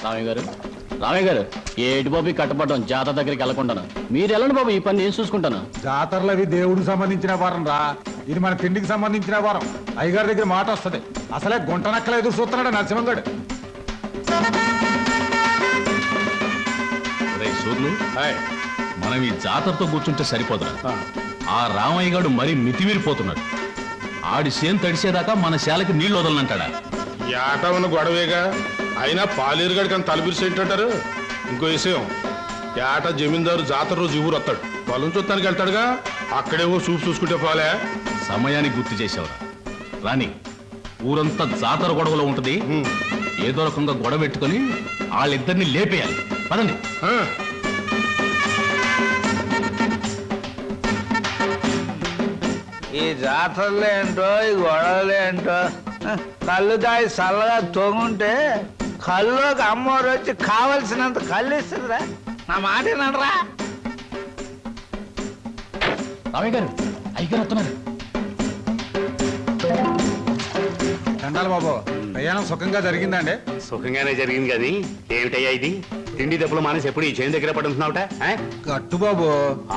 రామయ్య గారు, రామయ్య గారు, ఏటి బాబు కట్టపడడం జాతర దగ్గరికి వెళ్ళకుండా మీరు వెళ్ళండి బాబు, ఈ పని నేను చూసుకుంటాను. జాతరలు అవి దేవుడికి సంబంధించిన వారం రా, ఇది మన తిండికి సంబంధించిన వారం. అయ్యగారి దగ్గర మాట వస్తుంది. అసలే గుంట నక్కల ఎదురు చూస్తున్నాడు నరసింహంగడు. మనం ఈ జాతరతో కూర్చుంటే సరిపోదురా. ఆ రామయ్య గారు మరీ మితిమీరిపోతున్నాడు. ఆడి సేను తడిసేదాకా మన శాలకి నీళ్లు వదలనంటాడా? ఏటా ఉన్న గొడవేగా, అయినా పాలేరుగాడికి అని తలపిరిసి ఏంటంటారు. ఇంకో విషయం, ఏటా జమీందారు జాతర రోజు ఊరు వస్తాడు, పొలం చూస్తానికి వెళ్తాడుగా, అక్కడేమో చూపు చూసుకుంటే పోలే. సమయానికి గుర్తు చేసేవరా. రాని ఊరంతా జాతర గొడవలో ఉంటది. ఏదో రకంగా గొడవ పెట్టుకుని వాళ్ళిద్దరిని లేపేయాలి. పదండి. ఈ జాతరలు ఏంటో, ఈ గొడవలు ఏంటో, కళ్ళు దాయి చల్లగా తొంగుంటే కళ్ళుకి అమ్మవారు వచ్చి కావలసినంత కళ్ళు ఇస్తుందిరా. నా మాట ఏనరా? రామయ్య గారు, అయ్యగారు వస్తున్నారు. చండాలి బాబు, ప్రయాణం సుఖంగా జరిగిందండి? సుఖంగానే జరిగింది. కానీ ఏమిటయ్యా ఇది? తిండి దెబ్బలు మానేసి ఎప్పుడు ఈ చేను దగ్గర పడుతున్నావుట? గట్టు బాబు.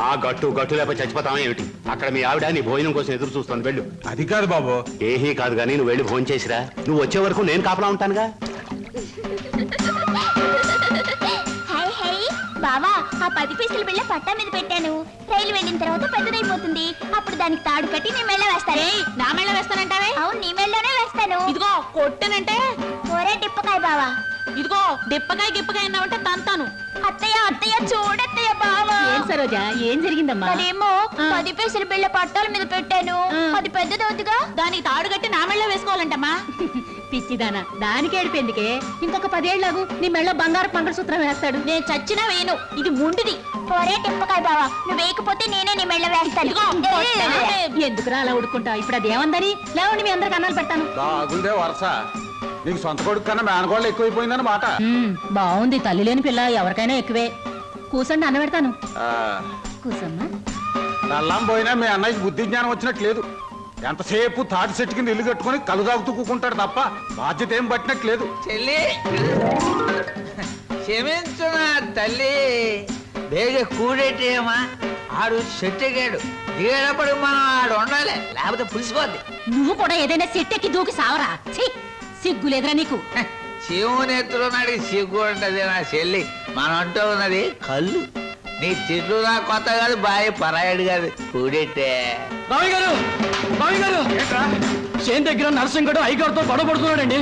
ఆ గట్టు లేకపోతే చచ్చిపోతావా ఏమిటి? అక్కడ మీ ఆవిడ నీ భోజనం కోసం ఎదురు చూస్తాను, వెళ్ళు. అది కాదు బాబు. ఏహీ కాదు కానీ నువ్వు వెళ్ళి భోజనం చేసిరా. నువ్వు వచ్చే వరకు నేను కాపలా ఉంటానుగా. బావా, ఆ 10 పైసల బిళ్ళ పట్టా మీద పెట్టాను. రైలు వెళ్ళిన తర్వాత పెద్దదైపోతుంది. అప్పుడు దానికి తాడు కట్టి నీ మెళ్ళ వేస్తాను. నా మెళ్ళ వేస్తానంటావే? అవును, నీ మెళ్ళలోనే వేస్తాను. ఇదిగో కొట్టనంటే ఒరే డిప్పకాయ బావా. ఇదిగో డిప్పకాయ గిప్పకాయ అన్నావంటే తంతాను. అత్తయ్య అత్తయ్య చూడత్తయ్య బావా. ఏం సరోజా, ఏం జరిగిందమ్మా? అదేమో 10 పైసల బిళ్ళ పట్టాల మీద పెట్టాను. అది పెద్దదవుతుగా, దానికి తాడు కట్టి నా మెళ్ళ వేసుకోవాలంటమ్మా. పిచ్చిదానా, దానికి ఏడిపోయిందికే. ఇంకొక 10 ఏళ్లకు నీ మెళ్ళ బంగారు మంగళసూత్రం వేస్తాడు. నేను చచ్చినా వేయను, ఇది ముండిది. ఒరే టిప్పకాయ బావా, నువ్వు వేయకపోతే నేనే నీ మెళ్ళ వేస్తాను. ఎందుకురా అలా ఉడుకుంటా? ఇప్పుడు అది ఏమందని లేవండి, మీ అందరికి అన్నాలు పెడతాను. బాగుందే వరస. నీకు సొంత కొడుకు కన్నా మేనగోళ్ళు ఎక్కువైపోయిందని మాట. బాగుంది, తల్లి లేని పిల్ల ఎవరికైనా ఎక్కువే. కూసండి, అన్న పెడతాను. కూసమ్మా. నల్లం పోయినా మీ అన్నయ్యకి బుద్ధి జ్ఞానం వచ్చినట్లేదు. ఎంతసేపు తాటి చెట్టు కింద ఇల్లు కట్టుకుని కలు తాగుతూ కూకుంటాడు తప్ప బాధ్యత ఏం పట్టినట్లేదు. చెల్లి క్షమించు నా తల్లి. బేగ కూడేటేమా, ఆడు చెట్టుగాడు దిగేటప్పుడు మనం ఆడు ఉండాలి, లేకపోతే పులిసిపోద్ది. నువ్వు కూడా ఏదైనా సెట్టెక్కి దూకి సావరా. సిగ్గు లేదురా నీకు? శివుని ఎత్తులో నాడికి సిగ్గు ఉంటది నా చెల్లి. మనం అంటూ ఉన్నది కళ్ళు. నీ తిట్లు నా కొత్త కాదు, బాయ్ పరాయడు కాదు, కూడెట్టే. రామయ్య గారు, రామయ్య గారు, చేను దగ్గర నరసింహుడు అయ్యగారితో గొడవ పడుతున్నాడండి.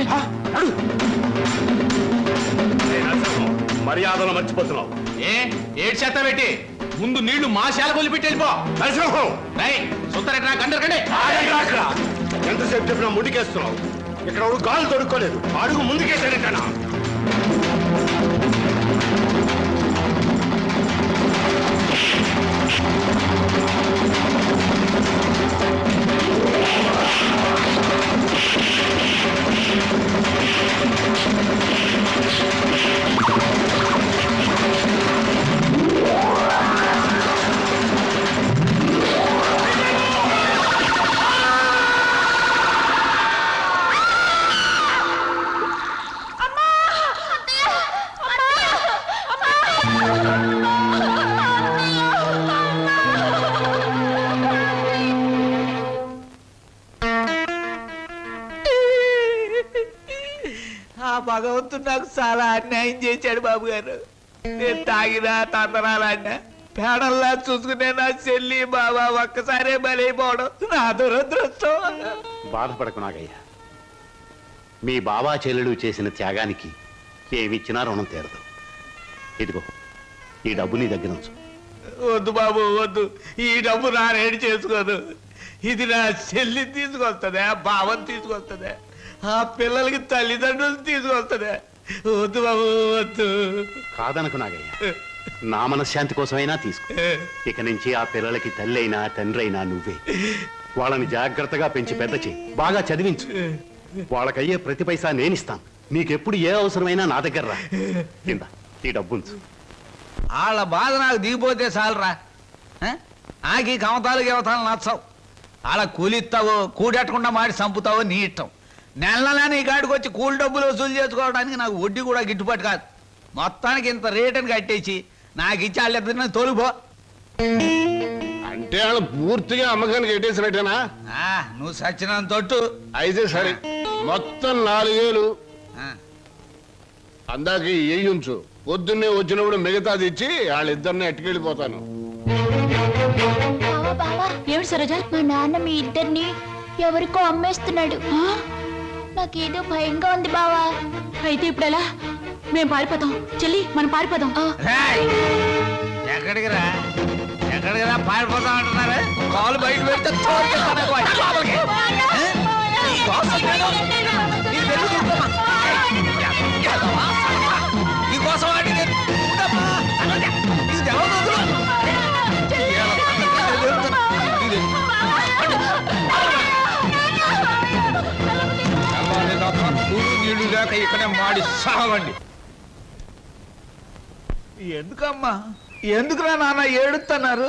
మర్యాదలు మర్చిపోతున్నావు. ఏడు చేత పెట్టి ముందు నీళ్లు మా శాల కొలిపెట్టి వెళ్ళిపో. ఎంతసేపు చెప్పినా ముడికేస్తున్నావు. ఇక్కడ గాలు దొరుకోలేదు, అడుగు ముందుకేసాడేటనా? భగవంతుడు నాకు చాలా అన్యాయం చేశాడు బాబు గారు. నేను తాగినా తందనాలన్నా పేడల్లా చూసుకునే నా చెల్లి బాబా ఒక్కసారే బలైపోవడం నా దురదృష్టం. బాధపడకు నాగయ్యా. మీ బాబా చెల్లెలు చేసిన త్యాగానికి ఏమిచ్చినా రుణం తీరదు. ఇదిగో ఈ డబ్బు నీ దగ్గర ఉంచు. వద్దు బాబు వద్దు, ఈ డబ్బు నా రేడి చేసుకోదు. ఇది నా చెల్లి తీసుకొస్తుందా, బావని తీసుకొస్తుందా, ఆ పిల్లలకి తల్లిదండ్రులు తీసుకొస్తుందా? వద్దు బాబు వద్దు. కాదనకు నాగయ్య, నా మనశ్శాంతి కోసమైనా తీసుకో. ఇక నుంచి ఆ పిల్లలకి తల్లి అయినా తండ్రి అయినా నువ్వే. వాళ్ళని జాగ్రత్తగా పెంచి పెద్ద చేయి, బాగా చదివించు. వాళ్ళకయ్యే ప్రతి పైసా నేనిస్తాను. నీకెప్పుడు ఏ అవసరమైనా నా దగ్గర రా. కింద ఈ డబ్బుంచు. వాళ్ళ బాధ నాకు దిగిపోతే చాలరా. నాకు ఈ కమతాలు గవతాలు నచ్చవు. వాళ్ళ కూలిస్తావో కూడెట్టకుండా మాడి చంపుతావో నీ ఇష్టం. నెల నెల నీ కాడికి వచ్చి కూలి డబ్బులు వసూలు చేసుకోవడానికి నాకు వడ్డీ కూడా గిట్టుబాటు కాదు. మొత్తానికి ఇంత రేటుని కట్టేసి నాకు ఇచ్చి వాళ్ళిద్దరిని తోలుపో. అంటే వాళ్ళు పూర్తిగా అమ్మకానికి ఎట్టేసినట్టేనా? నువ్వు సచ్చినంత తొట్టు. అయితే సరే, మొత్తం 4000. ఆ, అందాక ఏయి ఉంచు. పొద్దున్నే వచ్చినప్పుడు మిగతాది ఇచ్చి వాళ్ళిద్దరిని ఎట్టుకెళ్ళిపోతాను. బావా బావా, ఏమిటి సరోజ? మా నాన్న మీ ఇద్దరిని ఎవరికో అమ్మేస్తున్నాడు. నాకేదో భయంగా ఉంది బావా. అయితే ఇప్పుడు ఎలా? మేము పారిపోతాం చెల్లి, మనం పారిపోదాం. రేయ్! ఎక్కడికి రా పారిపోతాం అంటున్నారు. కాలు బయట పెడితే తోలుకెళ్తాను వాడి లోపలికి. ఈ కోసం నేను నీకు తెలుసు చూడమ్మా. ఈ కోసం వాడి నేను ఉండమ్మా. ఇది ఎవరు వదులు? నీళ్లు లేక ఇక్కడే మాడి సాగండి. ఎందుకమ్మా, ఎందుకురా నాన్న ఏడుస్తున్నారు?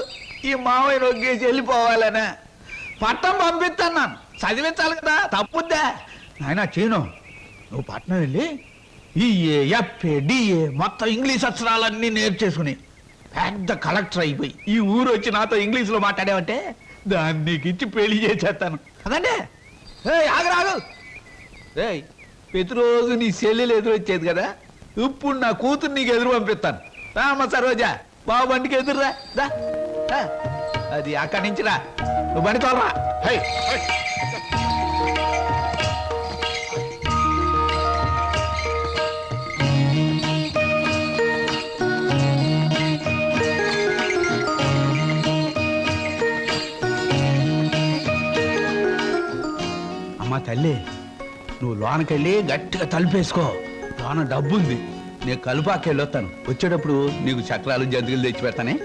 ఈ మావయ్య నొగ్గేసి వెళ్ళిపోవాలనే పట్నం పంపిస్తున్నాను. చదివించాలి కదా, తప్పుద్దా నాయన? చీను, నువ్వు పట్నం వెళ్ళి ఈ డిఏ మొత్తం ఇంగ్లీష్ అక్షరాలన్నీ నేర్చేసుకుని పెద్ద కలెక్టర్ అయిపోయి ఈ ఊరు వచ్చి నాతో ఇంగ్లీష్లో మాట్లాడావంటే దాన్ని నీకు ఇచ్చి పెళ్లి చేసేస్తాను కదండి. ఆగరాగు. ప్రతిరోజు నీ చెల్లెలు ఎదురొచ్చేది కదా, ఇప్పుడు నా కూతురు నీకు ఎదురు పంపిస్తాను. రామ్మ సరోజా, బాబు బండికి ఎదురురా. అది అక్కడి నుంచి రా, నువ్వు బండి తోలరా. అమ్మా తల్లి, నువ్వు లోనకెళ్ళి గట్టిగా తలుపేసుకో. లోన డబ్బుంది, నేను కలుపాకెళ్ళి వస్తాను. వచ్చేటప్పుడు నీకు చక్రాలు జంతికలు తెచ్చి పెడతానే.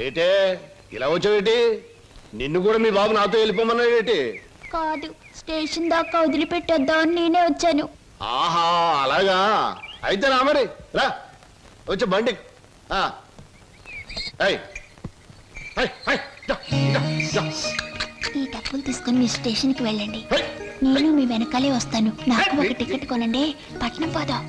ఏటే ఇలా వచ్చావేటి? నిన్ను కూడా మీ బాబు నాతో వెళ్ళిపోమన్నాడేటి? కాదు, స్టేషన్ దాకా వదిలిపెట్టొద్దామని నేనే వచ్చాను. ఆహా, అలాగా? అయితే రా మరి, రా వచ్చే బండి. ఈ డబ్బులు తీసుకుని మీరు స్టేషన్కి వెళ్ళండి. నేను మీ వెనకాలే వస్తాను. నాకు ఒక టికెట్ కొనండి, పట్నం పోదాం.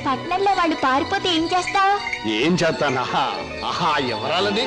పట్నంలో వాళ్ళు పారిపోతే ఏం చేస్తావు? ఏం చేస్తానా? ఆహా, ఎవరాలది?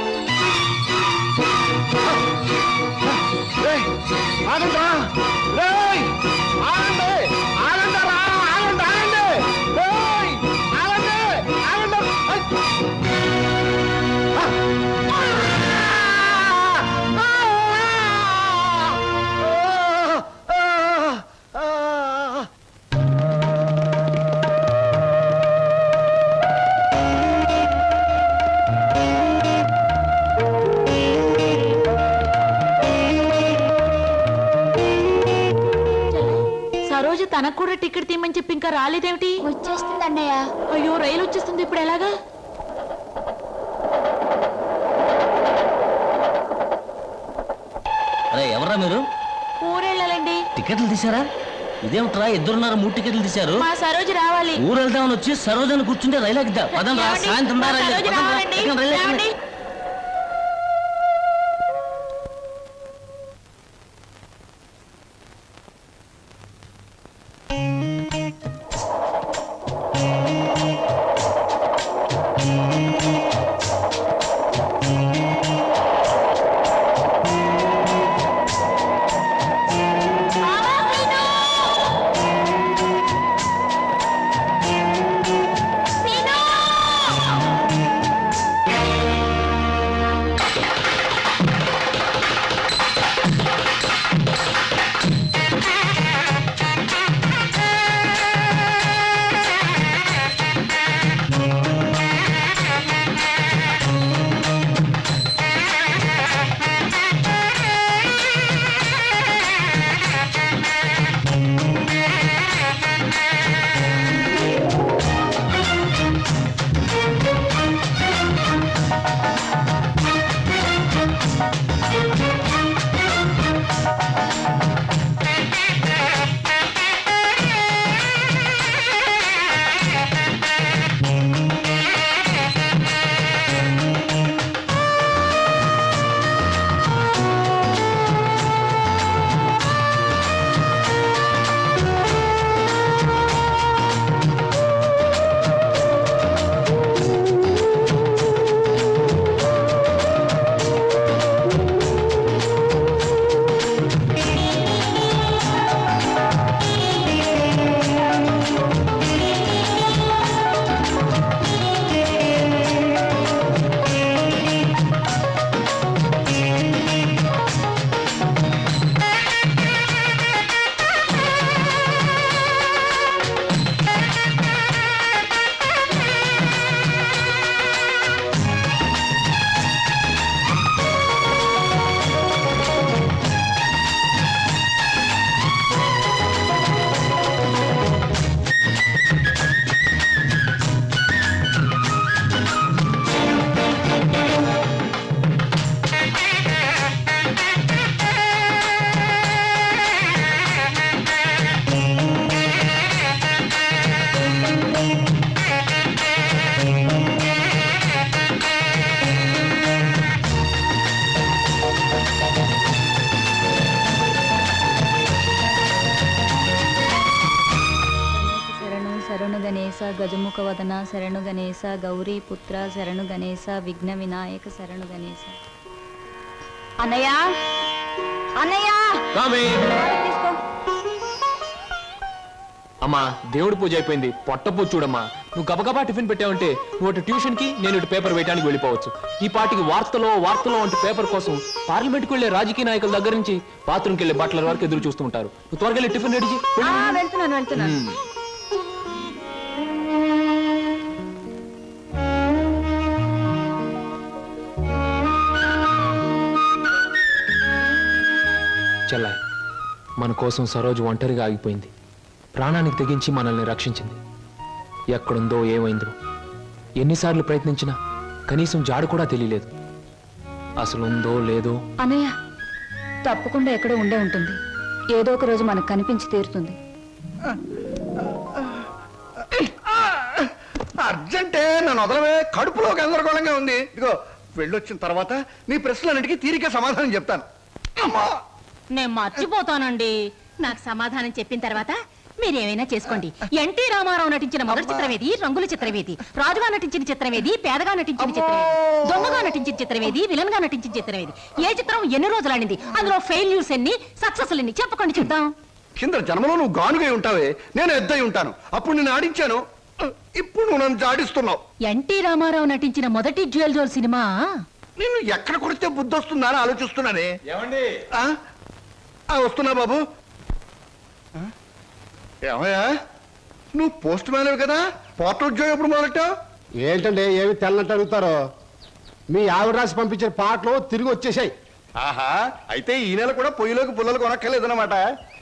తనకు కూడా టికెట్ తీయమని చెప్పి ఇంకా రాలేదేమిటి? వచ్చేస్తుంది అన్నయ్య. అయ్యో, రైలు వచ్చేస్తుంది, ఇప్పుడు ఎలాగా? అరే ఎవరా మీరు? ఊరెళ్ళాలండి. టికెట్లు తీసారా? ఇదేమిట్రా, ఇద్దరున్నారు 3 టికెట్లు తీశారు. మా సరోజ రావాలి. ఊరు వెళ్దామని వచ్చి సరోజని కూర్చుంటే రైలు ఎక్కుదా? పదం రా, సాయంత్రం రా, రైలు. గణేశ గజముఖ వదన శరణు గణేశ గౌరీ పుత్ర శరణు గణేశ విఘ్న వినాయక శరణు గణేశ. అన్నయ్య అన్నయ్య తీసుకో. అమ్మా దేవుడి పూజ అయిపోయింది, పొట్ట పూజ చూడమ్మా. నువ్వు గబగబా టిఫిన్ పెట్టావంటే నువ్వు అటు ట్యూషన్ కి, నేను ఇటు పేపర్ వేయడానికి వెళ్ళిపోవచ్చు. ఈ పాటికి వార్తలో వంటి పేపర్ కోసం పార్లమెంట్కి వెళ్లే రాజకీయ నాయకుల దగ్గర నుంచి బాత్రూమ్కి వెళ్లే బట్టల వరకు ఎదురు చూస్తూ ఉంటారు. నువ్వు త్వరగా వెళ్ళి టిఫిన్ రెడీ చేయి. వెళ్తున్నాను. చెల్లాయి, మన కోసం సరోజు ఒంటరిగా ఆగిపోయింది. ప్రాణానికి తెగించి మనల్ని రక్షించింది. ఎక్కడుందో ఏమైందో ఎన్నిసార్లు ప్రయత్నించినా కనీసం జాడు కూడా తెలియలేదు. అసలు ఉందో లేదో. అన్నయ్య తప్పకుండా ఎక్కడో ఉండే ఉంటుంది. ఏదో ఒక రోజు మనకు కనిపించి తీరుతుంది. అర్జెంటే నన్ను వదలవే, కడుపులో గందరగోళంగా ఉంది. ఇదిగో వెళ్ళొచ్చిన తర్వాత నీ ప్రశ్నలన్నిటికీ తీరిక సమాధానం చెప్తాను. అమ్మా నేను మర్చిపోతానండి. నాకు సమాధానం చెప్పిన తర్వాత మీరేమైనా చేసుకోండి. ఎన్టీ రామారావు నటించిన మొదటి చిత్రమేది, రంగుల చిత్రమేది, రాజుగా నటించిన చిత్రమేది, పేదగా నటించిన చిత్రమేది, దొంగగా నటించిన చిత్రమేది, విలన్ గా నటించిన చిత్రమేది, ఏ చిత్రం ఎన్ని రోజులు ఆడింది, అందులో ఫెయిల్యూర్స్ ఎన్ని, సక్సెస్ ఎన్ని చెప్పకండి చూద్దాం. కింద జన్మలో నువ్వు గానుగై ఉంటావే, నేను ఎద్దై ఉంటాను. అప్పుడు నేను ఆడించాను, ఇప్పుడు నువ్వు నన్ను జాడిస్తున్నావు. ఎన్టీ రామారావు నటించిన మొదటి జ్యువెల్ జోల్ సినిమా నిన్ను ఎక్కడ కొడితే బుద్ధి వస్తుందా అని ఆలోచిస్తున్నానే. ఏమండి వస్తున్నా బాబు. ఏమయ్యా నువ్వు పోస్ట్ మ్యాన్ కదా, పోర్టల్ ఉద్యోగం ఎప్పుడు మొదలెట్టావు? ఏంటండి ఏమి తెల్లంటే అడుగుతారో? మీ ఆవిడ రాసి పంపించిన పాటలు తిరిగి వచ్చేసాయి. ఆహా, అయితే ఈ నెల కూడా పొయ్యిలోకి పుల్లలు కొనక్కర్లేదన్నమాట.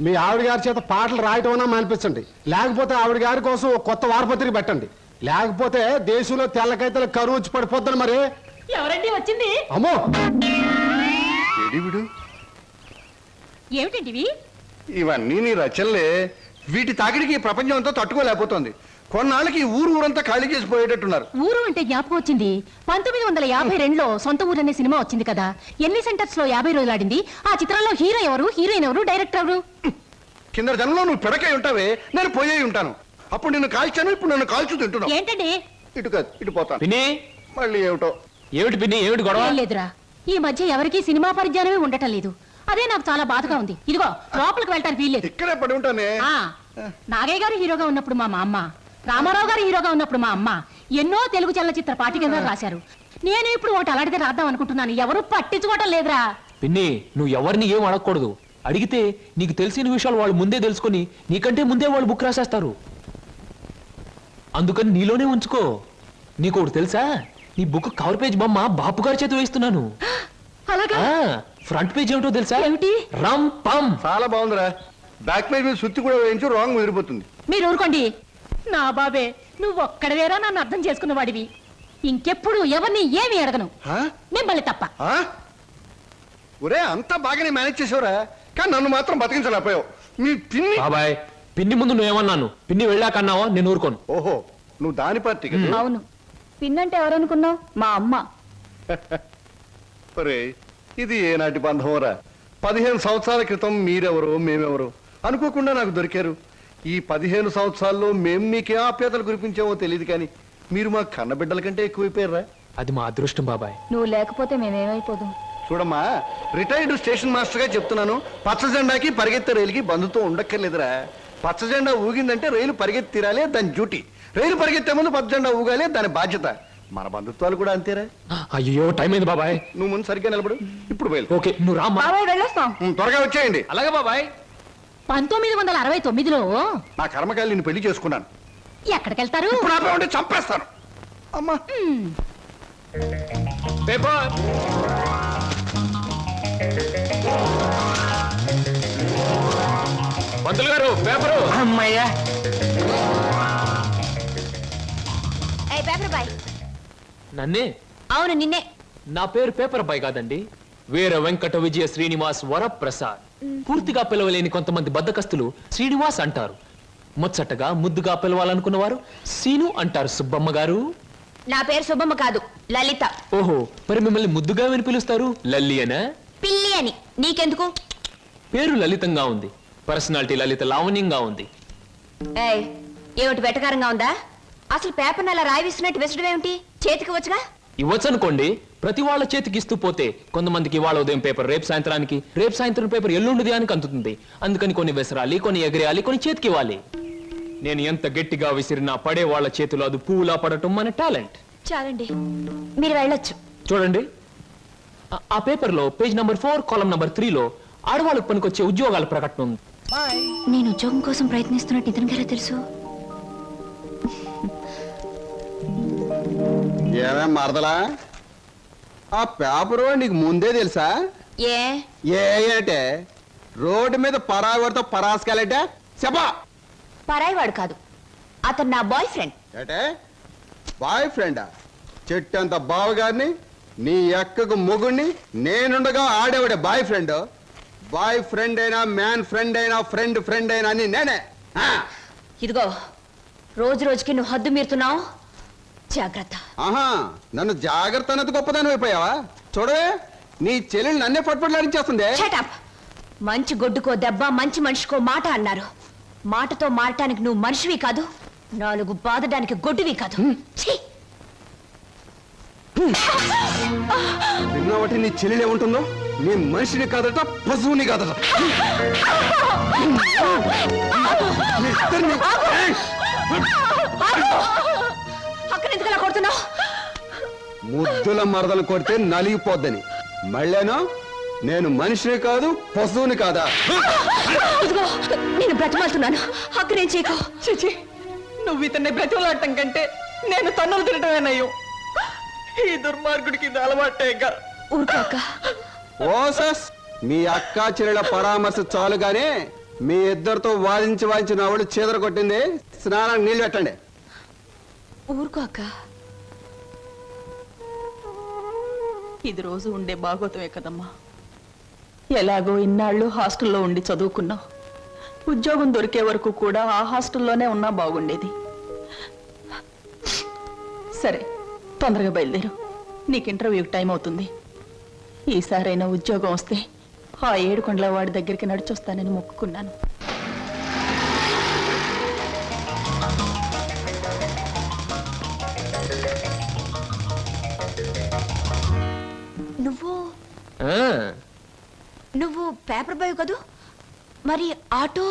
మీ ఆవిడ గారి చేత పాటలు రాయటం అన్నా మానిపించండి, లేకపోతే ఆవిడ గారి కోసం ఒక కొత్త వారపత్రిక పెట్టండి. లేకపోతే దేశంలో తెల్లకైతే కరువు వచ్చి పడిపోద్దని. మరి ఎవరండి వచ్చింది? అమ్మో విడు ఏమిటండి ఇవన్నీ నీ రచనలే. వీటి తాకిడికి ఈ ప్రపంచం అంతా తట్టుకోలేకపోతుంది. కొన్నాళ్ళకి ఈ ఊరంతా ఖాళీ చేసి పోయేటట్టున్నారు. ఊరు అంటే జ్ఞాపకం వచ్చింది. 1952లో సొంత ఊరు అనే సినిమా వచ్చింది కదా. ఎన్ని సెంటర్స్ లో 50 రోజులు ఆడింది. ఆ చిత్రంలో హీరో ఎవరు, హీరోయిన్ ఎవరు, డైరెక్టర్ ఎవరు? కింద జనంలో నువ్వు పిడకై ఉంటావే, నేను పోయే ఉంటాను. అప్పుడు నిన్ను కాల్చాను, ఇప్పుడు నన్ను కాల్చు తింటున్నావు. ఏంటండి? ఇటు కాదు ఇటు పోతాను. పిన్ని, మళ్ళీ ఏమిటో. ఏమిటి పిన్ని, ఏమిటి గొడవ? ఏం లేదురా, ఈ మధ్య ఎవరికి సినిమా పరిజ్ఞానమే ఉండటం లేదు. అదే నాకు చాలా బాధగా ఉంది. ఇదిగో లోపలికి వెళ్ళటానికి వీల్లేదు. ఇక్కడే పడి ఉంటానే. నాగయ్య గారు హీరోగా ఉన్నప్పుడు మా అమ్మ, రామారావు గారు హీరోగా ఉన్నప్పుడు మా అమ్మ ఎన్నో తెలుగు చలనచిత్ర పాఠ్యగ్రంథాలు రాశారు. నేను ఇప్పుడు ఒకటి అలాంటిదే రాద్దాం అనుకుంటున్నాను. ఎవరు పట్టించుకోవటం లేదురా. పిన్ని, నువ్వు ఎవరిని ఏం అడగకూడదు. అడిగితే నీకు తెలిసిన విషయాలు వాళ్ళు ముందే తెలుసుకొని నీకంటే ముందే వాళ్ళు బుక్ రాసేస్తారు. అందుకని నీలోనే ఉంచుకో. నీకు ఒకటి తెలుసా, నీ బుక్ కవర్ పేజ్ బొమ్మ బాపు గారి చేత వేస్తున్నాను. అలాగా? ఫ్రంట్ పేజ్ ఏమిటో తెలుసా? ఏమిటి? రమ్ పమ్. చాలా బాగుందిరా. బ్యాక్ పేజ్ మీద సుత్తి కూడా వేయించు, రాంగ్ ముదిరిపోతుంది. మీరు ఊరుకోండి. నా బాబే, నువ్వు ఒక్కడవేరా నన్ను అర్థం చేసుకున్న వాడివి. ఇంకెప్పుడు ఎవరిని ఏమి అడగను, మిమ్మల్ని తప్ప. ఒరే అంతా బాగానే మేనేజ్ చేసావురా, కానీ నన్ను మాత్రం బతికించలేకపోయావు. మీ పిన్ని. బాబాయ్, పిన్ని ముందు నువ్వేమన్నాను, పిన్ని వెళ్ళాకన్నావా? నేను ఊరుకోను. ఓహో, నువ్వు దాని పార్టీ కదా. అవును, పిన్నంటే ఎవరనుకున్నావు? మా అమ్మ. ఒరే ఇది ఏనాటి బంధమోరా. 15 సంవత్సరాల క్రితం మీరెవరో మేమెవరో అనుకోకుండా నాకు దొరికారు. ఈ 15 సంవత్సరాల్లో మేము మీకే ఆప్యాతలు కురిపించామో తెలియదు, కానీ మీరు మా కన్నబిడ్డల కంటే ఎక్కువైపోయారా. అది మా అదృష్టం బాబాయ్. నువ్వు లేకపోతే మేమేమైపోదు. చూడమ్మా, రిటైర్డ్ స్టేషన్ మాస్టర్ గా చెప్తున్నాను, పచ్చ జెండాకి పరిగెత్తే రైలుకి బంధుతో ఉండక్కర్లేదురా. పచ్చ జెండా ఊగిందంటే రైలు పరిగెత్తి తీరాలే దాని డ్యూటీ. రైలు పరిగెత్తే ముందు పచ్చ జెండా ఊగాలే దాని బాధ్యత. మన బంధుత్వాలు కూడా అంతేరా. అయ్యో టైం అయింది బాబాయ్. నువ్వు ముందు సరిగ్గా నిలబడు, ఇప్పుడు బయలు. ఓకే, నువ్వు రామ్మా. బాబాయ్ వెళ్ళొస్తాం. త్వరగా వచ్చేయండి. అలాగే బాబాయ్. 1969లో నా కర్మకాయలు నిన్ను పెళ్లి చేసుకున్నాను. ఎక్కడికెళ్తారు? ఇప్పుడు ఆపే ఉంటే చంపేస్తాను. అమ్మా పేపర్. పంతులు గారు పేపరు. అమ్మయ్యా, పేపర్ బాయ్. నన్నే? అవును నిన్నే. నా పేరు పేపర్ బాయ్ కాదండి, వీర వెంకట విజయ శ్రీనివాస్ వరప్రసాద్. పూర్తిగా పిలవలేని కొంతమంది బద్దకస్తులు శ్రీనివాస్ అంటారు. ముచ్చటగా ముద్దుగా పిలవాలనుకున్న వారు సీను అంటారు. సుబ్బమ్మ గారు. నా పేరు సుబ్బమ్మ కాదు, లలిత. ఓహో, మరి మిమ్మల్ని ముద్దుగా విని పిలుస్తారు లల్లి అనా? పిల్లి అని. నీకెందుకు? పేరు లలితంగా ఉంది, పర్సనాలిటీ లలిత లావణ్యంగా ఉంది. ఏమిటి వెటకారంగా ఉందా? అసలు పేపర్ని అలా రాయిస్తున్నట్టు విసడం ఏమిటి? చేతికి వచ్చుగా. ఇవ్వచ్చు అనుకోండి, ప్రతి వాళ్ళ చేతికి ఇస్తూ పోతే కొంతమందికి ఇవాళ ఉదయం పేపర్ రేపు సాయంత్రానికి, రేపు సాయంత్రం పేపర్ ఎల్లుండి దానికి అందుతుంది. అందుకని కొన్ని విసరాలి, కొన్ని ఎగరేయాలి, కొన్ని చేతికి ఇవ్వాలి. నేను ఎంత గట్టిగా విసిరినా పడే వాళ్ళ చేతిలో అది పువ్వులా పడటం మన టాలెంట్. చాలండి, మీరు వెళ్ళొచ్చు. చూడండి, ఆ పేపర్ లో పేజ్ నంబర్ 4 కాలం నంబర్ 3లో ఆడవాళ్ళకు పనికొచ్చే ఉద్యోగాల ప్రకటన ఉంది. నేను ఉద్యోగం కోసం ప్రయత్నిస్తున్నట్టు ఇతనికి ఎలా తెలుసు? ఏమేం మరదలా, ఆ పేపరు నీకు ముందే తెలుసా? ఏ ఏంటే రోడ్డు మీద పరాయివాడితో పరాసుకెళ్ళటే చెప్పా. పరాయివాడు కాదు, అతను నా బాయ్ ఫ్రెండ్. ఏటే బాయ్ ఫ్రెండా? చెట్టంత బావగారిని, నీ ఎక్కకు మొగుణ్ణి, నేనుండగా ఆడేవాడే బాయ్ ఫ్రెండ్. బాయ్ ఫ్రెండ్ అయినా, మ్యాన్ ఫ్రెండ్ అయినా, ఫ్రెండ్ ఫ్రెండ్ అయినా అని నేనే. ఇదిగో, రోజు రోజుకి నువ్వు హద్దు మీరుతున్నావు, జాగ్రత్త. ఆహా, నన్ను జాగ్రత్త అన్నది గొప్పదాని అయిపోయావా? చూడవే, నీ చెల్లెలు నన్నే పట్టుపట్లాడించేస్తుంది. Shut up. మంచి గొడ్డుకో దెబ్బ, మంచి మనిషికో మాట అన్నారు. మాటతో మారటానికి నువ్వు మనిషివి కాదు, 4 బాదడానికి గొడ్డువి కాదు. ఛీ! విన్నావటి నీ చెల్లెలు ఏముంటుందో? నీ మనిషిని కాదట, పశువుని కాదట. అక్కడ ఎందుకు అలా కొడుతున్నావు? ముద్దుల మరదలు కొడితే నలిగిపోద్దని. మళ్ళేనో నేను మనిషిని కాదు, పశువుని కాదా? ఇదిగో, నేను బ్రతిమాలుతున్నాను, అక్కడ నేను చేయకు. చిచి, నువ్వు ఇతన్ని బ్రతిమలాడటం కంటే నేను తన్నులు తినటమేనయ్యో. ఈ దుర్మార్గుడికి ఇది అలవాటేగా. ఊరుకో అక్క. ఓసస్, మీ అక్కా చెల్లెల పరామర్శ చాలుగానే మీ ఇద్దరితో వాదించి నా వాళ్ళు చీదర కొట్టింది. స్నానానికి నీళ్ళు పెట్టండి. ఊరుకో అక్క. ఇది రోజు ఉండే బాగోతమే కదమ్మా. ఎలాగో ఇన్నాళ్ళు హాస్టల్లో ఉండి చదువుకున్నావు. ఉద్యోగం దొరికే వరకు కూడా ఆ హాస్టల్లోనే ఉన్నా బాగుండేది. సరే, తొందరగా బయలుదేరు, నీకు ఇంటర్వ్యూకి టైం అవుతుంది. ఈసారైనా ఉద్యోగం వస్తే ఆ 7 కొండల వాడి దగ్గరికి నడిచొస్తానని మొక్కుకున్నాను. నువ్వు పేపర్ బాయ్ కదూ, మరి ఆటో?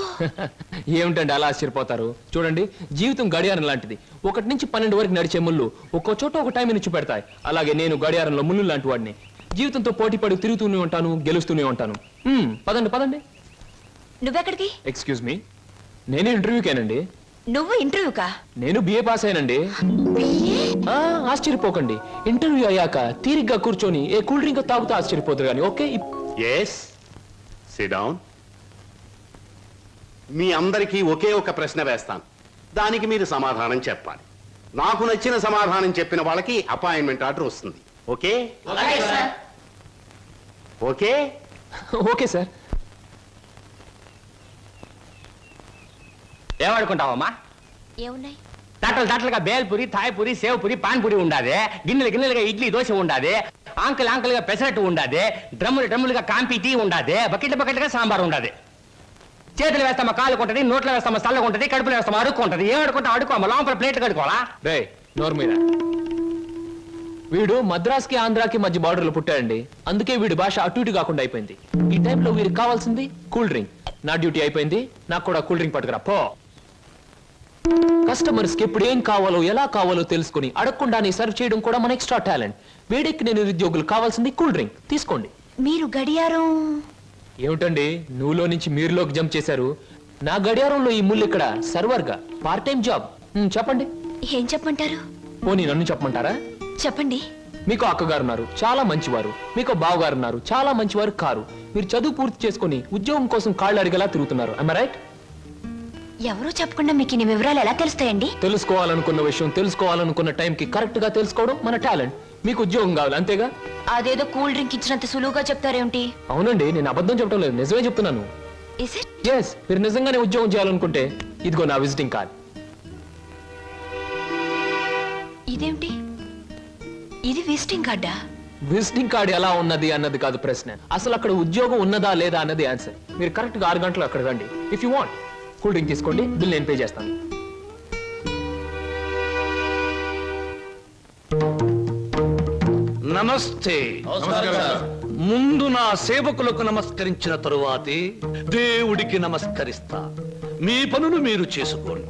ఏమిటండి అలా ఆశ్చర్యపోతారు? చూడండి, జీవితం గడియారం లాంటిది. 1 నుంచి 12 వరకు నడిచే ముళ్ళు ఒక్కో చోట ఒక టైం నుంచి పెడతాయి. అలాగే నేను గడియారంలో ముళ్ళు లాంటి వాడిని. జీవితంతో పోటీ పడి తిరుగుతూనే ఉంటాను, గెలుస్తూనే ఉంటాను. పదండి పదండి. నువ్వెక్కడికి? ఎక్స్క్యూజ్ మీ, నేను ఇంటర్వ్యూకేనండి. నువ్వు ఇంటర్వ్యూకా? నేను బిఏ పాస్ అయినండి. ఆశ్చర్యపోకండి, ఇంటర్వ్యూ అయ్యాక తీరిగ్గా కూర్చొని ఏ కూల్ డ్రింక్ తాగుతూ ఆశ్చర్యపోతారు కానీ. Okay, yes, sit down. మీ అందరికీ ఒకే ఒక ప్రశ్న వేస్తాను, దానికి మీరు సమాధానం చెప్పాలి. నాకు నచ్చిన సమాధానం చెప్పిన వాళ్ళకి అపాయింట్మెంట్ ఆర్డర్ వస్తుంది. ఓకే? Okay okay sir. ఏమనుకుంటావమ్మా? ఏమున్నాయి? తట్టలుగా బేల్పూరి, థాయ్పూరి, సేవ్పూరి, పాన్పూరి ఉండాది. గిన్నెలుగా ఇడ్లీ దోశ ఉండాది. ఆంకలుగా పెసరట్టు ఉండాది. డ్రమ్ములుగా కాంపి టీ ఉండాది. బకెట్లుగా సాంబార్ ఉండాది. చేతులు వేస్తామా కాలు కొంటది, నోట్లో వేస్తామా చల్లగా ఉంటది, కడుపులో వేస్తామా అడుక్కుంటది. ఏం అడుకుంటా అడుకోమా, లోపల ప్లేట్ కడుకోవాలా? రే నోరు మీద. వీడు మద్రాస్కి ఆంధ్రాకి మధ్య బార్డర్లో పుట్టాడండి. అందుకే వీడి భాష అటు ఇటు కాకుండా అయిపోయింది. ఈ టైంలో వీరికి కావాల్సింది కూల్ డ్రింక్. నా డ్యూటీ అయిపోయింది, నాకు కూడా కూల్ డ్రింక్ పట్టుకురా పో. కస్టమర్స్ కి ఎప్పుడు ఏం కావాలో ఎలా కావాలో తెలుసుకుని అడగకుండానే సర్వ్ చేయడం కూడా మన ఎక్స్ట్రా టాలెంట్. వేడెక్కి నేను నిరుద్యోగులు కావాల్సింది కూల్ డ్రింక్. తీసుకోండి. మీరు గడియారం? ఏమిటండి నువ్వులో నుంచి మీరులోకి జంప్ చేశారు? నా గడియారంలో ఈ ముళ్ళు ఇక్కడ సర్వర్ గా పార్ట్ టైం జాబ్. చెప్పండి. ఏం చెప్పమంటారు? పోనీ నన్ను చెప్పమంటారా? చెప్పండి. మీకు అక్కగారు ఉన్నారు, చాలా మంచివారు. మీకు బావగారు ఉన్నారు, చాలా మంచివారు కారు. మీరు చదువు పూర్తి చేసుకుని ఉద్యోగం కోసం కాళ్ళు అడిగేలా తిరుగుతున్నారు. am I right? ఎవరో చెప్పకుండా మీకు ఇన్ని వివరాలు ఎలా తెలుస్తాయండి? తెలుసుకోవాలనుకున్న విషయం తెలుసుకోవాలనుకున్న టైంకి కరెక్ట్ గా తెలుసుకోవడం మన టాలెంట్. మీకు ఉద్యోగం కావాలి అంతేగా? అదేదో కూల్ డ్రింక్ ఇచ్చినంత సులువుగా చెప్తారేమిటి? అవునండి, నేను అబద్ధం చెప్పడం లేదు, నిజమే చెప్తున్నాను. Is it? ఎస్, మీరు నిజంగానే ఉద్యోగం చేయాలనుకుంటే ఇదిగో నా విజిటింగ్ కార్డ్. ఇదేమిటి? ఇది విజిటింగ్ కార్డా? విజిటింగ్ కార్డ్ ఎలా ఉన్నది అన్నది కాదు ప్రశ్న, అసలు అక్కడ ఉద్యోగం ఉన్నదా లేదా అన్నది ఆన్సర్. మీరు కరెక్ట్ గా 6 గంటలు అక్కడ రండి. If you want cool drink తీసుకోండి, బిల్ నేను పే చేస్తాను. నమస్తే. ముందు నా సేవకులకు నమస్కరించిన తరువాతే దేవుడికి నమస్కరిస్తా. మీ పనులు మీరు చేసుకోండి.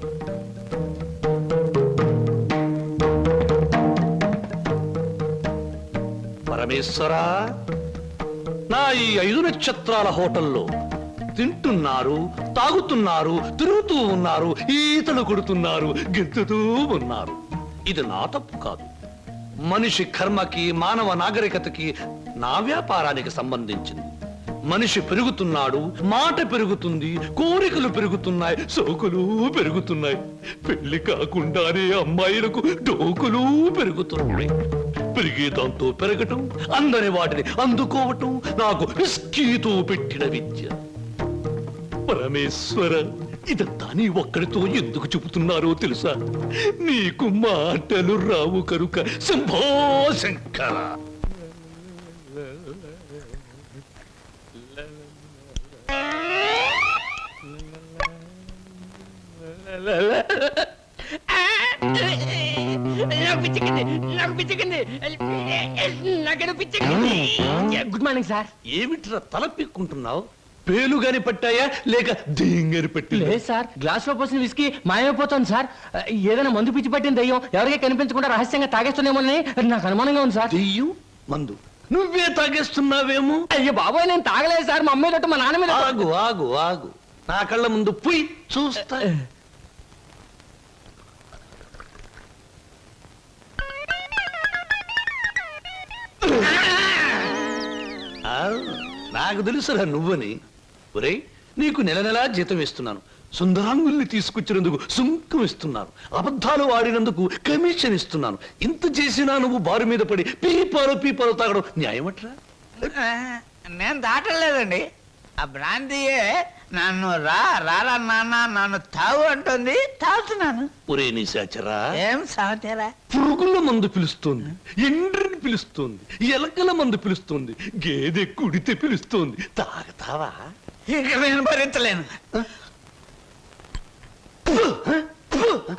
పరమేశ్వరా, నా ఈ 5 నక్షత్రాల హోటల్లో తింటున్నారు, తాగుతున్నారు, తిరుగుతూ ఉన్నారు, ఈతలు కొడుతున్నారు, గెంతుతూ ఉన్నారు. ఇది నా తప్పు కాదు. మనిషి కర్మకి, మానవ నాగరికతకి, నా వ్యాపారానికి సంబంధించింది. మనిషి పెరుగుతున్నాడు, మాట పెరుగుతుంది, కోరికలు పెరుగుతున్నాయి, సోకులు పెరుగుతున్నాయి. పెళ్లి కాకుండానే అమ్మాయిలకు డోకులు పెరుగుతున్నాయి. పెరిగే దాంతో పెరగటం, అందని వాటిని అందుకోవటం నాకు రిస్కీతో పెట్టిన విద్య. పరమేశ్వర, ఇదంతా నీ ఒక్కడితో ఎందుకు చెబుతున్నారో తెలుసా? నీకు మాటలు రావు కనుక. Shambho Shankara. Good morning sir. ఏమిట్రా తల పిక్కుంటున్నావు? పేలుగాని పట్టాయా లేక దేంగని పట్టి? లేదు సార్, గ్లాస్ లో పోసిన విస్కీ మాయమైపోతుంది సార్. ఏదైనా మందు పిచ్చి పట్టిన దయ్యం ఎవరికీ కనిపించకుండా రహస్యంగా తాగేస్తున్నామోనని నాకు అనుమానంగా ఉంది సార్. దెయ్యం మందు నువ్వే తాగేస్తున్నావేమో? అయ్యో బాబాయ్, నేను తాగలేదు సార్. మా అమ్మాయి తోటి మా నాన్న మీద. ఆగు ఆగు ఆగు, నా కళ్ళ ముందు పుయ్ చూస్తా. నాకు తెలుసురా నువ్వని. ఒరేయ్, నీకు నెల నెలా జీతం ఇస్తున్నాను. సుందరాంగుల్ని తీసుకొచ్చినందుకు సుంకం ఇస్తున్నాను. అబద్ధాలు ఆడినందుకు కమిషన్ ఇస్తున్నాను. ఇంత చేసినా నువ్వు బారు మీద పడి పీపాలు తాగడం న్యాయమట్రా? నేను దాటలేదండి. ఆ భ్రాంతియే నన్ను రారా నాన్న నన్ను తాగు అంటుంది, తాగుతున్నాను. ఒరే నిశాచరా, ఏం సమాచారా? పురుగుల మందు పిలుస్తోంది, ఎండ్రిని పిలుస్తోంది, ఎలకల మందు పిలుస్తోంది, గేదె కుడితే పిలుస్తోంది. తాగతావా? ఇక నేను భరించలేను.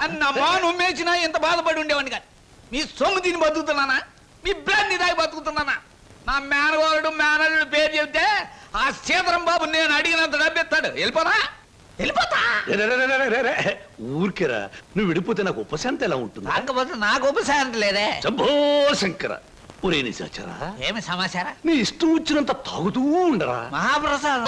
అన్నమ్మా, నువ్వు మేచినా ఎంత బాధపడి ఉండేవాడిని కాదు. మీ సొమ్ము తిని బతుకుతున్నానా? మీ బ్రాంతి దాగి బతుకుతున్నానా? నా మేనగోరుడు మేనల్లుడు పేరు చెబితే ఆ సీతరం బాబు నేను అడిగినంత డబ్బిస్తాడు. వెళ్ళిపోతా. ఊరికేరా, నువ్వు విడిపోతే నాకు ఉపశాంతి ఎలా ఉంటుంది? కాకపోతే నాకు ఉపశాంతి లేదే. శంభో శంకర. ఒరే నిశాచరా, ఏమి సమాచారం? నీ ఇష్టం వచ్చినంత తాగుతూ ఉండరా. మహాప్రసాదం.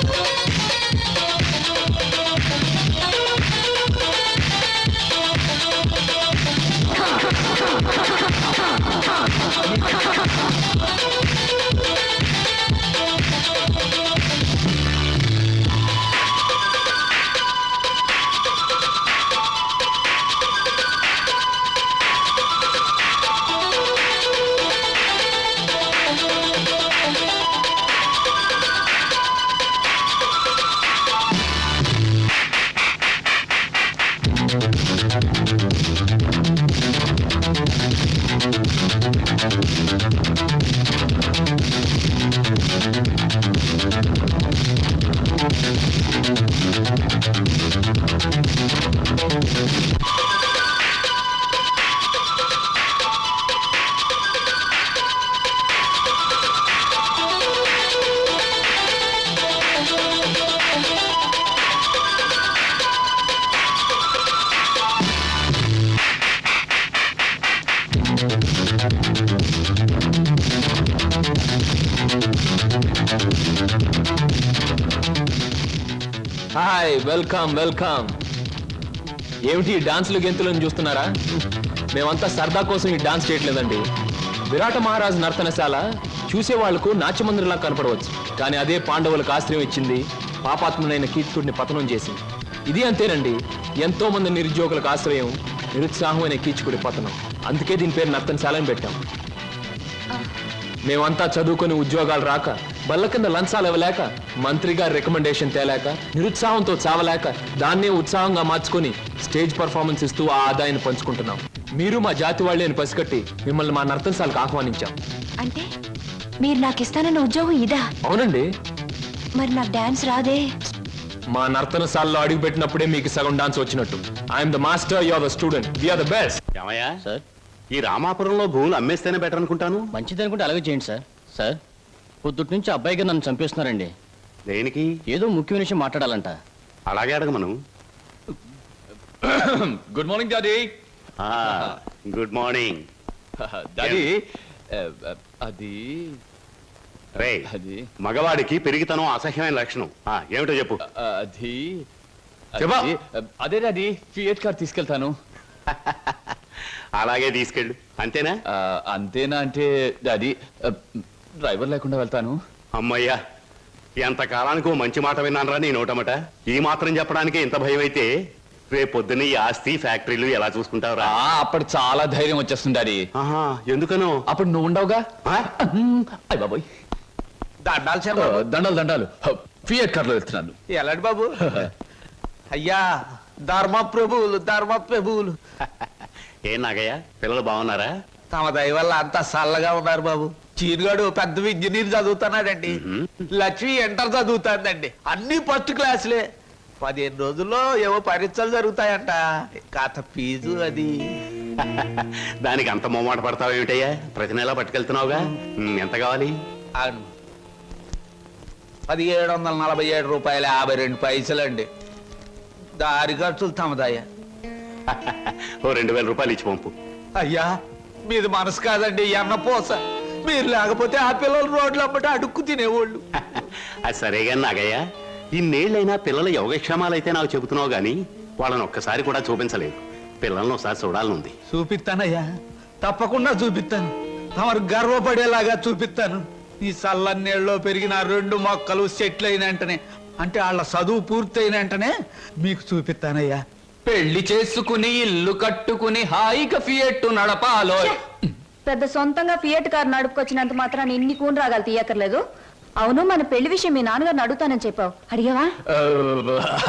Hi, welcome welcome. ఏమిటి డాన్సులు గెంతులను చూస్తున్నారా? మేమంతా సరదా కోసం ఈ డాన్స్ చేయట్లేదండి. విరాట మహారాజు నర్తనశాల చూసే వాళ్లకు నాట్యమందిరంలా కనపడవచ్చు, కానీ అదే పాండవులకు ఆశ్రయం ఇచ్చింది, పాపాత్మునైన కీచకుడిని పతనం చేసింది. ఇది అంతేనండి, ఎంతో మంది నిరుద్యోగులకు ఆశ్రయం, నిరుత్సాహమైన కీచకుడి పతనం. అందుకే దీని పేరు నర్తనశాల అని పెట్టాం. మేమంతా చదువుకొని ఉద్యోగాలు రాక, బల్ల కింద లంచాలు ఇవ్వలేక, మంత్రి గారి రికమెండేషన్ తేలేక, నిరుత్సాహంతో చావలేక, దాన్నే ఉత్సాహంగా మార్చుకొని స్టేజ్ పర్ఫార్మెన్స్ ఇస్తూ ఆ ఆదాయాన్ని పంచుకుంటున్నాం. మీరు మా జాతి వాళ్ళే అని పసిగట్టి మిమ్మల్ని మా నర్తనశాలకు ఆహ్వానించాం. అంటే మీరు నాకు ఇస్తానన్న ఉద్యోగం ఇదా? అవునండి. మరి నాకు డాన్స్ రాదే? మా నర్తనశాలలో అడుగు పెట్టినప్పుడే మీకు సగం డాన్స్ వచ్చినట్టు. I'm the master, you are the student, we are the best. ఏమయ్యా సార్, ఈ రామాపురంలో భూములు అమ్మేస్తేనే బెటర్ అనుకుంటాను. మంచిది అనుకుంటే అలాగే చేయండి సార్. సార్, పొద్దుటి నుంచి అబ్బాయిగా నన్ను చంపేస్తున్నారండి. దేనికి? ఏదో ముఖ్యమైన విషయం మాట్లాడాలంట. అలాగే అడగమను. Good morning daddy. Good morning. Daddy అది రే, అది మగవాడికి పెరిగితనం అసహ్యమైన లక్షణం. ఏమిటో చెప్పు. అది చెప్పా. అదే డాడీ, ఫియట్ కార్ తీసుకెళ్తాను. అలాగే తీసుకెళ్ళు. అంతేనా? అంతేనా అంటే డాడీ, డ్రైవర్ లేకుండా వెళ్తాను. అమ్మయ్యా, ఎంతకాలానికి ఓ మంచి మాట విన్నానరా నీ నోటమట. ఈ మాత్రం చెప్పడానికి ఇంత భయం అయితే రేపు పొద్దున్న ఈ ఆస్తి ఫ్యాక్టరీలు ఎలా చూసుకుంటావురా? అప్పుడు చాలా ధైర్యం వచ్చేస్తుంది డాడీ. ఎందుకనో? అప్పుడు నువ్వు ఉండవుగా. అయ్య బాబోయ్, దండాలు సార్. దండాలు దండాలు. ఫియట్ కార్ లో వెళ్తున్నాను. ఎలాంటి బాబు? అయ్యా, ధర్మ ప్రభువులు. ఏ నాగయ్య, పిల్లలు బాగున్నారా? తమ దయ వల్ల అంతా చల్లగా ఉన్నారు బాబు. చీరుగాడు పెద్ద ఇంజనీర్ చదువుతున్నాడండి. లక్ష్మి ఇంటర్ చదువుతాందండి. అన్ని ఫస్ట్ క్లాసులే. 15 రోజుల్లో ఏవో పరీక్షలు జరుగుతాయంట. కాత ఫీజు అది. దానికి అంత మొమ్మాట పడతావేమిటయ్యా? ప్రతి నెలా పట్టుకెళ్తున్నావుగా. ఎంత కావాలి? 1747 రూపాయల 52 పైసలండి. దారి ఖర్చులు తమదయ్యా. ఓ 2000 రూపాయలు ఇచ్చి పంపు. అయ్యా, మీది మనసు కాదండి, ఎన్నపోస. మీరు లేకపోతే ఆ పిల్లలు రోడ్లు అమ్మట అడుక్కు తినేవాళ్ళు. అది సరేగా నాగయ్య, ఇన్నేళ్ళైనా పిల్లల యోగక్షేమాలైతే నాకు చెబుతున్నావు గాని వాళ్ళని ఒక్కసారి కూడా చూపించలేదు. పిల్లల్ని ఒకసారి చూడాలనుంది. చూపిస్తానయ్యా, తప్పకుండా చూపిస్తాను. తమరు గర్వపడేలాగా చూపిస్తాను. ఈ చల్లన్నేళ్ళలో పెరిగిన 2 మొక్కలు సెట్లు అయిన వెంటనే, అంటే వాళ్ళ చదువు పూర్తయిన వెంటనే మీకు చూపిస్తానయ్యా. పెళ్లి చేసుకుని ఇల్లు కట్టుకుని హాయిగా ఫియట్ నడపాలో. పెద్ద సొంతంగా ఫియట్ కార్ నడుపుకొచ్చినంత మాత్రాన్ని ఇన్ని కూని రాగాలు తీయక్కర్లేదు. అవును, మన పెళ్లి విషయం మీ నాన్నగారిని అడుగుతానని చెప్పావు, అడిగావా?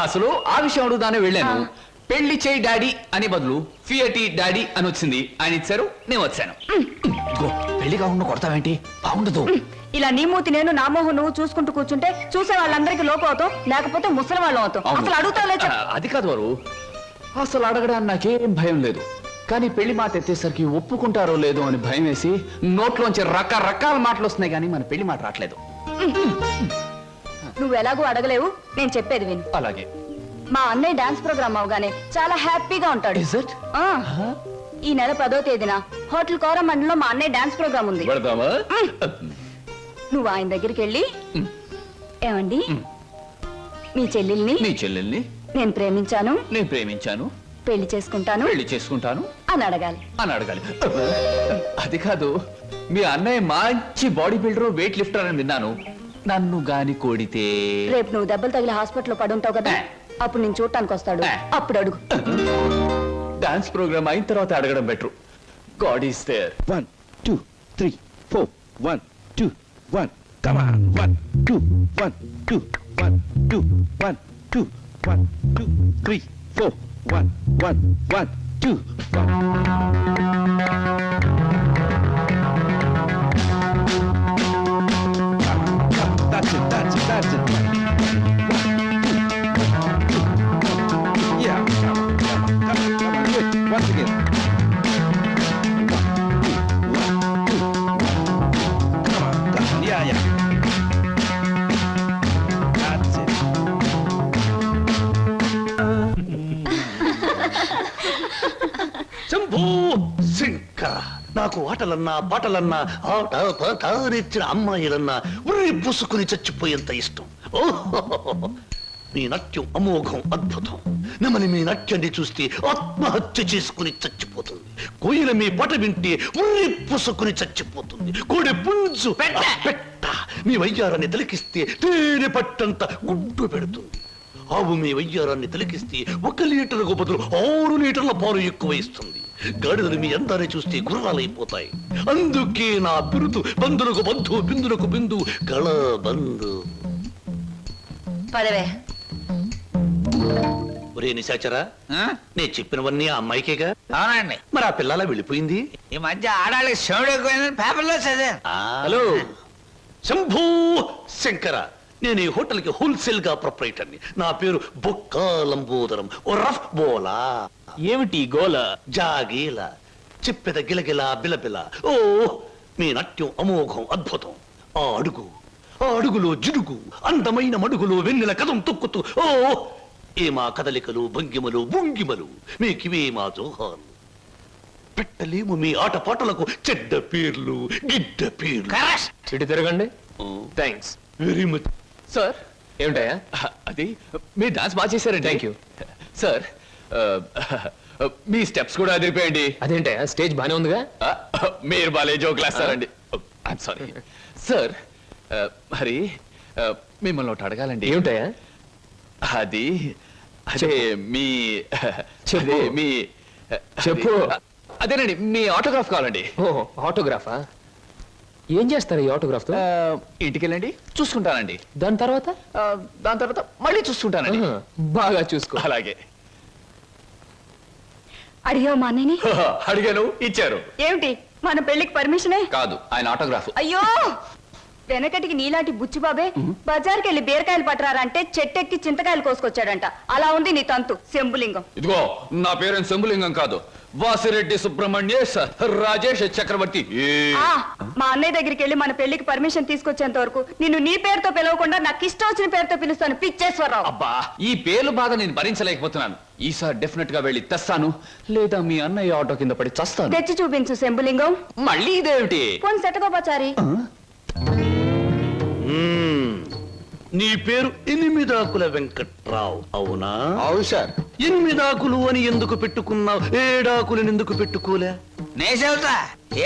అసలు ఆ విషయం అడుగుదానే వెళ్ళాను. పెళ్లి చేయి డాడీ అని బదులు ఫియటి డాడీ అని వచ్చింది. ఆయన ఇచ్చారు, నేను వచ్చాను. పెళ్లి కాకుండా కొడతావేంటి? బాగుండదు. ఇలా నీ మూతి నేను, నా మోహం నువ్వు చూసుకుంటూ కూర్చుంటే చూసే వాళ్ళందరికీ లోపం అవుతాం, లేకపోతే ముసలి వాళ్ళం అవుతాం. అసలు అడుగుతావులే. అది కాదు వారు, అసలు అడగడానికి నాకేం భయం లేదు. కానీ పెళ్లి మాట ఎత్తేసరికి ఒప్పుకుంటారో లేదో అని భయం వేసి నోట్లోంచి రకరకాల మాటలు వస్తున్నాయి, కానీ మన పెళ్లి మాట రావట్లేదు. నువ్వు ఎలాగో అడగలేవు, నేను చెప్పేది విను. అలాగే. మా అన్నయ్య డాన్స్ ప్రోగ్రామ్ అవగానే చాలా హ్యాపీగా ఉంటాడు. ఈ నెల 10వ తేదీన హోటల్ కోరమండలో మా అన్నయ్య డాన్స్ ప్రోగ్రామ్ ఉంది. నువ్వు ఆయన దగ్గరికి వెళ్ళి, ఏమండి మీ చెల్లెల్ని నేను ప్రేమించాను, పెళ్లి చేసుకుంటాను అని అడగాలి. అది కాదు, మీ అన్నయ్య మంచి బాడీ బిల్డర్, వెయిట్ లిఫ్టర్ అని విన్నాను. నన్ను గాని కోడితే రేపు నువ్వు దెబ్బలు తగిలి హాస్పిటల్లో పడుంటావు కదా, అప్పుడు నేను చూడటానికి వస్తాడు, అప్పుడు అడుగు. డాన్స్ ప్రోగ్రామ్ అయిన తర్వాత అడగడం better. God is there. 1 2 3 4 1 2 1 come on 1 2 1 2 1 2 1 2 1 2 3 4 1 1 1 2 That's it. Yeah, come on, do it once again. Come on, yeah. That's it. Shambhu Shankara, నాకు ఆటలన్నా పాటలన్నా ఆట పాట నేర్చిన అమ్మాయిలన్నా ఉర్రి పూసుకుని చచ్చిపోయేంత ఇష్టం. ఓహో, మీ నాట్యం అమోఘం, అద్భుతం. నమని మీ నాట్యాన్ని చూస్తే ఆత్మహత్య చేసుకుని చచ్చిపోతుంది. కోయిల మీ పాట వింటే ఉర్రి పూసుకుని చచ్చిపోతుంది. కోడి పుంజు పెట్ట మీ వయ్యారాన్ని తిలకిస్తే తేనె పట్టంత గుడ్డు పెడుతుంది. ఆవు మీ వయ్యారాన్ని తిలకిస్తే 1 లీటర్కు బదులు 6 లీటర్ల పాలు ఎక్కువ ఇస్తుంది. గాడిదలు మీ అందాన్ని చూస్తే గుర్రాలైపోతాయి. అందుకే నా బిరుదు బంధులకు బంధు, బిందులకు బిందు, గళ బంధు. పదవే. ఒరే నిశాచరా, నేను చెప్పినవన్నీ ఆ అమ్మాయికేగా? అవునండి. మరి ఆ పిల్లలా వెళ్ళిపోయింది. ఈ మధ్య ఆడాళ్ళకి శివుడు ఎక్కువైందని పేపర్లో చదివాను. హలో శంభూ శంకర, నేను ఈ హోటల్ కి హోల్సేల్ గా ప్రొపరేటర్ని. నా పేరు బొక్కా లంబోదరం, ఓ రఫ్ బోలా. ఏమిటి గోల? జాగీల చెప్పెద గిలగిల బిలబిల. ఓ మీ నాట్యం అమోఘం, అద్భుతం. ఆ అడుగులో జిడుగు, అందమైన మడుగులో వెన్నెల కథం తొక్కుతూ. ఓ ఏమా కదలికలు, భంగిమలు, భుంగిమలు, మీకివే మా జోహాలు. పెట్టలేము మీ ఆటపాటలకు చెడ్డ పేర్లు, గిడ్డ పేర్లు. ఇటు తిరగండి. Thanks very much. సార్. ఏమిటయ్యా అది? మీరు డాన్స్ బాగా చేశారండి. Thank you sir. Me steps కూడా అదిరిపోయండి. అదేంటయ్యా స్టేజ్ బానే ఉందిగా? మీరు బాలే జోకులు వేస్తారండి. I'm sorry sir. మరి మిమ్మల్ని ఒకటి అడగాలండి. ఏమిటయ్యా అది? అదే మీ చెప్పు. మీ చెప్పు. అదేనండి మీ ఆటోగ్రాఫ్ కావాలండి. ఓ ఆటోగ్రాఫా? ఏం చేస్తారు ఈ ఆటోగ్రాఫ్ తో? ఇంటికి వెళ్ళండి, చూసుకుంటానండి. దాని తర్వాత మళ్ళీ చూసుకుంటానండి. బాగా చూసుకో. అలాగే. అడిగావు మా అన్నయ్యని? అడిగాను, ఇచ్చారు. ఏమిటి మన పెళ్లికి పర్మిషనే? కాదు, ఆయన ఆటోగ్రాఫ్. అయ్యో వెనకటికి నీలాంటి బుచ్చిబాబే బజార్కి వెళ్ళి బీరకాయలు పట్టరారంటే చెట్టెక్కి చింతకాయలు కోసుకొచ్చాడంట. అలా ఉంది నీ తంతు శంభులింగం. ఇదిగో నా పేరు శంభులింగం కాదు, వాసిరెడ్డి సుబ్రహ్మణ్యేశ్ రాజేష్ చక్రవర్తి. మా అన్నయ్య దగ్గరికి వెళ్ళి మన పెళ్లికి పర్మిషన్ తీసుకొచ్చేంత వరకు నిన్ను నీ పేరుతో పిలవకుండా నాకు ఇష్టం వచ్చిన పేరుతో పిలుస్తాను. పిచ్చేశ్వరరావు. అబ్బా ఈ పేర్లు బాధ నేను భరించలేకపోతున్నాను. ఈసారి డెఫినెట్ గా వెళ్ళి తెస్తాను, లేదా మీ అన్నయ్య ఆటో కింద పడి చస్తాను. తెచ్చి చూపించు శంభులింగం. మళ్ళీ ఇదేమిటి? పోని సెటగోపచారి. నీ పేరు ఎనిమిదాకుల వెంకట్రావు అవునా? అవును సార్. ఎనిమిదాకులు అని ఎందుకు పెట్టుకున్నావు? ఏడాకులను ఎందుకు పెట్టుకోలే? నే చెబుతా,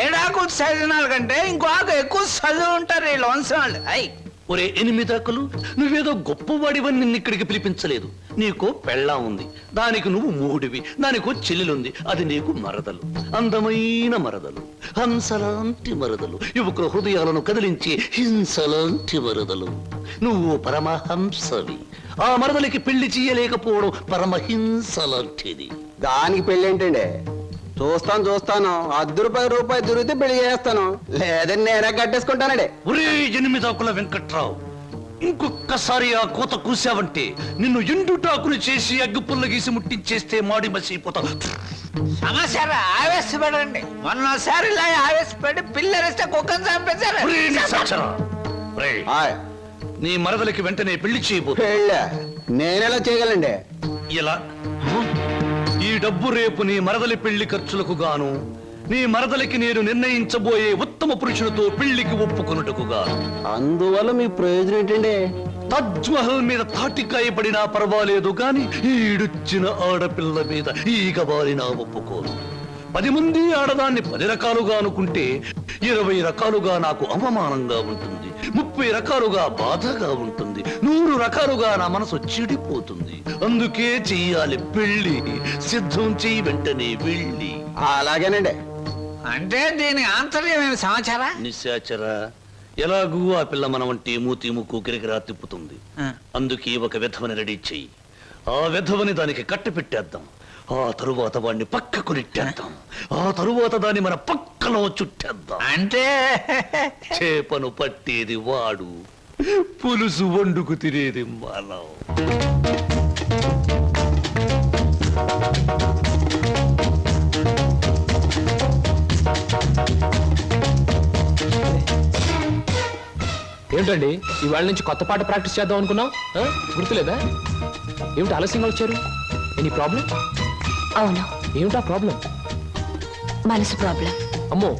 ఏడాకు చదివినాల కంటే ఇంకో ఆకు ఎక్కువ చదువు ఉంటారు వీళ్ళు వంశవాళ్ళు. ఒరే ఎనిమిదాకులు, నువ్వేదో గొప్పవాడివని నిన్ను ఇక్కడికి పిలిపించలేదు. నీకో పెళ్ళా ఉంది, దానికి నువ్వు మూడివి, దానికో చెల్లెలుంది, అది నీకు మరదలు. అందమైన మరదలు, హంసలాంటి మరదలు, యువకుల హృదయాలను కదిలించే హింసలాంటి మరదలు. నువ్వు పరమహంసవి. ఆ మరదలికి పెళ్లి చేయలేకపోవడం పరమహింస లాంటిది. దానికి పెళ్ళి ఏంటండి? చూస్తాను ₹10 దొరికితే పెళ్లి చేస్తాను, లేదని నేనే కట్టేసుకుంటానండి. ఒరే ఎనిమిదాకుల వెంకట్రావు, ఇంకొక్కసారి ఆ కోత కూసావంటే నిన్ను ఎండుటాకులు చేసి అగ్గు పుల్ల గీసి ముట్టించేస్తే మాడి మసిపోతా. సమాచారం ఆవేశపడండి. మొన్నసారి ఇలా ఆవేశపడి పిల్లరిస్తే కుక్కను చంపేశారు. నీ మరదలికి వెంటనే పెళ్లి చేయబో. నేనెలా చేయగలండి? ఇలా ఈ డబ్బు రేపు నీ మరదలి పెళ్లి ఖర్చులకు గాను, నీ మరదలికి నేను నిర్ణయించబోయే ఉత్తమ పురుషుడితో పెళ్లికి ఒప్పుకొనుటకు గాను. అందువల్ల మీ ప్రయోజనం ఏంటండి? తాజ్ మహల్ మీద తాటికాయ పడినా పర్వాలేదు గాని ఈడుచ్చిన ఆడపిల్ల మీద ఈగ బారినా ఒప్పుకోను. 10 మంది ఆడదాన్ని 10 రకాలుగా అనుకుంటే 20 రకాలుగా నాకు అవమానంగా ఉంటుంది, 30 రకాలుగా బాధగా ఉంటుంది, 100 రకాలుగా నా మనసు చెడిపోతుంది. అందుకే చెయ్యాలి పెళ్లి. సిద్ధం చెయ్యి వెంటనే వెళ్ళి. అలాగేనండి. అంటే దీని ఆంతర్యమైన సమాచారా? నిశాచరా, ఎలాగూ ఆ పిల్ల మన వంటి మూతి ముక్కు కిరికిరా తిప్పుతుంది. అందుకే ఒక విధవని రెడీ చెయ్యి. ఆ విధవని దానికి కట్టి పెట్టేద్దాం. ఆ తరువాత వాడిని పక్కకు నెట్టేద్దాం. ఆ తరువాత దాన్ని మన పక్కలో చుట్టేద్దాం. అంటే చేపను పట్టేది వాడు, పులుసు వండుకు తినేది మనం. ఏమిటండి ఇవాళ నుంచి కొత్త పాట ప్రాక్టీస్ చేద్దాం అనుకున్నాం, గుర్తులేదా? ఏమిటి ఆలస్యంగా వచ్చారు? Any problem? అవును. ఏమిటా ప్రాబ్లం? మనసు ప్రాబ్లం. అమ్మో,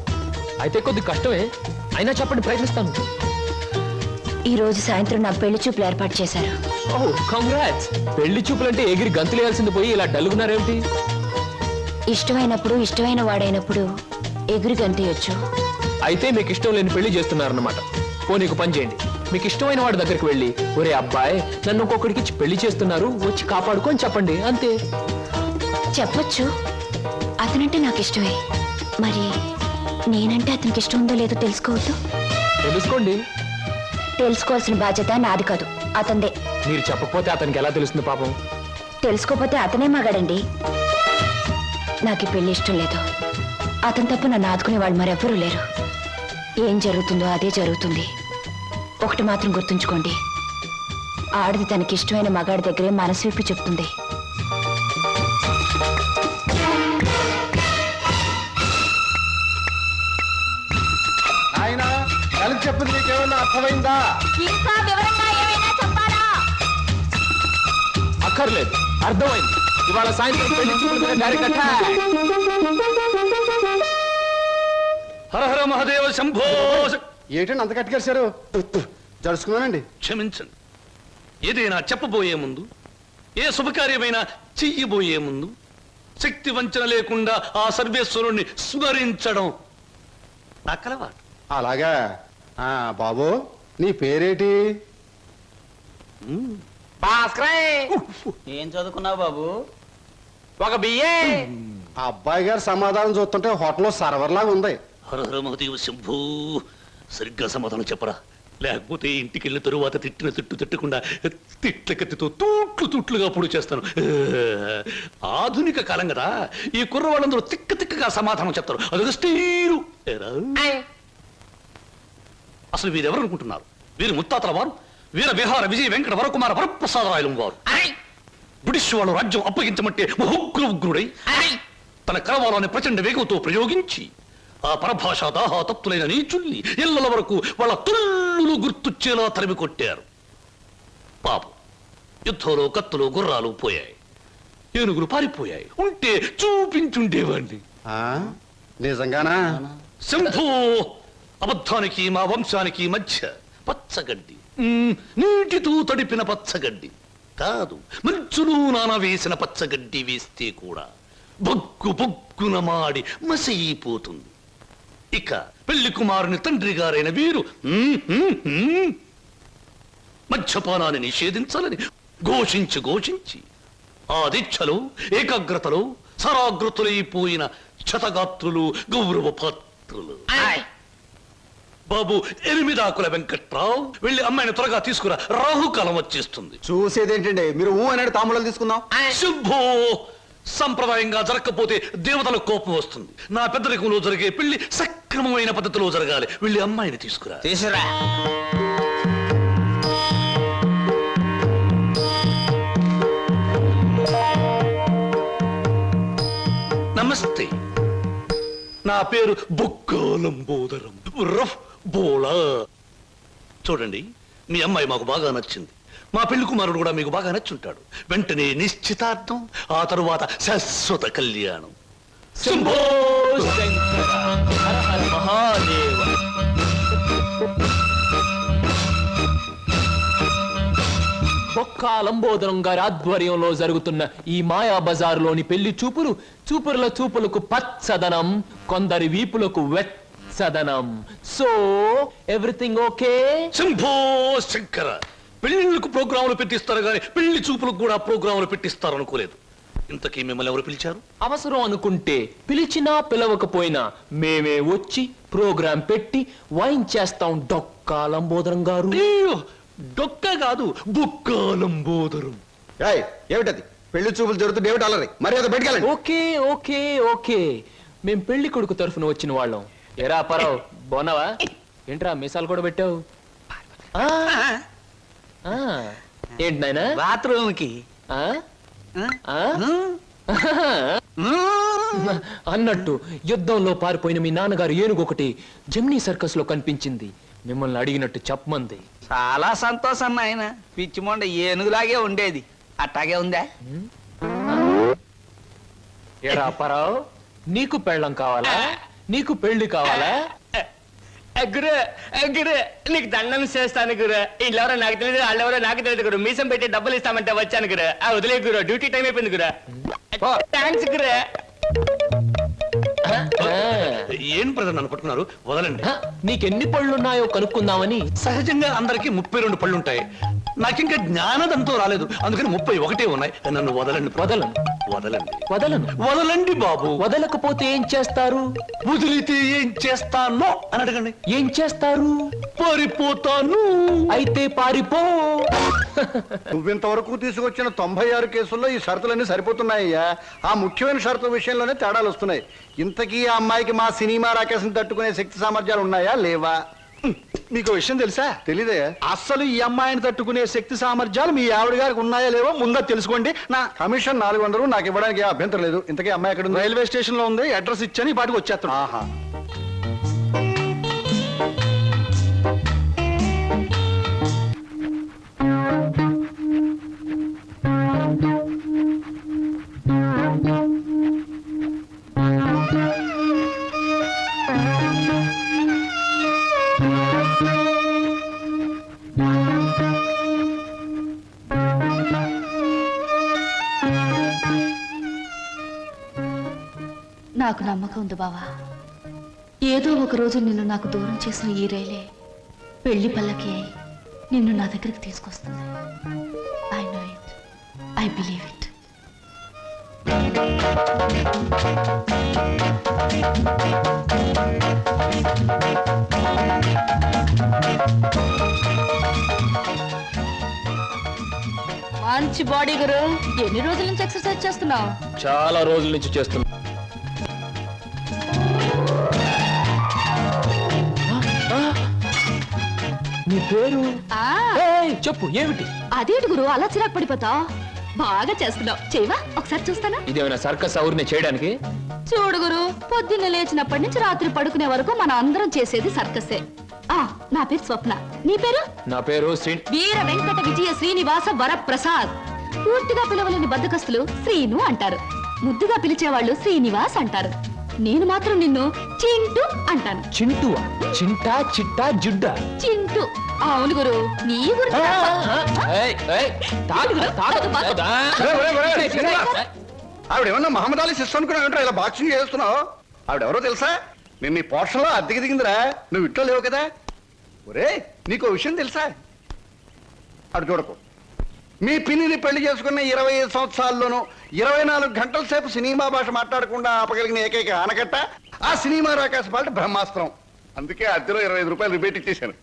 అయితే కొద్ది కష్టమే, అయినా చెప్పండి, ప్రయత్నిస్తాను. ఈ రోజు సాయంత్రం నా పెళ్లి చూపులు ఏర్పాటు చేశారు. ఓ కంగ్రాట్స్. పెళ్లి చూపులంటే ఎగిరి గంతులేయాల్సింది పోయి ఇలా డల్గున్నారేమిటి? ఇష్టమైనప్పుడు ఇష్టమైన వాడైనప్పుడు ఎగురు గంతయొచ్చు. అయితే మీకు ఇష్టం లేని పెళ్లి చేస్తున్నారన్నమాట. నీకు పని చేయండి, మీకు ఇష్టమైన వాడి దగ్గరికి వెళ్ళి, ఒరే అబ్బాయి నన్ను ఇంకొకడికి ఇచ్చి పెళ్లి చేస్తున్నారు, వచ్చి కాపాడుకొని చెప్పండి, అంతే. చెప్పొచ్చు, అతనంటే నాకు ఇష్టమే. మరి నేనంటే అతనికి ఇష్టం ఉందో లేదో తెలుసుకోవద్దు? తెలుసుకోండి. తెలుసుకోవాల్సిన బాధ్యత నాది కాదు, అతందే. మీరు చెప్పకపోతే అతనికి ఎలా తెలుస్తుంది పాపం? తెలుసుకోపోతే అతనే మగాడండి. నాకు ఈ పెళ్లి ఇష్టం లేదు. అతని తప్ప నన్ను ఆదుకునే వాళ్ళు మరెవ్వరూ లేరు. ఏం జరుగుతుందో అదే జరుగుతుంది. ఒకటి మాత్రం గుర్తుంచుకోండి, ఆడది తనకి ఇష్టమైన మగాడి దగ్గరే మనసు విప్పి చెప్తుంది. చెప్పింది నీకేమన్నా అర్థమైందా? ఇంకా వివరంగా ఏమైనా చెప్పాలా? అక్కర్లేదు, అర్థమైంది. ఇవాళ సాయంత్రం పెళ్లి చూపుల మీద డైరెక్ట్ అటాక్. హర హర మహాదేవ శంభో. ఏంటండి అంత కట్టుకేశారు? జరుచుకున్నానండి. క్షమించండి. ఏదైనా చెప్పబోయే ముందు, ఏ శుభకార్యమైనా చెయ్యబోయే ముందు శక్తి వంచన లేకుండా ఆ సర్వేశ్వరుణ్ణి స్మరించడం నా కలవాటు. అలాగా. బాబు నీ పేరేటి? ఏం చదువుకున్నావు బాబు? ఒక బిఏ. ఆ అబ్బాయి గారి సమాధానం చూస్తుంటే హోటల్లో సర్వర్ లాగా ఉంది. హర హర మహాదేవ శంభో. సరిగ్గా సమాధానం చెప్పరా, లేకపోతే ఇంటికి వెళ్ళిన తరువాత తిట్టిన తిట్టు తిట్టకుండా తిట్ల కత్తితో తూట్లుగా పొడి చేస్తాను. ఆధునిక కాలం కదా, ఈ కుర్రవాళ్ళందరూ తిక్కగా సమాధానం చెప్తారు. అదొక స్టీరు. అసలు వీరెవరు అనుకుంటున్నారు? వీరు ముత్తాతల వారు వీర విహార విజయ వెంకట వరకుమార వరప్రసాదరాయలు వారు. బ్రిటిష్ వాళ్ళు రాజ్యం అప్పగించమంటే ఉగ్రుడై తన కరవాలని ప్రచండ వేగంతో ప్రయోగించి ఆ పరభాషా దాహాతత్తులైన నీచుల్ని ఇళ్ల వరకు వాళ్ళ తుల్లులు గుర్తుచ్చేలా తరిమి కొట్టారు. పాపం, యుద్ధంలో కత్తులు గుర్రాలు పోయాయి, ఏనుగులు పారిపోయాయి. ఉంటే చూపించుండేవాడిని. నిజంగానా? శంభో. అబద్ధానికి మా వంశానికి మధ్య పచ్చగడ్డి, నీటితో తడిపిన పచ్చగడ్డి కాదు, మంచులు నాన వేసిన పచ్చగడ్డి వేస్తే కూడా బొగ్గున మాడి మసైపోతుంది. ఇక పెళ్లి కుమారుని తండ్రి గారైన వీరు మద్యపానాన్ని నిషేధించాలని ఘోషించి ఆ దీక్షలో ఏకాగ్రతలో సరాగ్రతులైపోయిన క్షతగాత్రులు, గౌరవ పాత్రులు. బాబు, 8 ఆకుల వెంకట్రావు, వెళ్ళి అమ్మాయిని త్వరగా తీసుకురా, రాహుకాలం వచ్చేస్తుంది. చూసేదేంటండి, మీరు అన్నాడు తాంబూలాలు తీసుకుందాం. శుభో. సంప్రదాయంగా జరగకపోతే దేవతలకు కోపం వస్తుంది. నా పెద్దరికంలో జరిగే పెళ్లి సక్రమమైన పద్ధతిలో జరగాలి. వెళ్ళి అమ్మాయిని తీసుకురా. తీసురా. నమస్తే, నా పేరు బొక్కాలంబోదరం రఫ్ బోలా. చూడండి, మీ అమ్మాయి మాకు బాగా నచ్చింది. మా పెళ్లి కుమారుడు కూడా మీకు బాగా నచ్చుంటాడు. వెంటనే నిశ్చితార్థం, ఆ తరువాత శాశ్వత కళ్యాణం. శంభో శంకర, హర హర మహాదేవ. బొక్కా లంబోదరం గారి ఆధ్వర్యంలో జరుగుతున్న ఈ మాయా బజారులోని పెళ్లి చూపుల చూపులకు పచ్చదనం, కొందరి వీపులకు వెచ్చదనం. So everything okay? Shambho Shankara. పెళ్లిళ్ళకు ప్రోగ్రాములు పెట్టిస్తారు కానీ పెళ్లి చూపులకు కూడా ప్రోగ్రాములు పెట్టిస్తారు అనుకోలేదు. ఇంతకీ మిమ్మల్ని ఎవరు పిలిచారు? అవసరం అనుకుంటే పిలిచినా పిలవకపోయినా మేమే వచ్చి ప్రోగ్రాం పెట్టి వైన్ చేస్తాం. డొక్కా లంబోదరం గారు. డొక్క కాదు, బొక్కాలంబోదరం. ఏమిటది? పెళ్లి చూపులు జరుగుతుంది, ఏమిటి అలరి? మరి అది బయటకెళ్ళండి. ఓకే ఓకే ఓకే, మేం పెళ్లి కొడుకు తరఫున వచ్చిన వాళ్ళం. ఎరా పరావు, బాగున్నావా? ఏంట్రా మీసాలు కూడా పెట్టావు? ఏంటి నాయనా? బాత్రూమ్ కి అన్నట్టు యుద్ధంలో పారిపోయిన మీ నాన్నగారు ఏనుగు ఒకటి జమ్నీ సర్కస్ లో కనిపించింది. మిమ్మల్ని అడిగినట్టు చెప్పమంది. చాలా సంతోషం నాయన. పిచ్చి మొండ ఏనుగులాగే ఉండేది, అట్టాగే ఉందా? ఎరా పరావు, నీకు పెళ్ళం కావాలా? నీకు పెళ్లి కావాలా? గురు గురు, నీకు దండం చేస్తాను గురు. వీళ్ళెవరో నాకు తెలియదు, వాళ్ళెవరో నాకు తెలియదు గురు. మీసం పెట్టి డబ్బులు ఇస్తామంటే వచ్చాను గురు. వదిలే గురు, డ్యూటీ టైం అయిపోయింది గురు. థ్యాంక్స్ గురు. ఏం ప్రజలు నన్ను పట్టుకున్నారు? వదలండి. నీకెన్ని పళ్ళున్నాయో కనుక్కుందామని. సహజంగా అందరికి 32 పళ్ళుంటాయి. నాకింకా జ్ఞానదంతో రాలేదు, అందుకని 31 ఉన్నాయి. నన్ను వదలండి. వదలను వదలండి. వదలను. వదలండి బాబు. వదలకపోతే ఏం చేస్తారు? వదిలితే ఏం చేస్తానో అని అడగండి. ఏం చేస్తారు? పారిపోతాను. అయితే పారిపో. నువ్వింతవరకు తీసుకొచ్చిన 96 కేసుల్లో ఈ షరతులన్నీ సరిపోతున్నాయ్యా. ఆ ముఖ్యమైన షరతుల విషయంలోనే తేడాలు వస్తున్నాయి. ఇంతకీ ఆ అమ్మాయికి మా సినిమా రాకేశం తట్టుకునే శక్తి సామర్థ్యాలు ఉన్నాయా లేవా? మీకు విషయం తెలుసా? తెలీదే. అస్సలు ఈ అమ్మాయిని తట్టుకునే శక్తి సామర్థ్యాలు మీ ఆవిడ గారికి ఉన్నాయా లేవో ముందా తెలుసుకోండి. నా కమిషన్ 400 నాకు ఇవ్వడానికి అభ్యంతరం లేదు. ఇంతకీ అమ్మాయి ఎక్కడ ఉంది? రైల్వే స్టేషన్ లో ఉంది. అడ్రస్ ఇచ్చాను, ఈ పాటికి వచ్చేస్తాను. ఆహా. నాకు నమ్మకం ఉంది బావా. ఏదో ఒక రోజు నిన్ను నాకు దూరం చేసిన ఈ రైలే పెళ్లి పల్లకి అయి నిన్ను నా దగ్గరికి తీసుకొస్తుంది. I know it, I believe it. మంచి బాడీ గురు. ఎన్ని రోజుల నుంచి ఎక్సర్సైజ్ చేస్తున్నావు? చాలా రోజుల నుంచి చేస్తున్నా. నీ పేరు ఏయ్, చెప్పు ఏమిటి? అదేంటి గురు అలా చిరాకు పడిపోతావు? బాగా చేస్తున్నావు. చేయవా ఒకసారి చూస్తానా? ఇదేమైనా సర్కస్ ఔర్ని చేయడానికి? చూడు గురు, పొద్దున్న లేచినప్పటి నుంచి రాత్రి పడుకునే వరకు మనం అందరం చేసేది సర్కసే. నా పేరు స్వప్న. నీ పేరు? నా పేరు వీర వెంకట విజయ శ్రీనివాస వరప్రసాద్. పూర్తిగా పిలవలేని బద్దకస్తులు శ్రీను అంటారు, ముద్దుగా పిలిచేవాళ్ళు శ్రీనివాస్ అంటారు. నేను మాత్రం నిన్ను చింటూ అంటాను. చింటువా? చింటా చిట్టా జుడ్డా? చింటూ. అవును గురు, నీ గురించి ఆవిడేమన్నా మహమ్మద్ అలీ సిస్టర్ అనుకున్నావు? ఇలా బాక్సింగ్ చేస్తున్నావు. ఆవిడెవరో తెలుసా? నేను నీ పోర్షన్లో అద్దెకి దిగిందిరా. నువ్వు ఇంట్లో లేవు కదా. ఒరే, నీకు విషయం తెలుసా? అటు చూడకు. మీ పిన్నిని పెళ్లి చేసుకున్న 25 సంవత్సరాల్లోనూ 24 గంటల సేపు సినిమా భాష మాట్లాడకుండా ఆపగలిగిన ఏకైక ఆనకట్ట ఆ సినిమా రాకాశ పాట బ్రహ్మాస్త్రం. అందుకే అద్దెలో 25 రూపాయలు రిబేట్ ఇచ్చేశాను.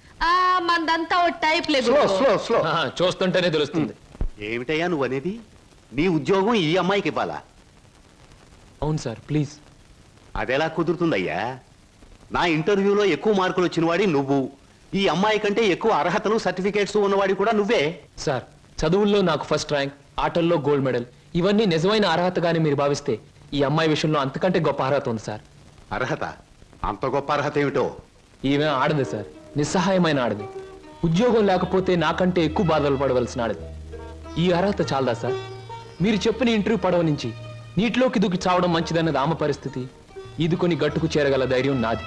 మందంతా ఓ టైప్ లేదు. Slow slow slow. చూస్తుంటేనే తెలుస్తుంది. ఏమిటయ్యా నువ్వు అనేది? నీ ఉద్యోగం ఈ అమ్మాయికి ఇవ్వాలా? అవును సార్, ప్లీజ్. అదెలా కుదురుతుందయ్యా? నా ఇంటర్వ్యూలో ఎక్కువ మార్కులు వచ్చినవాడి నువ్వు, ఈ అమ్మాయి కంటే ఎక్కువ అర్హతలు సర్టిఫికేట్స్ ఉన్నవాడి కూడా నువ్వే. సార్, చదువుల్లో నాకు ఫస్ట్ ర్యాంక్, ఆటల్లో గోల్డ్ మెడల్, ఇవన్నీ నిజమైన అర్హతగానే మీరు భావిస్తే ఈ అమ్మాయి విషయంలో అంతకంటే గొప్ప అర్హత ఉంది సార్. అర్హత? అంత గొప్ప అర్హత ఏమిటో? ఈమె ఆడదు సార్, నిస్సహాయమైన ఆడది. ఉద్యోగం లేకపోతే నాకంటే ఎక్కువ బాధలు పడవలసిన ఆడది. ఈ అర్హత చాలదా సార్? మీరు చెప్పిన ఇంటర్వ్యూ పడవ నుంచి నీటిలోకి దూకి చావడం మంచిదన్నది ఆమె పరిస్థితి. ఈదుకొని గట్టుకు చేరగల ధైర్యం నాది.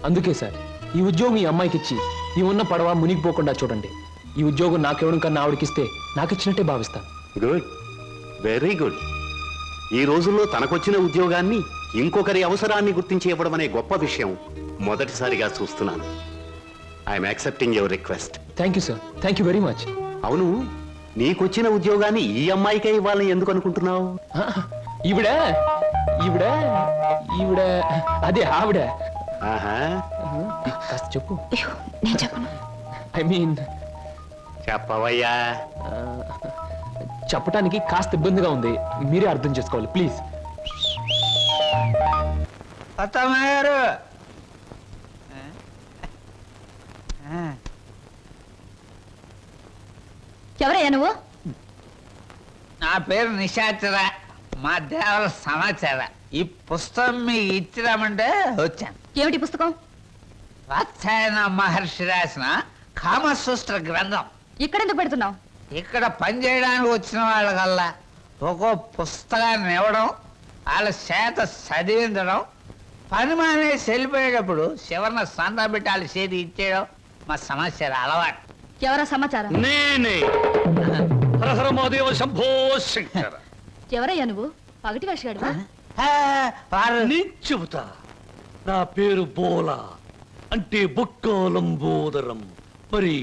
అందుకే సార్, ఈ ఉద్యోగం ఈ అమ్మాయికి ఇచ్చి ఈ ఉన్న పడవ మునిగిపోకుండా చూడండి. ఈ ఉద్యోగం నాకెవడం కన్నా ఆవిడకిస్తే నాకిచ్చినట్టే భావిస్తాను. Good, very good. ఈ రోజుల్లో తనకొచ్చిన ఉద్యోగాన్ని ఇంకొకరి అవసరాన్ని గుర్తించి ఇవ్వడం అనే గొప్ప విషయం మొదటిసారిగా చూస్తున్నాను. I'm accepting your request. Thank you sir, thank you very much. అవును, నీకొచ్చిన ఉద్యోగాన్ని ఈ అమ్మాయికే ఇవ్వాలని ఎందుకు అనుకుంటున్నావు? ఈవిడ ఈవిడ ఈవిడ అదే ఆవిడ. కాస్త చెప్పు. నేను చెప్పను. ఐ మీన్ చెప్పవయ్యా. చెప్పడానికి కాస్త ఇబ్బందిగా ఉంది, మీరే అర్థం చేసుకోవాలి ప్లీజ్. అత్తమ్మారు, ఎవరయ్యా నువ్వు? నా పేరు నిశాచర, మా దేవర సమాచార. ఈ పుస్తకం మీకు ఇచ్చిరామంటే వచ్చాను. ఏమిటి పుస్తకం? వాత్సాయన మహర్షి రాసిన కామసూత్ర గ్రంథం. ఇక్కడెందుకు పెడుతున్నావు? ఇక్కడ పనిచేయడానికి వచ్చిన వాళ్ళకల్లా ఒక్కో పుస్తకాన్ని ఇవ్వడం, వాళ్ళ చేత చదివించడం, పని మానేసి వెళ్ళిపోయేటప్పుడు చివరిన సంతా పెట్టి వాళ్ళ చేతి ఇచ్చేయడం మా సమాచారం అలవాటు. ఎవరా సమాచారం? నేనే. హరహర మహాదేవ శంభో శంకర. ఎవరయ్యా నువ్వు? పగటి వేషగాడు? నేను చెబుతా. నా పేరు బోలా, అంటే బొక్కాలంబోదరం. మరి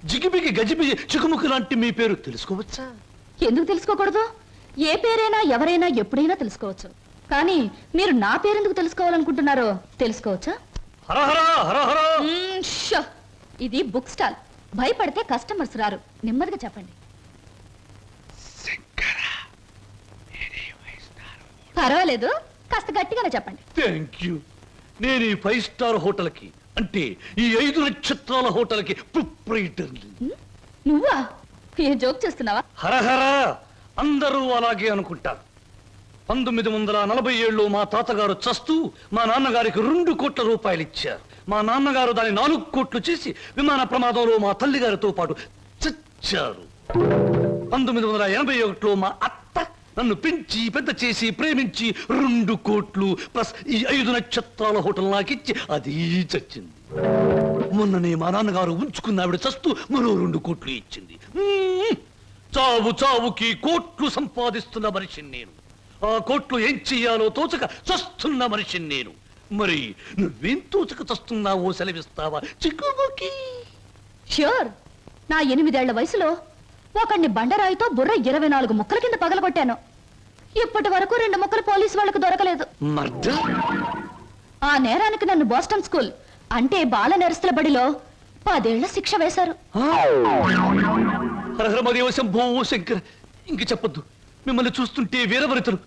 జిగిబిగి గజిబిగి చికుముకు లాంటి మీ పేరు తెలుసుకోవచ్చా? ఎందుకు తెలుసుకోకూడదు? ఏ పేరైనా ఎవరైనా ఎప్పుడైనా తెలుసుకోవచ్చు. కానీ మీరు నా పేరెందుకు తెలుసుకోవాలనుకుంటున్నారో తెలుసుకోవచ్చా? హరహర హరహర. షో, ఇది బుక్ స్టాల్. భయపడితే కస్టమర్స్ రారు. నెమ్మదిగా చెప్పండి. పర్వాలేదు, కాస్త గట్టిగానే చెప్పండి. Thank you. నేను ఈ 5 స్టార్ హోటల్ కి, అంటే ఈ 5 నక్షత్రాల హోటల్ కి ప్రొప్రైటర్ని. నువ్వా? ఏ జోక్ చేస్తున్నావా? హరహర. అందరూ అలాగే అనుకుంటారు. 1947లో మా తాతగారు చస్తూ మా నాన్నగారికి 2 కోట్ల రూపాయలు ఇచ్చారు. మా నాన్నగారు దాన్ని 4 కోట్లు చేసి విమాన ప్రమాదంలో మా తల్లిగారితో పాటు చచ్చారు. 1981లో మా అత్త నన్ను పెంచి పెద్ద చేసి ప్రేమించి 2 కోట్లు ప్లస్ ఈ 5 నక్షత్రాల హోటల్ నాకిచ్చి అది చచ్చింది. మొన్ననే మా నాన్నగారు ఉంచుకున్న ఆవిడ చస్తూ మరో 2 కోట్లు ఇచ్చింది. చావు చావుకి కోట్లు సంపాదిస్తున్న మనిషిని నేను. ఆ కోర్టులో ఏం చెయ్యాలో తోచక చస్తున్న మనిషిని నేను. మరి నువ్వేం తోచక చస్తున్నావో సెలవిస్తావా చిక్కుబుకి? ష్యూర్. నా 8 ఏళ్ల వయసులో ఒకడిని బండరాయితో బుర్ర 24 ముక్కల కింద పగలగొట్టాను. ఇప్పటి వరకు 2 ముక్కలు పోలీసు వాళ్ళకు దొరకలేదు. మర్డర్? ఆ నేరానికి నన్ను బోస్టన్ స్కూల్ అంటే బాల నెరస్తుల బడిలో 10 ఏళ్ల శిక్ష వేశారు. హరహరమదేవ శంభో శంకర్. ఇంక చెప్పొద్దు. మిమ్మల్ని చూస్తుంటే వీరవరితలు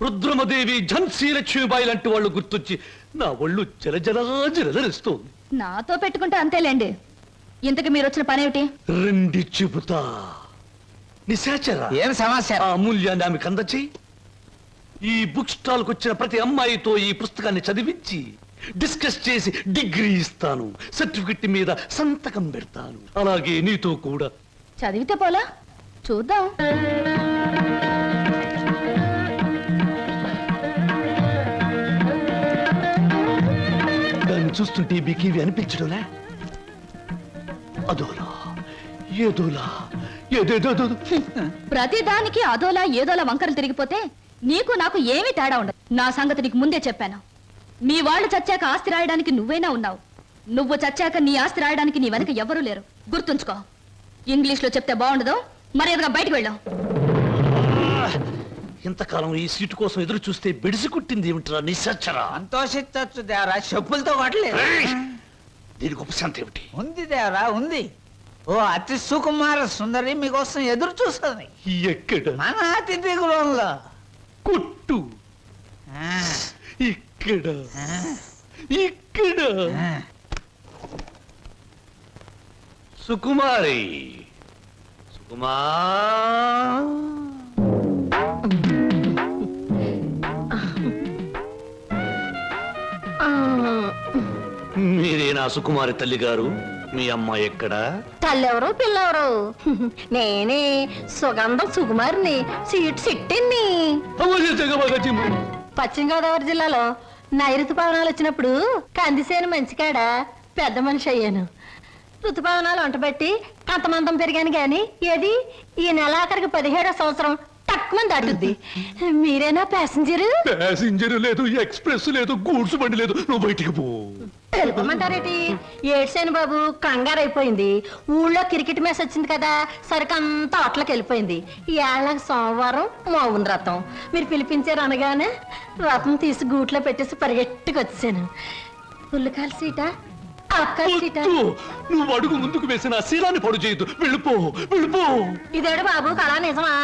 రుద్రమదేవి, ఝన్సీ లక్ష్మీబాయి లాంటి వాళ్ళు గుర్తొచ్చి నా ఒళ్ళు జలజలజలజలిస్తోంది. నాతో పెట్టుకుంటే అంతేలేండి. ఇంతకు మీరు వచ్చిన పనేమిటి? రండి చెబుతా. నిశాచర ఏం సమస్య? ఆ అమూల్యాన్ని ఆమెకు అందచేయి. ఈ బుక్ స్టాల్ కు వచ్చిన ప్రతి అమ్మాయితో ఈ పుస్తకాన్ని చదివించి డిస్కస్ చేసి డిగ్రీ ఇస్తాను. సర్టిఫికెట్ మీద సంతకం పెడతాను. అలాగే నీతో కూడా. చదివితే పోలా? చూద్దాం. దాన్ని చూస్తుంటే బికివి అనిపించడంలే? అదోలా ఏదోలా ఏదేదో. ప్రతి దానికి అదోలా ఏదోలా వంకరలు తిరిగిపోతే నీకు నాకు ఏమీ తేడా ఉండదు. నా సంగతి నీకు ముందే చెప్పాను. మీ వాళ్ళు చచ్చాక ఆస్తి రాయడానికి నువ్వైనా ఉన్నావు. నువ్వు చచ్చాక నీ ఆస్తి రాయడానికి నీ వెనక ఎవరూ లేరు. గుర్తుంచుకో. ఇంగ్లీష్ లో చెప్తే బాగుండదు. మర్యాదగా బయటకు వెళ్ళాం. ఇంతకాలం ఈ సీటు కోసం ఎదురు చూస్తే బెడిసి కుట్టింది ఏమిట్రా నిశాచరా? సంతోషించచ్చు దేవరా, చెప్పులతో కొట్టలేదు. దీనికి ఉపశాంతి ఏమిటి? ఉంది దేవరా, ఉంది. ఓ అతి సుకుమార సుందరి మీకోసం ఎదురు చూస్తుంది. ఎక్కడ? మన అతిథి గృహంలో. కుట్టు. ఇక్కడ ఇక్కడ. సుకుమారి, సుకుమా. మీరేనా సుకుమారి తల్లి గారు? మీ అమ్మ ఎక్కడా? తల్లెవరు పిల్లెవరు? నేనే సుగంధం సుకుమారిని, సీట్ సిట్టిని. పశ్చిమ గోదావరి జిల్లాలో నైరుతు పవనాలు వచ్చినప్పుడు కందిసేను మంచికాడ పెద్ద మనిషి అయ్యాను. ఋతుపవనాలు వంటబెట్టి కంతమంతం పెరిగాను గాని ఏది ఈ నెలాఖరికి 17వ సంవత్సరం తక్కువ దాటుద్ది. మీరేనా ప్యాసింజరు? ప్యాసింజర్ లేదు, ఎక్స్ప్రెస్ లేదు, గూడ్స్ బండి లేదు. నువ్వు బయటికి పో. తెలుపమంటారేటి? ఏడ్సేను బాబు, కంగారు అయిపోయింది. ఊళ్ళో క్రికెట్ మ్యాచ్ వచ్చింది కదా, సరికంతా అట్లకి వెళ్ళిపోయింది. ఈ ఏళ్ళ సోమవారం మౌన రథం. మీరు పిలిపించారు అనగానే రథం తీసి గూట్లో పెట్టేసి పరిగెట్టుకు వచ్చాను. పుల్లకాల సీట, అక్కల సీట. నువ్వు అడుగు ముందుకు వేసిన శీలాన్ని పడు చేయదు. వెళ్ళిపో, వెళ్ళిపో. ఇదేడు బాబు కళా నిజమా?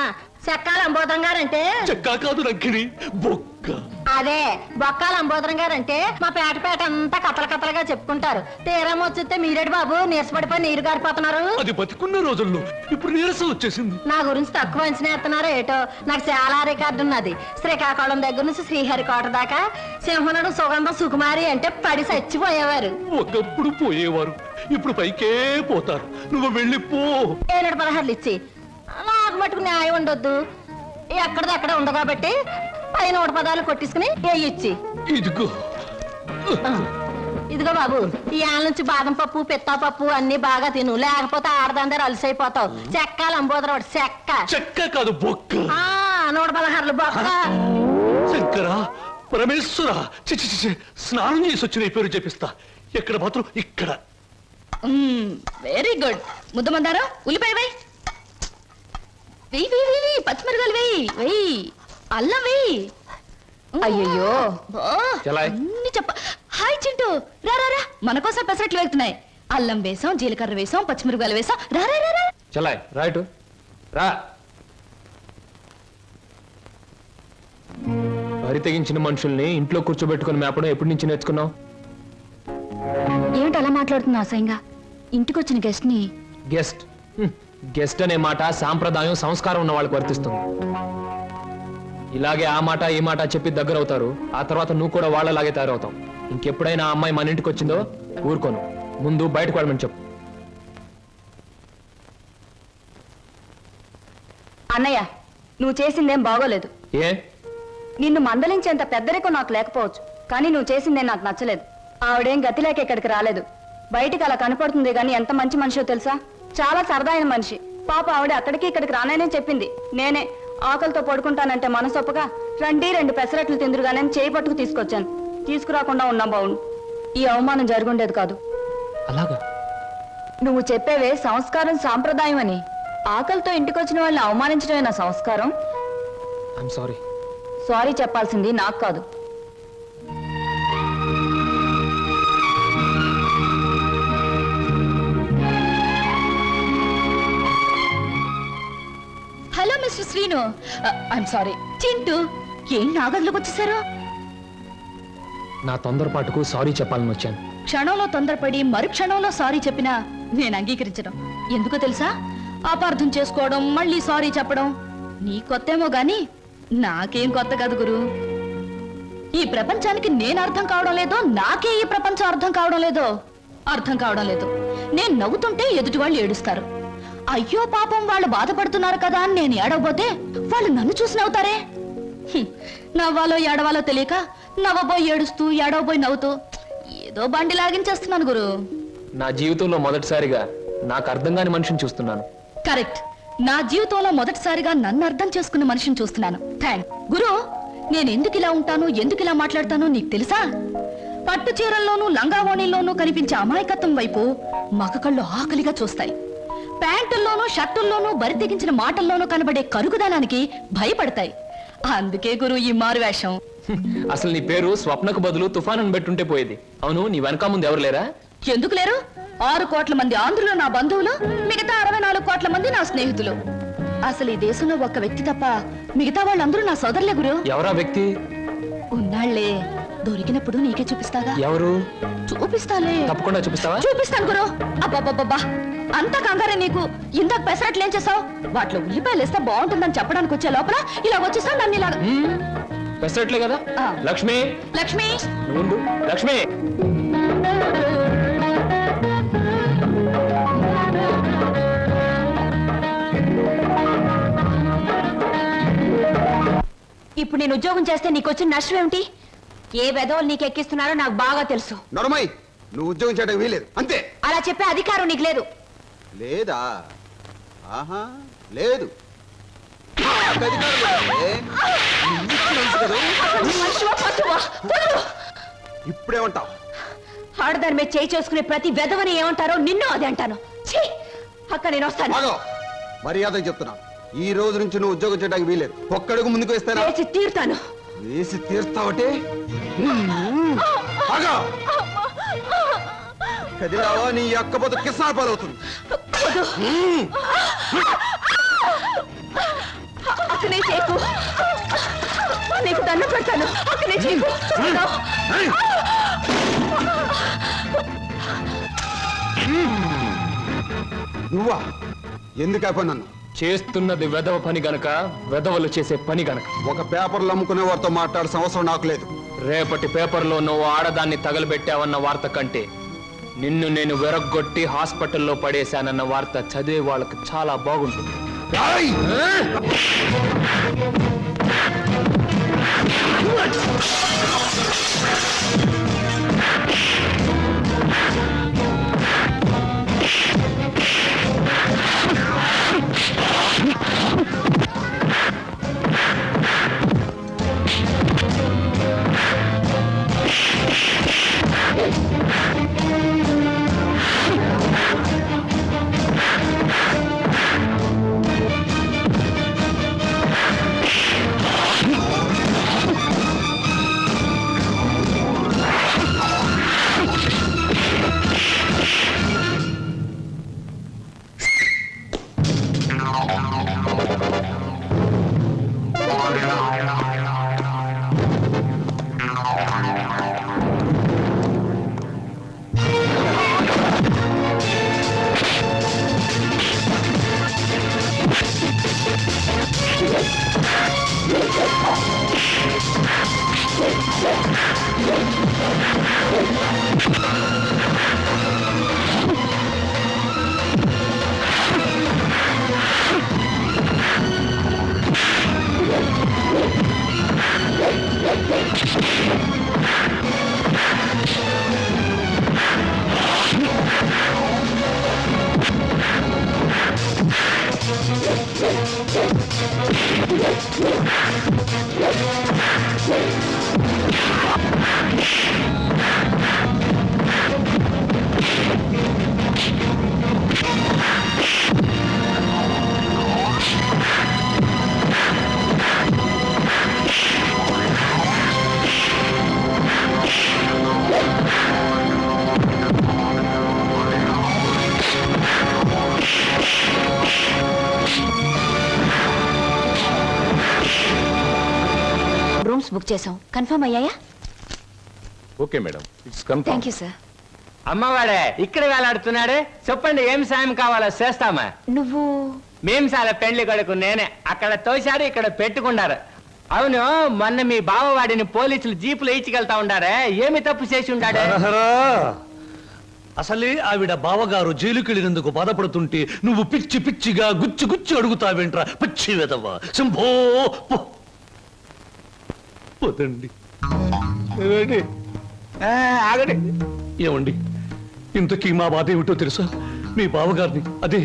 చెక్కాల అంబోధం గారంటే చెక్కా కాదు రంకిణి, బొక్క. అదే బొక్కాల అంబోధరం గారంటే మా పేట అంతా కథలుగా చెప్పుకుంటారు. తీరం వచ్చితే మీరేడు బాబు నీరసపడిపోయి నీరు గారిపోతున్నారు. అది బతికున్న రోజుల్లో, ఇప్పుడు నీరసం వచ్చేసింది. నా గురించి తక్కువ అంచనా ఎత్తున్నారో ఏటో. నాకు చాలా రికార్డు ఉన్నది. శ్రీకాకుళం దగ్గర నుంచి శ్రీహరికోట దాకా సింహనుడు సుగంధం సుకుమారి అంటే పడి చచ్చిపోయేవారు. ఒకప్పుడు పోయేవారు, ఇప్పుడు పైకే పోతారు. నువ్వు వెళ్ళిపో. 716 ఇచ్చి నాకు మటుకు న్యాయం ఉండొద్దు. ఎక్కడిది అక్కడ ఉంది కాబట్టి పైన 110 కొట్టించుకుని ఇచ్చి. ఇదిగో ఇదిగో బాబు, ఈ ఆల నుంచి బాదం పప్పు, పిత్తా పప్పు అన్ని బాగా తిను. లేకపోతే ఆడదందరూ అలసైపోతావు. చెక్కాలి అంబోదరవాడు చెక్క. చెక్క కాదు, బొక్క. 116 బొక్క. శంకరా, పరమేశ్వర, చిచి స్నానం చేసి వచ్చిన పేరు చెప్పిస్తా. ఎక్కడ మాత్రం ఇక్కడ. Very good. ముద్ద మందారా, ఉల్లిపాయ వేయి, వెయ్యి, పచ్చిమిరకాయలు వెయ్యి, అల్లం వెయ్యి. అయ్యయ్యో అన్ని చెప్ప. హాయ్ చింటూ, రా రా రా, మన కోసం పెసరట్లు వెళ్తున్నాయి. అల్లం వేసాం, జీలకర్ర వేసాం, పచ్చిమిరకాయలు వేసాం. రా రా రా రా. చలాయ్ రైట్ రా. వరి తెగించిన మనుషుల్ని ఇంట్లో కూర్చోబెట్టుకుని మేపడం ఎప్పటి నుంచి నేర్చుకున్నావు? ఏమిటి అలా మాట్లాడుతున్నా అసహ్యంగా? ఇంటికొచ్చిన గెస్ట్ ని గెస్ట్ గెస్ట్ అనే మాట సాంప్రదాయం, సంస్కారం ఉన్న వాళ్ళకి వర్తిస్తుంది. ఇలాగే ఆ మాట ఈ మాట చెప్పి దగ్గర అవుతారు. ఆ తర్వాత నువ్వు కూడా వాళ్ళలాగే తయారవుతావు. ఇంకెప్పుడైనా ఆ అమ్మాయి మన ఇంటికి వచ్చిందో ఊరుకోను. ముందు బయటకు వెళ్ళమని చెప్పు. అన్నయ్య, నువ్వు చేసిందేం బాగోలేదు. ఏ? నిన్ను మందలించేంత పెద్దరికం నాకు లేకపోవచ్చు, కానీ నువ్వు చేసిందేం నాకు నచ్చలేదు. ఆవిడేం గతి లేక ఇక్కడికి రాలేదు. బయటికి అలా కనపడుతుంది గాని ఎంత మంచి మనిషో తెలుసా? చాలా సరదా అయిన మనిషి. పాప ఆవిడ అక్కడికి ఇక్కడికి రాననే చెప్పింది. నేనే ఆకలితో పడుకుంటానంటే మనసొప్పగా రండి 2 పెసరట్లు తిందురుగానే చేయి పట్టుకు తీసుకొచ్చాను. తీసుకురాకుండా ఉన్నాం బావును. ఈ అవమానం జరుగుండేది కాదు. అలాగా? నువ్వు చెప్పేవే సంస్కారం సాంప్రదాయం అని. ఆకలితో ఇంటికొచ్చిన వాళ్ళని అవమానించడమే నా సంస్కారం. I'm sorry. సారీ చెప్పాల్సింది నాకు కాదు. Hello mister Srinu. I'm sorry. Chintu, ఏం నాగదిలోకి వచ్చేసారు? నా తొందరపాటుకు సారీ చెప్పాలని వచ్చాను. క్షణంలో తొందరపడి మరు క్షణంలో సారీ చెప్పినా నేను అంగీకరించడం. ఎందుకో తెలుసా? అపార్థం చేసుకోవడం, మళ్ళీ సారీ చెప్పడం నీ కొత్తేమో గాని నాకేం కొత్త కాదు గురు. ఈ ప్రపంచానికి నేను అర్థం కావడం లేదో, నాకే ఈ ప్రపంచం అర్థం కావడం లేదో. అర్థం కావడం లేదు. నేను నవ్వుతుంటే ఎదుటి వాళ్ళు ఏడుస్తారు. అయ్యో పాపం వాళ్ళు బాధపడుతున్నారు కదా అని నేను ఏడవబోతే వాళ్ళు నన్ను చూసి నవ్వుతారే. నవ్వాలో ఏడవాలో తెలియక నవ్వబోయి ఏడుస్తూ, ఏడవబోయి నవ్వుతూ ఏదో బండి లాగించేస్తున్నాను గురు. నా జీవితంలో మొదటిసారిగా నాకు అర్థం కాని మనిషిని చూస్తున్నాను. కరెక్ట్. నా జీవితంలో మొదటిసారిగా నన్ను అర్థం చేసుకున్న మనిషిని చూస్తున్నాను. థ్యాంక్ గురు. నేను ఎందుకు ఇలా ఉంటాను, ఎందుకు ఇలా మాట్లాడతానో నీకు తెలుసా? పట్టు చీరల్లోనూ లంగావోణీల్లోనూ కనిపించే అమాయకత్వం వైపు మగ కళ్ళు ఆకలిగా చూస్తాయి. ప్యాంటుల్లోనూ షర్టుల్లోనూ బరి తెగించిన మాటల్లోనూ కనబడే కరుగుదనానికి భయపడతాయి. అందుకే గురు ఈ మారు వేషం. అసలు నీ పేరు స్వప్నకు బదులు తుఫాన్ అని పెట్టుంటే పోయేది. అవును, నీ వెనక ముందు ఎవరు లేరా? ఎందుకు లేరు? 6 కోట్ల మంది ఆంధ్రులు నా బంధువులు, మిగతా 64 కోట్ల మంది నా స్నేహితులు. అసలు ఈ దేశంలో ఒక్క వ్యక్తి తప్ప మిగతా వాళ్ళందరూ నా సోదరులే గురు. ఎవరా వ్యక్తి? ఉన్నాళ్లే, దొరికినప్పుడు నీకే చూపిస్తాగా. ఎవరు? చూపిస్తాలే. తప్పకుండా చూపిస్తావా? చూపిస్తాను గురు. అబ్బబ్బబ్బబ్బా, అంత కంగారే నీకు? ఇందాక పెసరట్లు ఏం చేసావు? వాటిలో ఉల్లిపాయలు వేస్తే బాగుంటుందని చెప్పడానికి వచ్చే లోపల ఇలా వచ్చేసావు నన్ను ఇలా. పెసరట్లే కదా? ఆ. లక్ష్మి, లక్ష్మి, నువ్వు ఉండు. లక్ష్మి, ఇప్పుడు నేను ఉద్యోగం చేస్తే నీకు వచ్చిన నష్టం ఏమిటి? ఏ వెధవలు నీకు ఎక్కిస్తున్నారో నాకు బాగా తెలుసు. నడమై, నువ్వు ఉద్యోగం చేయడానికి వీలేదు అంతే. అలా చెప్పే అధికారం నీకు లేదు. లేదా? ఆహా, లేదు. నాకు అధికారం లేదే. నీకు తెలుసు కదా. మనిషివా, పశువా? వదలు. ఇప్పుడేమంటావు? ఆడదాని మీద చేయి చేసుకునే ప్రతి వెధవని ఏమంటారో నిన్ను అదే అంటాను. ఛీ! అక్క నేను వస్తాను. ఆగో, మర్యాద చెప్తున్నాను. ఈ రోజు నుంచి నువ్వు ఉద్యోగం చేయడానికి వీలేదు. ఒక్కడుగు ముందుకు వేస్తానా? వేసి తీరుతాను. వేసి తీర్తావటే? ఆగో, కదిలావా నీ అక్కపోతే కిసాన్ పాలవుతుంది. వద్దు. అక్కనే చేయకు. నీకు దండం పెడతాను. అక్కనే చేయకు. నువ్వా? ఎందుకు అయిపోయి నన్ను? చేస్తున్నది వెధవ పని గనక, వెధవలు చేసే పని గనక. ఒక పేపర్లు అమ్ముకునే వారితో మాట్లాడాల్సిన అవసరం నాకు లేదు. రేపటి పేపర్లో నువ్వు ఆడదాన్ని తగలబెట్టావన్న వార్త కంటే నిన్ను నేను వెరగొట్టి హాస్పిటల్లో పడేశానన్న వార్త చదివే వాళ్ళకి చాలా బాగుంటుంది. రూమ్స్ బుక్ చేసాం. కన్ఫర్మ్ అయ్యాయా? Okay madam, it's thank you sir. అమ్మవాడే ఇక్కడ వేలాడుతున్నాడే, చెప్పండి ఏం సాయం కావాలో చేస్తామా. నువ్వు మేం చాలా పెండ్లి కొడుకు నేనే. అక్కడ తోశారు, ఇక్కడ పెట్టుకున్నారు. అవును, మొన్న మీ బావవాడిని పోలీసులు జీపులు ఇచ్చికెళ్తా ఉండారే, ఏమి తప్పు చేసి ఉండాడే? అసలే ఆవిడ బావగారు జైలుకి వెళ్ళినందుకు బాధపడుతుంటే నువ్వు పిచ్చి పిచ్చిగా గుచ్చి గుచ్చి అడుగుతావేంట్రా పిచ్చి వెదవా. శంభో పోతండి. ఆగండి. ఏమండి, ఇంతకీ మా బాధ ఏమిటో తెలుసా? మీ బావగారిని, అదే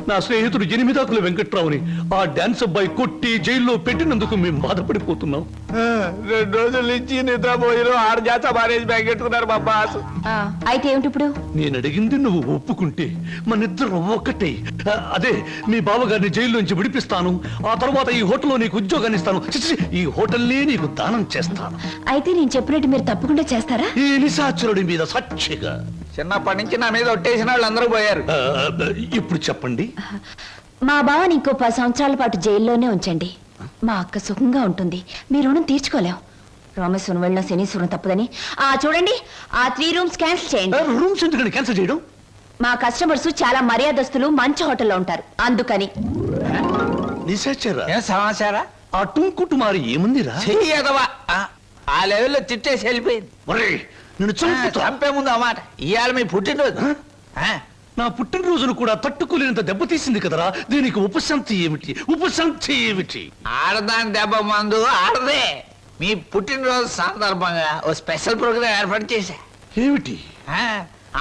నా స్నేహితుడు ఎనిమిదాకుల వెంకట్రావుని ఆ డాన్స్ అబ్బాయి కొట్టి జైల్లో పెట్టినందుకు మేము బాధపడిపోతున్నాం. 2 రోజుల నుంచి నిద్రపోయిన 6 జాత మారేజ్ బ్యాగ్ పెట్టుకున్నారు మా బాస్. అయితే ఏమిటి ఇప్పుడు? నేను అడిగింది నువ్వు ఒప్పుకుంటే మనిద్దరం ఒక్కటే. అదే మీ బావగారిని జైల్లోంచి విడిపిస్తాను, ఆ తర్వాత ఈ హోటల్లో నీకు ఉద్యోగాన్ని ఇస్తాను. చిచి, ఈ హోటల్నే నీకు దానం చేస్తాను. అయితే నేను చెప్పినట్టు మీరు తప్పకుండా చేస్తారా? ఈ నిశాచరుడి మీద సాక్షిగా. చిన్నప్పటి నుంచి నా మీద ఒట్టేసిన వాళ్ళు అందరూ పోయారు. ఇప్పుడు చెప్పండి. మా బావని ఇంకో 10 సంవత్సరాల పాటు జైల్లోనే ఉంచండి. మా అక్క సుఖంగా ఉంటుంది. మీ రుణం తీర్చుకోలేం. రామేశ్వరం వెళ్ళిన శనీశ్వరం తప్పదని. చూడండి, ఆ 3 రూమ్స్ క్యాన్సిల్ చేయండి. రూమ్స్ ఎందుకని క్యాన్సిల్ చేయడం? మా కస్టమర్స్ చాలా మర్యాదస్తులు, మంచి హోటల్లో ఉంటారు, అందుకని. నిశాచరా, ఏం సమాచారా? ఆ టుంకుటుమారి ఏముందిరా? చెయ్యదవా ఆ లెవెల్లో తిట్టేసి వెళ్ళిపోయింది. ఒరేయ్, నిన్ను చంపుతా. చంపే ముందు ఆ మాట. ఇవాళ మీ పుట్టినరోజు. నా పుట్టినరోజును కూడా తట్టుకోలేనంత దెబ్బతీసింది కదరా. దీనికి ఉపశాంతి ఏమిటి? ఉపశాంతి ఏమిటి? ఆడదాని దెబ్బ మందు ఆడదే. మీ పుట్టినరోజు సందర్భంగా ఓ స్పెషల్ ప్రోగ్రామ్ ఏర్పాటు చేశా. ఏమిటి?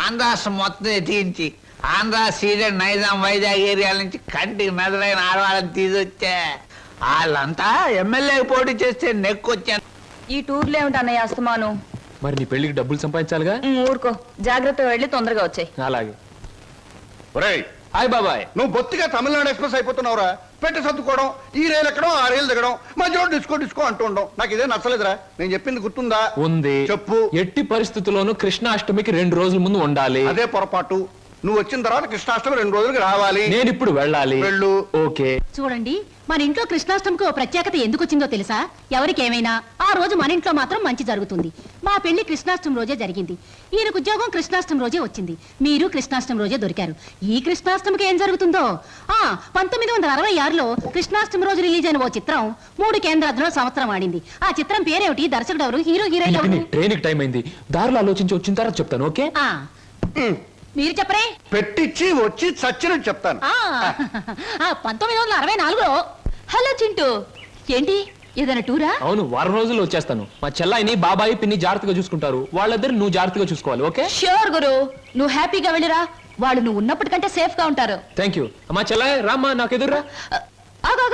ఆంధ్రాష్ట్రం మొత్తం ఎత్తించి ఆంధ్ర సీడెడ్ నైజాం వైజాగ్ ఏరియాల నుంచి కంటికి మెదలైన ఆడవాళ్ళని తీసుకొచ్చా. వాళ్ళంతా ఎమ్మెల్యే పోటీ చేస్తే నెక్కొచ్చాను. ఈ టూర్లో ఏమిటి అన్నయ్య అస్తమాను? మరి నీ పెళ్లికి డబ్బులు సంపాదించాలిగా. ఊరుకో, జాగ్రత్తగా వెళ్ళి తొందరగా వచ్చాయి. అలాగే. ఒరేయ్, హాయ్ బాబాయ్. నువ్వు బొత్తిగా తమిళనాడు ఎక్స్ప్రెస్ అయిపోతున్నావురా. పెట్టి సర్దుకోవడం, ఈ రైలు ఎక్కడం, ఆ రైలు దిగడం, మధ్యలో డిస్కో డిస్కో అంటూ ఉండడం నాకు ఇదే నచ్చలేదురా. నేను చెప్పింది గుర్తుందా? ఉంది. చెప్పు. ఎట్టి పరిస్థితుల్లోనూ కృష్ణాష్టమికి 2 రోజుల ముందు ఉండాలి. అదే పొరపాటు. నువ్వు వచ్చిన తర్వాత కృష్ణాష్టమి 2 రోజులకి రావాలి. నేను ఇప్పుడు వెళ్ళాలి. వెళ్ళు. ఓకే. చూడండి, మన ఇంట్లో కృష్ణాష్టమికి ఓ ప్రత్యేకత ఎందుకు వచ్చిందో తెలుసా? ఎవరికేమైనా ఆ రోజు మన ఇంట్లో మాత్రం మంచి జరుగుతుంది. మా పెళ్లి కృష్ణాష్టమి రోజే జరిగింది. ఈయనకు ఉద్యోగం కృష్ణాష్టమి రోజే వచ్చింది. మీరు కృష్ణాష్టమి రోజే దొరికారు. ఈ కృష్ణాష్టమికి ఏం జరుగుతుందో? 1966లో కృష్ణాష్టమి రోజు రిలీజ్ అయిన ఓ చిత్రం 3 కేంద్రాల్లో సంవత్సరం ఆడింది. ఆ చిత్రం పేరేమిటి? దర్శకుడు ఎవరు? హీరో హీరోయిన్ ఎవరు? ట్రైన్ టైం అయింది. దారిలో ఆలోచించి వచ్చిన తర్వాత చెప్తాను. ఓకే? మీరు చెప్పరే. పెట్టించి వచ్చి చచ్చినట్టు చెప్తాను. 1964లో. హలో చింటూ, ఏంటి ఏదైనా టూరా? అవును, 1 రోజుల్లో వచ్చేస్తాను. మా చెల్లాయిని బాబాయి పిన్ని జాగ్రత్తగా చూసుకుంటారు. వాళ్ళిద్దరు నువ్వు జాగ్రత్తగా చూసుకోవాలి. ఓకే? ష్యూర్ గురు, నువ్వు హ్యాపీగా వెళ్ళిరా. వాళ్ళు నువ్వు ఉన్నప్పటికంటే సేఫ్ గా ఉంటారు. Thank you. మా చెల్లాయి రామ్మా, నాకు ఎదురురా. ఆగా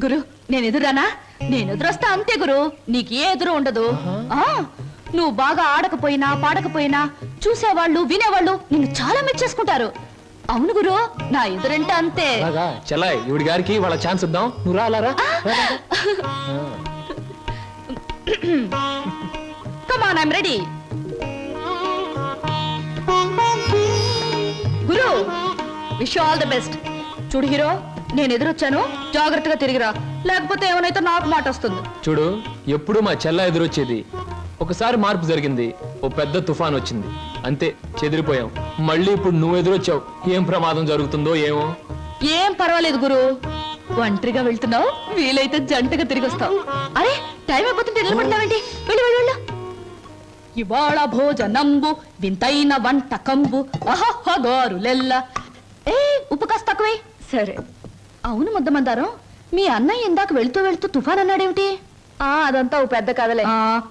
గురు, నేను ఎదురానా? నేను ఎదురొస్తా అంతే గురు, నీకు ఏ ఎదురు ఉండదు. నువ్వు బాగా ఆడకపోయినా పాడకపోయినా చూసేవాళ్ళు వినేవాళ్ళు నిన్ను చాలా మెచ్చేసుకుంటారు. అవును గురు, నా ఎదురంటే అంతే. చెల్లాయి, ఇవిడి గారికి వాళ్ళ ఛాన్స్ ఇద్దాం. నువ్వు రా, అలా రా. Come on, I'm ready. Guru, wish all the best. చూడు హీరో, నేను ఎదురొచ్చాను, జాగ్రత్తగా తిరిగిరా, లేకపోతే ఏమైనా నాకు మాట వస్తుంది. చూడు, ఎప్పుడు మా చెల్ల ఎదురొచ్చేది. ఒకసారి మార్పు జరిగింది, ఓ పెద్ద తుఫాన్ వచ్చింది, అంతే చెదిరిపోయాం. మళ్ళీ ఇప్పుడు నువ్వు ఎదురొచ్చావు. ఏం ప్రమాదం జరుగుతుందో ఏమో. ఏం పర్వాలేదు గురు, ఒంటరిగా వెళ్తున్నావు, వీలైతే జంటగా తిరిగి వస్తావు. అరే, టైం అయిపోతుంటే నిలబడతావేంటి? వెళ్ళు వెళ్ళు వెళ్ళు. ఇవాళ భోజనంబు వింతైన వంటకంబు అహహగారులెల్ల. ఏ, ఉప్పు కాస్త తక్కువే. సరే. అవును ముద్దమందారం, మీ అన్నయ్య ఇందాక వెళ్తూ వెళ్తూ తుఫాన్ అన్నాడేమిటి? అదంతా ఓ పెద్ద కథలే.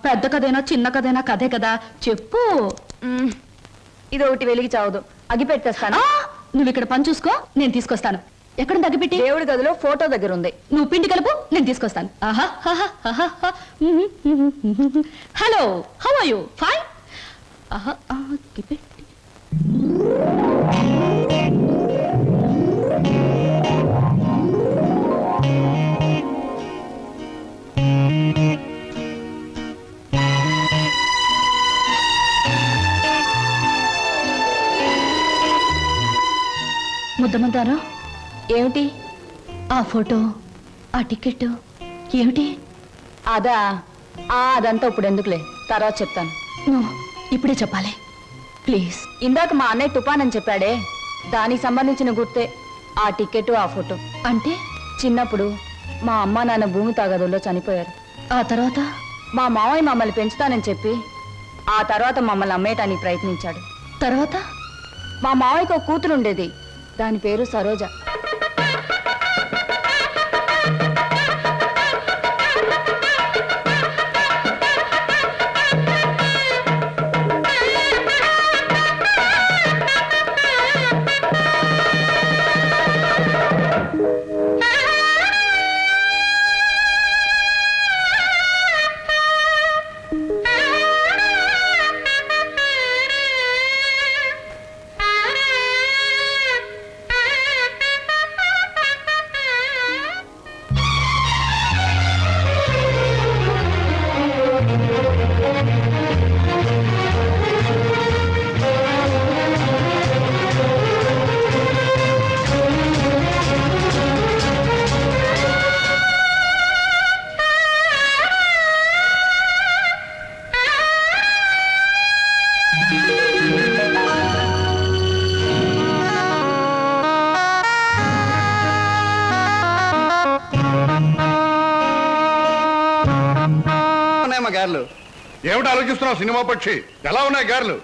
పెద్ద కథైనా చిన్న కథైనా కథే కదా, చెప్పు. ఇది ఒకటి వెలిగి చావదు, అగి పెట్టేస్తాను. నువ్వు ఇక్కడ పని చూసుకో, నేను తీసుకొస్తాను. ఎక్కడ అగిపెట్టి? దేవుడి గదిలో ఫోటో దగ్గర ఉంది. నువ్వు పిండి కలుపు, నేను తీసుకొస్తాను. Hello, how are you? Fine. అగిపెట్టి. ముద్దమంటారా? ఏమిటి ఆ ఫోటో, ఆ టికెట్ ఏమిటి? అదా, అదంతా ఇప్పుడు ఎందుకులే, తర్వాత చెప్తాను. ఇప్పుడే చెప్పాలి ప్లీజ్. ఇందాక మా అన్నయ్య తుఫాన్ చెప్పాడే, దానికి సంబంధించిన గుర్తే ఆ టికెట్, ఆ ఫోటో. అంటే చిన్నప్పుడు మా అమ్మ నాన్న భూమి తాగదుల్లో చనిపోయారు. ఆ తర్వాత మా మావయ్య మమ్మల్ని పెంచుతానని చెప్పి ఆ తర్వాత మమ్మల్ని అమ్మేయటానికి ప్రయత్నించాడు. తర్వాత మా మావయ్యకు ఒక కూతురు ఉండేది, దాని పేరు సరోజ. ఉన్నాయమ్మా గారెలు? ఏమిటి ఆలోచిస్తున్నావు సినిమా పక్షి? ఎలా ఉన్నాయి గారెలు?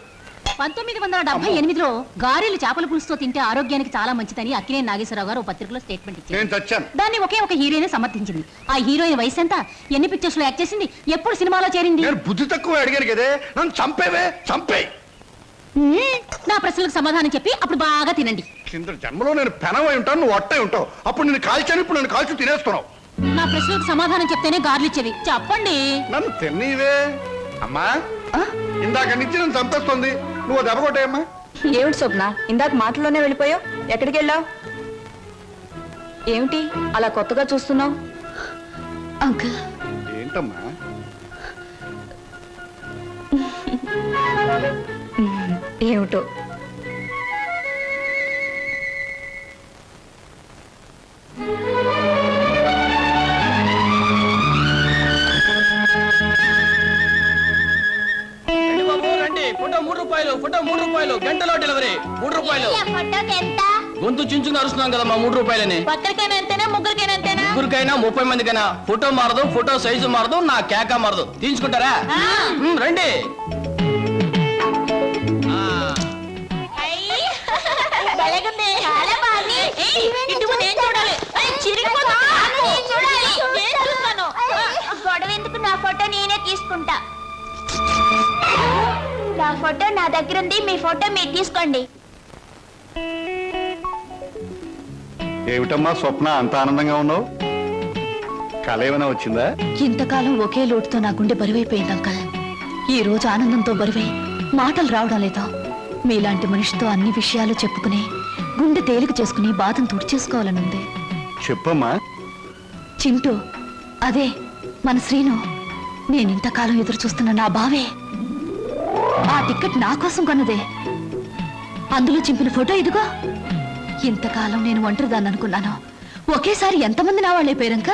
1978లో గారెలు చేపల పులుసుతో తింటే ఆరోగ్యానికి చాలా మంచిదని అక్కినేని నాగేశ్వరరావు గారు ఓ పత్రికలో స్టేట్మెంట్ ఇచ్చారు. నేను చచ్చాను. దాన్ని ఒకే ఒక హీరోయిన్ సమర్థించింది. ఆ హీరోయిన్ వయసు ఎంత, ఎన్ని పిక్చర్స్ లో యాక్ట్ చేసింది, ఎప్పుడు సినిమాలో చేరింది? నేను బుద్ధి తక్కువ అడిగాను కదే, నన్ను చంపేవే, చంపే. నా ప్రశ్నలకు సమాధానం చెప్పి అప్పుడు బాగా తినండి. కింద జన్మలో నేను పెనవై ఉంటాను, నువ్వు అట్టై ఉంటావు. అప్పుడు నేను కాల్చాను, ఇప్పుడు నన్ను కాల్చి తినేస్తున్నావు. నా ప్రశ్నలకు సమాధానం చెప్తేనే గార్లు ఇచ్చేది. చెప్పండి. నన్ను తిన్నీవే అమ్మా. ఇందాక నుంచి నన్ను చంపేస్తుంది, నువ్వు దెబ్బ కొట్టాయమ్మా. ఏమిటి స్వప్న, ఇందాక మాటల్లోనే వెళ్ళిపోయావు? ఎక్కడికి వెళ్ళావు? ఏమిటి అలా కొత్తగా చూస్తున్నావు? అంకుల్, ఏంటమ్మా? ఏమిటో ఫోటో 3 రూపాయలు, ఫోటో 3 రూపాయలు, గంటలో డెలివరీ 3 రూపాయలు. ఫోటోకి ఎంత? గొంతు చించుకుని అరుస్తున్నాం కదా మా 3 రూపాయలని. ఒక్కరికైనా ఎంతేనా, ముగ్గురికైనా ఎంతేనా? ముగ్గురికైనా 30 మందికైనా. ఫోటో మారదు, ఫోటో సైజు మారదు, నా కేక మారదు. తీసుకుంటారా? రండి. చాలా బాగుంది. గొడవ ఎందుకు, నా ఫోటో నేనే తీసుకుంటా. నా ఫోటో నా దగ్గర ఉంది, మీ ఫోటో మీరు తీసుకోండి. ఏమిటమ్మా స్వప్న, అంత ఆనందంగా ఉన్నావు? కళ ఏమైనా వచ్చిందా? ఇంతకాలం ఒకే లోటుతో నా గుండె బరువైపోయింది అంకల్. ఈ రోజు ఆనందంతో బరువై మాటలు రావడం లేదు. మీలాంటి మనిషితో అన్ని విషయాలు చెప్పుకుని గుండె తేలిక చేసుకుని బాధను తుడిచేసుకోవాలనుంది. చెప్పమ్మా. చింటూ, అదే మన శ్రీను. నేనింతకాలం ఎదురు చూస్తున్న నా బావే. ఆ టికెట్ నా కోసం కొన్నదే. అందులో చింపిన ఫోటో ఇదిగో. ఇంతకాలం నేను ఒంటరిదాన్ని అనుకున్నాను, ఒకేసారి ఎంతమంది నా వాళ్ళైపోయారంక.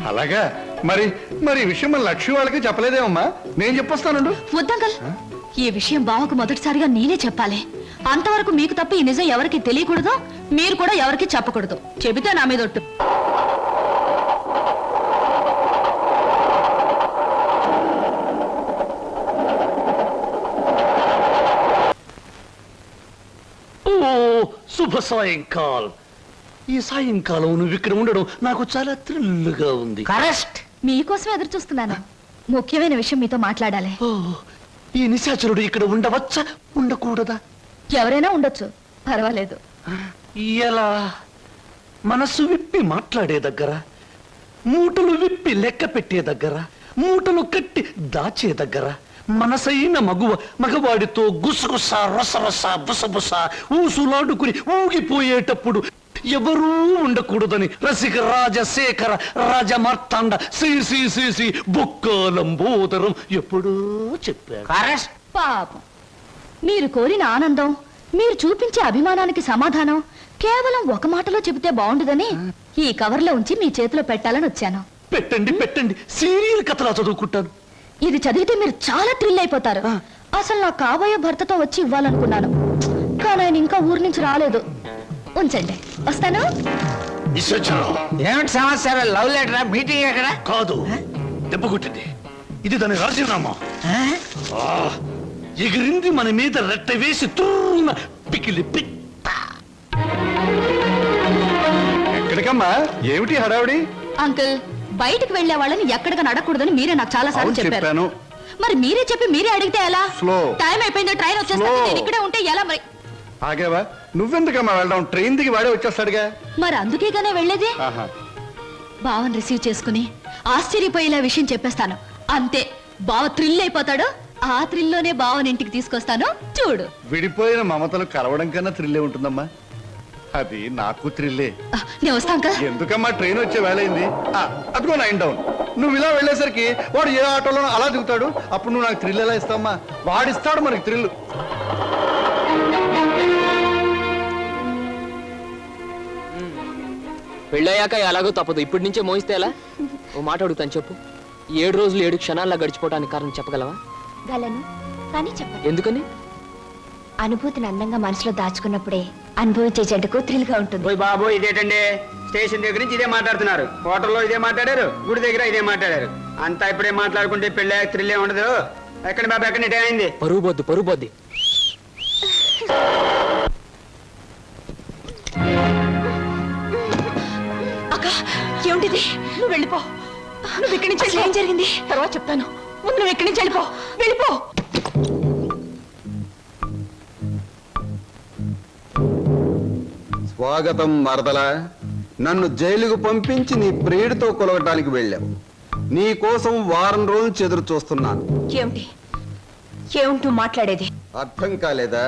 అలాగా? మరి మరి ఈ విషయం మన లక్ష్మి వాళ్ళకి చెప్పలేదేమమ్మా? నేను చెప్పొస్తానండు. వద్దంకల్, ఈ విషయం బావకు మొదటిసారిగా నేనే చెప్పాలి. అంతవరకు మీకు తప్ప ఈ నిజం ఎవరికి తెలియకూడదు, మీరు కూడా ఎవరికి చెప్పకూడదు. చెబితే నా మీద ఒట్టు. శుభ సాయంకాలం. ఈ సాయంకాలం నువ్వు ఇక్కడ ఉండడం నాకు చాలా థ్రిల్గా ఉంది. కరెక్ట్. మీకోసం ఎదురు చూస్తున్నాను. ముఖ్యమైన విషయం మీతో మాట్లాడాలి. ఈ నిశాచరుడు ఇక్కడ ఉండవచ్చా, ఉండకూడదా? ఎవరైనా ఉండొచ్చు, పర్వాలేదు. ఎలా? మనసు విప్పి మాట్లాడే దగ్గర, మూటలు విప్పి లెక్క పెట్టే దగ్గర, మూటలు కట్టి దాచే దగ్గర, మనసైన మగవాడితో గుసగుస రసరస బుసబుస ఊసులాడుకుని ఊగిపోయేటప్పుడు ఎవరూ ఉండకూడదని రసిక రాజశేఖర రాజమార్తాండ శ్రీ బొక్కలంబోదరం ఎప్పుడూ చెప్పాడు. పాపం, మీరు కోరిన ఆనందం, మీరు చూపించే అభిమానానికి సమాధానం కేవలం ఒక మాటలో చెబితే బాగుండదని ఈ కవర్లో ఉంచి మీ చేతిలో పెట్టాలని వచ్చాను. పెట్టండి పెట్టండి, సీరియల్ కథలా చదువుకుంటాను. ఇది చదివితే మీరు చాలా థ్రిల్ అయిపోతారు. అసలు నా కాబోయే భర్తతో వచ్చి ఇవ్వాలనుకున్నాను, కానీ ఆయన ఇంకా ఊరి నుంచి రాలేదు. ఉంచండి, వస్తాను. ఏమిటి సమాచారం? లవ్ లెటరా? మీటింగ్ ఎక్కడ? కాదు, దెబ్బ కొట్టింది. ఇది దాని రాజీనామా. ఎగిరింది మన మీద రెట్ట వేసి తుర్రున పికిలి ఎక్కడికమ్మా? ఏమిటి హడావిడి? అంకుల్, బయటికి వెళ్లే వాళ్ళని ఎక్కడికి నడకూడదని మీరే నాకు చాలా సార్లు అవును, చెప్పారు. చెప్పాను. మరి మీరే చెప్పి మీరే అడిగితే ఎలా? Slow. టైం అయిపోయింది, ట్రైన్ వచ్చేస్తుంది, Slow. నేను ఇక్కడే ఉంటే ఎలా మరి? ఆగేవా? నువ్వెందుకమ్మా వెళ్ళడం? ట్రైన్ దిగి వాడే వచ్చేస్తాడుగా. మరి అందుకేగానే వెళ్ళేది. ఆహా. బావని రిసీవ్ చేసుకుని ఆశ్చర్యపోయేలా విషయం చెప్పేస్తాను, అంతే. బావ థ్రిల్ అయిపోతాడు. ఆ థ్రిల్లోనే బావని ఇంటికి తీసుకొస్తాను, చూడు. విడిపోయిన మమతలు కలవడం కన్నా థ్రిల్లే ఉంటుందమ్మా. అది నాకు థ్రిల్లే. నేను వస్తా అంకుల్. ఎందుకమ్మా, ట్రైన్ వచ్చే వేళయింది. అదిగో 9 డౌన్. నువ్వు ఇలా వెళ్ళేసరికి వాడు ఏ ఆటోలోనో అలా దిగుతాడు. అప్పుడు నువ్వు నాకు థ్రిల్ ఎలా ఇస్తావమ్మా? వాడిస్తాడు మనకి థ్రిల్. పెళ్ళయ్యాక ఎలాగో తప్పదు, ఇప్పటి నుంచే మోయిస్తే ఎలా? ఓ మాట అడుగుతాను, చెప్పు. 7 రోజులు 7 క్షణాల్లో గడిచిపోవడానికి కారణం చెప్పగలవా? గలను, కానీ చెప్పండి. ఎందుకని? అనుభూతిని అందంగా మనసులో దాచుకున్నప్పుడే అనుభవించే జంటకు థ్రిల్ గా ఉంటుంది. ఓయ్ బాబు, ఇదేటండి? స్టేషన్ దగ్గర నుంచి ఇదే మాట్లాడుతున్నారు, హోటల్లో ఇదే మాట్లాడారు, గుడి దగ్గర ఇదే మాట్లాడారు. అంతా ఇప్పుడే మాట్లాడుకుంటే పెళ్ళి థ్రిల్లే ఉండదు. ఎక్కడ బాబు, ఎక్కడ టైం అయింది? పరువు బొద్దు, పరువు బొద్ది. అక్క, ఏమిటిది? నువ్వు వెళ్ళిపో. నువ్వు ఇక్కడి నుంచి ఏం జరిగింది తర్వాత చెప్తాను. ముందు నువ్వు ఇక్కడి నుంచి వెళ్ళిపో, వెళ్ళిపో. స్వాగతం మరదల. నన్ను జైలుకు పంపించి నీ ప్రియుడితో కొలవటానికి వెళ్ళావు. నీ కోసం వారం రోజులు చెదురు చూస్తున్నాను. ఏమిటి ఏమిటూ మాట్లాడేది? అర్థం కాలేదా?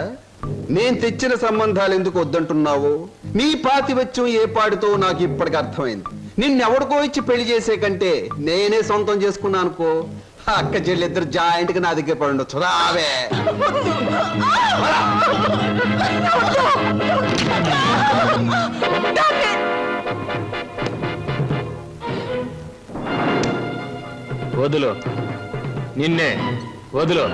నేను తెచ్చిన సంబంధాలు ఎందుకు వద్దంటున్నావు? నీ పాతివత్యం ఏ పాడితో నాకు ఇప్పటికి అర్థమైంది. నిన్నెవడికో ఇచ్చి పెళ్లి చేసే కంటే నేనే సొంతం చేసుకున్నాను అనుకో. అక్క చెల్లిద్దరు జాయింట్ గా నా దగ్గర పడి ఉండొచ్చు. రావే. వదులు, నిన్నే వదులు.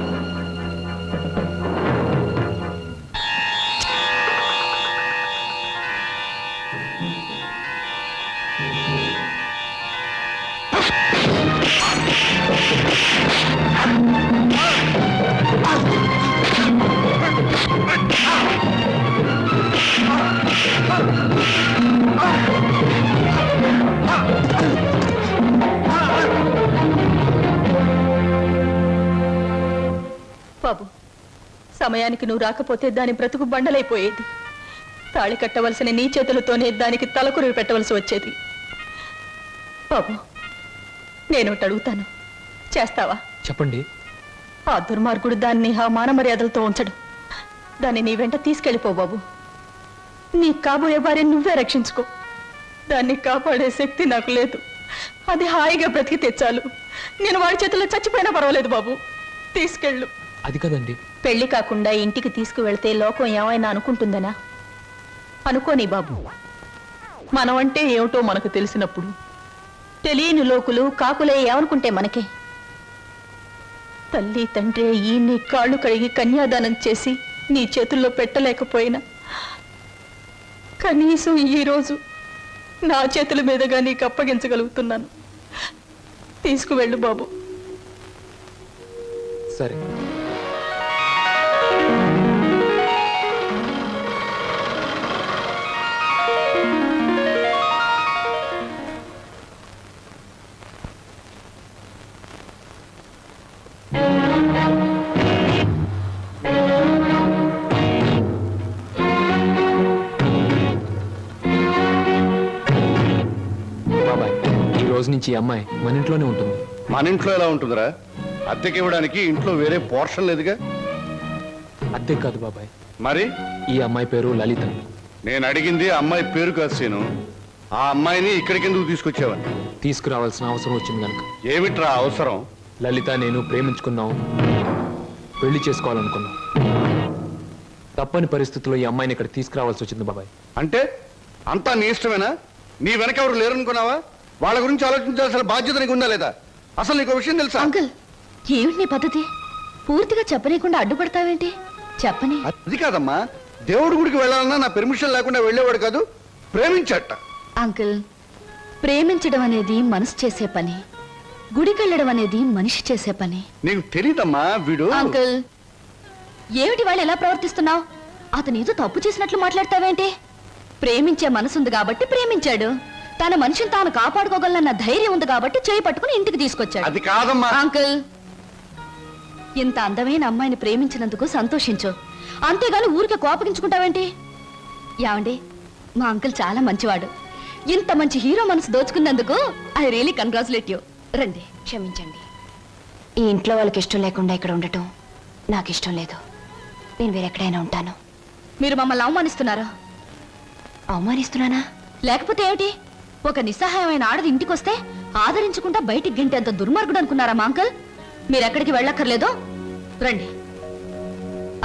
బాబు, సమయానికి నువ్వు రాకపోతే దాని బ్రతుకు బండలైపోయేది. తాళి కట్టవలసిన నీ చేతులతోనే దానికి తలకురివి పెట్టవలసి వచ్చేది. బాబు, నేను ఒకటి అడుగుతాను, చేస్తావా? చెప్పండి. ఆ దుర్మార్గుడు దాన్ని ఆ మాన మర్యాదలతో ఉంచడు. దాన్ని నీ వెంట తీసుకెళ్ళిపో బాబు. నీ కాబోయే భార్యను నువ్వే రక్షించుకో. దాన్ని కాపాడే శక్తి నాకు లేదు. అది హాయిగా బ్రతికితే చాలు. నేను వాడి చేతుల్లో చచ్చిపోయినా పర్వాలేదు బాబు, తీసుకెళ్ళు. అది కదండి. పెళ్లి కాకుండా ఇంటికి తీసుకువెళ్తే లోకం ఏమైనా అనుకుంటుందనా? అనుకోని బాబు. మనం అంటే ఏమిటో మనకు తెలిసినప్పుడు తెలియని లోకులు కాకులే ఏమనుకుంటే మనకే? తల్లి తండ్రి ఈ నీ కాళ్ళు కడిగి కన్యాదానం చేసి నీ చేతుల్లో పెట్టలేకపోయినా కనీసం ఈ రోజు నా చేతుల మీదుగా నీకు అప్పగించగలుగుతున్నాను. తీసుకువెళ్ళు బాబు. సరే. బాబాయ్, ఈ రోజు నుంచి ఈ అమ్మాయి మన ఇంట్లోనే ఉంటుంది. మన ఇంట్లో ఎలా ఉంటుందిరా? అద్దెకి ఇవ్వడానికి ఇంట్లో వేరే పోర్షన్ లేదుగా. అద్దె కాదు బాబాయ్, మరి ఈ అమ్మాయి పేరు లలిత. నేను అడిగింది ఆ అమ్మాయి పేరు కాదు సీను. ఆ అమ్మాయిని ఇక్కడికి ఎందుకు తీసుకొచ్చావని. తీసుకురావాల్సిన అవసరం వచ్చింది కనుక. ఏమిట్రా అవసరం? లలిత నేను ప్రేమించుకున్నాం, పెళ్లి చేసుకోవాలనుకున్నాం. తప్పని పరిస్థితుల్లో ఈ అమ్మాయిని ఇక్కడ తీసుకురావాల్సి వచ్చింది బాబాయ్. అంటే అంతా నీ ఇష్టమేనా? నీ వెనక ఎవరు లేరనుకున్నావా? వాళ్ళ గురించి ఆలోచించాల్సిన బాధ్యత నీకు ఉందా లేదా? అసలు నీకు విషయం తెలుసా? అంకుల్, ఏమిటి నీ పద్ధతి? పూర్తిగా చెప్పనీయకుండా అడ్డుపడతావేంటి? చెప్పని. అది కాదమ్మా, దేవుడి గుడికి వెళ్ళాలన్నా నా పెర్మిషన్ లేకుండా వెళ్ళేవాడు కాదు, ప్రేమించట. అంకుల్, ప్రేమించడం అనేది మనసు చేసే పని, గుడికెళ్ళడం అనేది మనిషి చేసే పని. నీకు తెలీదమ్మా వీడు. అంకుల్, ఏమిటి వాళ్ళు ఎలా ప్రవర్తిస్తున్నావు? అతను ఏదో తప్పు చేసినట్లు మాట్లాడతావేంటి? ప్రేమించే మనసుంది కాబట్టి ప్రేమించాడు. తన మనిషిని తాను కాపాడుకోగలన్న ధైర్యం ఉంది కాబట్టి చేయి పట్టుకుని ఇంటికి తీసుకొచ్చాడు. అది కాదమ్మా. అంకుల్, ఇంత అందమైన అమ్మాయిని ప్రేమించినందుకు సంతోషించు, అంతేగాని ఊరికే కోపగించుకుంటావేంటి? ఏమండి, మా అంకుల్ చాలా మంచివాడు. ఇంత మంచి హీరో మనసు దోచుకున్నందుకు ఐ రియలీ కంగ్రాచులేట్ యూ. రండి. క్షమించండి, ఈ ఇంట్లో వాళ్ళకి ఇష్టం లేకుండా ఇక్కడ ఉండటం నాకు ఇష్టం లేదు. నేను వేరెక్కడైనా ఉంటాను. మీరు మమ్మల్ని అవమానిస్తున్నారా? అవమానిస్తున్నానా? లేకపోతే ఏమిటి? ఒక నిస్సహాయమైన ఆడది ఇంటికొస్తే ఆదరించకుండా బయటికి గంటేంత దుర్మార్గుడు అనుకున్నారా మా అంకుల్? మీరెక్కడికి వెళ్ళక్కర్లేదో రండి.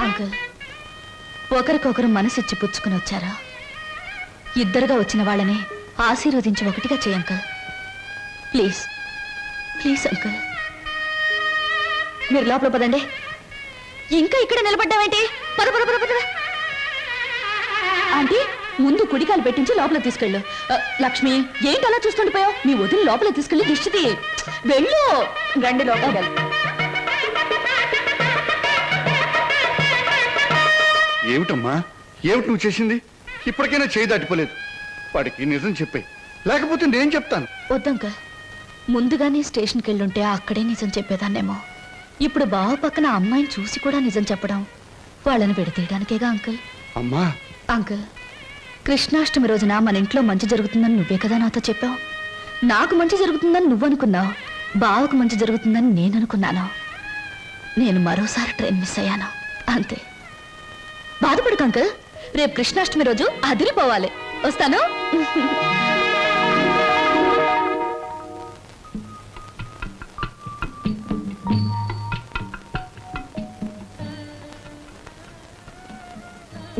అంకుల్, ఒకరికొకరు మనసిచ్చి పుచ్చుకుని వచ్చారా? ఇద్దరుగా వచ్చిన వాళ్ళని ఆశీర్వదించి ఒకటిగా చేయ అంకుల్. ప్లీజ్ ప్లీజ్ అంకుల్, మీరు లోపల పదండి. ఇంకా ఇక్కడ నిలబడ్డావేంటి? పద పద పద పద. ఆంటీ, ముందు కుడికాలు పెట్టించి లోపల తీసుకెళ్ళు. లక్ష్మి, ఏంటి అలా చూస్తుండిపోయావు? మీ వదిలి లోపల తీసుకెళ్ళి దిష్టిది. వెళ్ళు. రండి లోపల. ఏమిటమ్మా, ఏమిటి నువ్వు చేసింది? ఇప్పటికైనా చేయి దాటిపోలేదు. వాడికి నిజం చెప్పే, లేకపోతే నేను చెప్తాను. వద్దంకల్, ముందుగానే స్టేషన్కి వెళ్ళుంటే అక్కడే నిజం చెప్పేదాన్నేమో. ఇప్పుడు బావ పక్కన అమ్మాయిని చూసి కూడా నిజం చెప్పడం వాళ్ళని విడతీయడానికేగా అంకుల్. అమ్మా. అంకుల్, కృష్ణాష్టమి రోజున మన ఇంట్లో మంచి జరుగుతుందని నువ్వే కదా నాతో చెప్పావు. నాకు మంచి జరుగుతుందని నువ్వు అనుకున్నావు, బావకు మంచి జరుగుతుందని నేను అనుకున్నాను. నేను మరోసారి ట్రైన్ మిస్ అయ్యాను, అంతే. బాధపడకు అంకుల్, రేపు కృష్ణాష్టమి రోజు అదిరిపోవాలి. వస్తాను.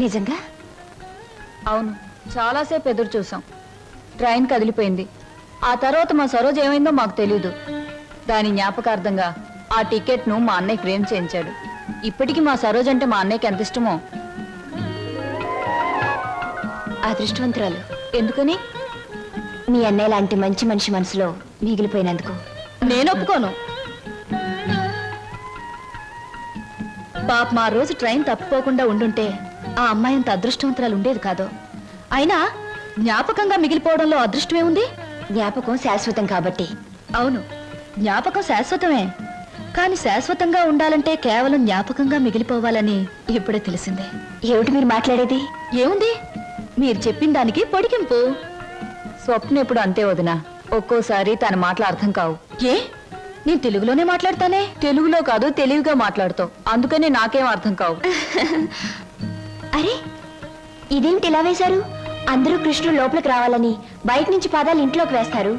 నిజంగా? అవును, చాలాసేపు ఎదురు చూసాం. ట్రైన్ కదిలిపోయింది. ఆ తర్వాత మా సరోజ్ ఏమైందో మాకు తెలీదు. దాని జ్ఞాపకార్థంగా ఆ టికెట్ను మా అన్నయ్య ఫ్రేమ్ చేయించాడు. ఇప్పటికీ మా సరోజ్ అంటే మా అన్నయ్యకి ఎంత ఇష్టమో. అదృష్టవంతురాలు. ఎందుకని? మీ అన్నయ్య లాంటి మంచి మనిషి మనసులో మిగిలిపోయినందుకు. నేను ఒప్పుకోను. పాప మా రోజు ట్రైన్ తప్పిపోకుండా ఉండుంటే ఆ అమ్మాయి అంత అదృష్టవంతురాలు ఉండేది కాదు. అయినా జ్ఞాపకంగా మిగిలిపోవడంలో అదృష్టమే ఉంది. జ్ఞాపకం శాశ్వతం కాబట్టి. అవును, జ్ఞాపకం శాశ్వతమే. కానీ శాశ్వతంగా ఉండాలంటే కేవలం జ్ఞాపకంగా మిగిలిపోవాలని ఇప్పుడే తెలిసిందే. ఏమిటి మీరు మాట్లాడేది? ఏముంది, మీరు చెప్పిన దానికి పొడిగింపు. స్వప్న ఎప్పుడు అంతే వదినా, ఒక్కోసారి తన మాటలు అర్థం కావు. ఏ, నేను తెలుగులోనే మాట్లాడతానే. తెలుగులో కాదు, తెలివిగా మాట్లాడుతావు, అందుకని నాకేం అర్థం కావు. అరే, ఇదేమిటి ఇలా వేశారు? అందరూ కృష్ణుడు లోపలికి రావాలని బయట నుంచి పాదాలు ఇంట్లోకి వేస్తారు.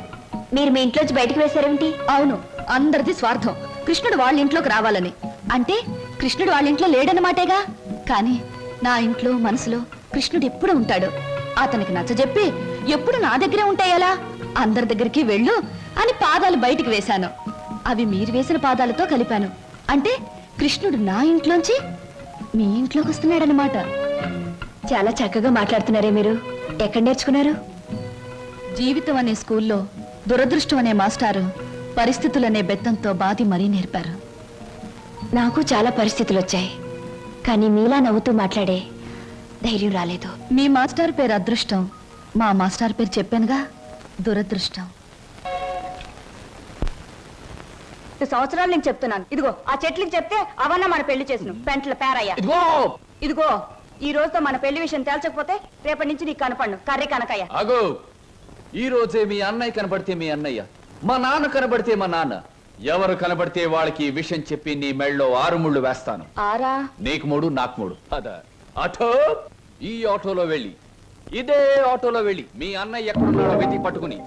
మీరు మీ ఇంట్లోంచి బయటకు వేశారేమిటి? అవును, అందరిది స్వార్థం. కృష్ణుడు వాళ్ళ ఇంట్లోకి రావాలని. అంటే కృష్ణుడు వాళ్ళ ఇంట్లో లేడన్నమాటేగా. కానీ నా ఇంట్లో మనసులో కృష్ణుడు ఎప్పుడు ఉంటాడు. అతనికి నచ్చజెప్పి ఎప్పుడు నా దగ్గరే ఉంటాయలా? అందరి దగ్గరికి వెళ్ళు అని పాదాలు బయటికి వేశాను. అవి మీరు వేసిన పాదాలతో కలిపాను. అంటే కృష్ణుడు నా ఇంట్లోంచి మీ ఇంట్లోకి వస్తున్నాడనమాట. చాలా చక్కగా మాట్లాడుతున్నారే మీరు. ఎక్కడ నేర్చుకున్నారు? జీవితం అనే స్కూల్లో దురదృష్టం అనే మాస్టారు పరిస్థితులనే బెత్తంతో బాధి మరీ నేర్పారు. నాకు చాలా పరిస్థితులు వచ్చాయి, కానీ మీలా నవ్వుతూ మాట్లాడే ధైర్యం రాలేదు. మీ మాస్టర్ పేరు అదృష్టం, మా మాస్టర్ పేరు చెప్పానుగా, దురదృష్టం. సంవత్సరాలు నేను చెప్తున్నాను. ఇదిగో ఆ చెట్లకి చెప్తే అవన్నా మన పెళ్లి చేసిన పెంట్ల పేరయ్యా. ఇదిగో ఈ రోజుతో మన పెళ్లి విషయం తేల్చకపోతే రేపటి నుంచి నీకు కనపడను కర్రీ కనకయ్య. అగో, ఈ రోజే మీ అన్నయ్య కనబడితే మీ అన్నయ్య, మా నాన్న కనబడితే మా నాన్న, ఎవరు కనబడితే వాళ్ళకి ఈ విషయం చెప్పి నీ మెళ్ళలో 6 ముళ్ళు వేస్తాను. ఆరా? నీకు 3, నాకు 3. అదా ఆటో, ఈ ఆటోలో వెళ్ళి, ఇదే ఆటోలో వెళ్ళి మీ అన్నయ్య ఎక్కడున్నాడో వెతికి పట్టుకుని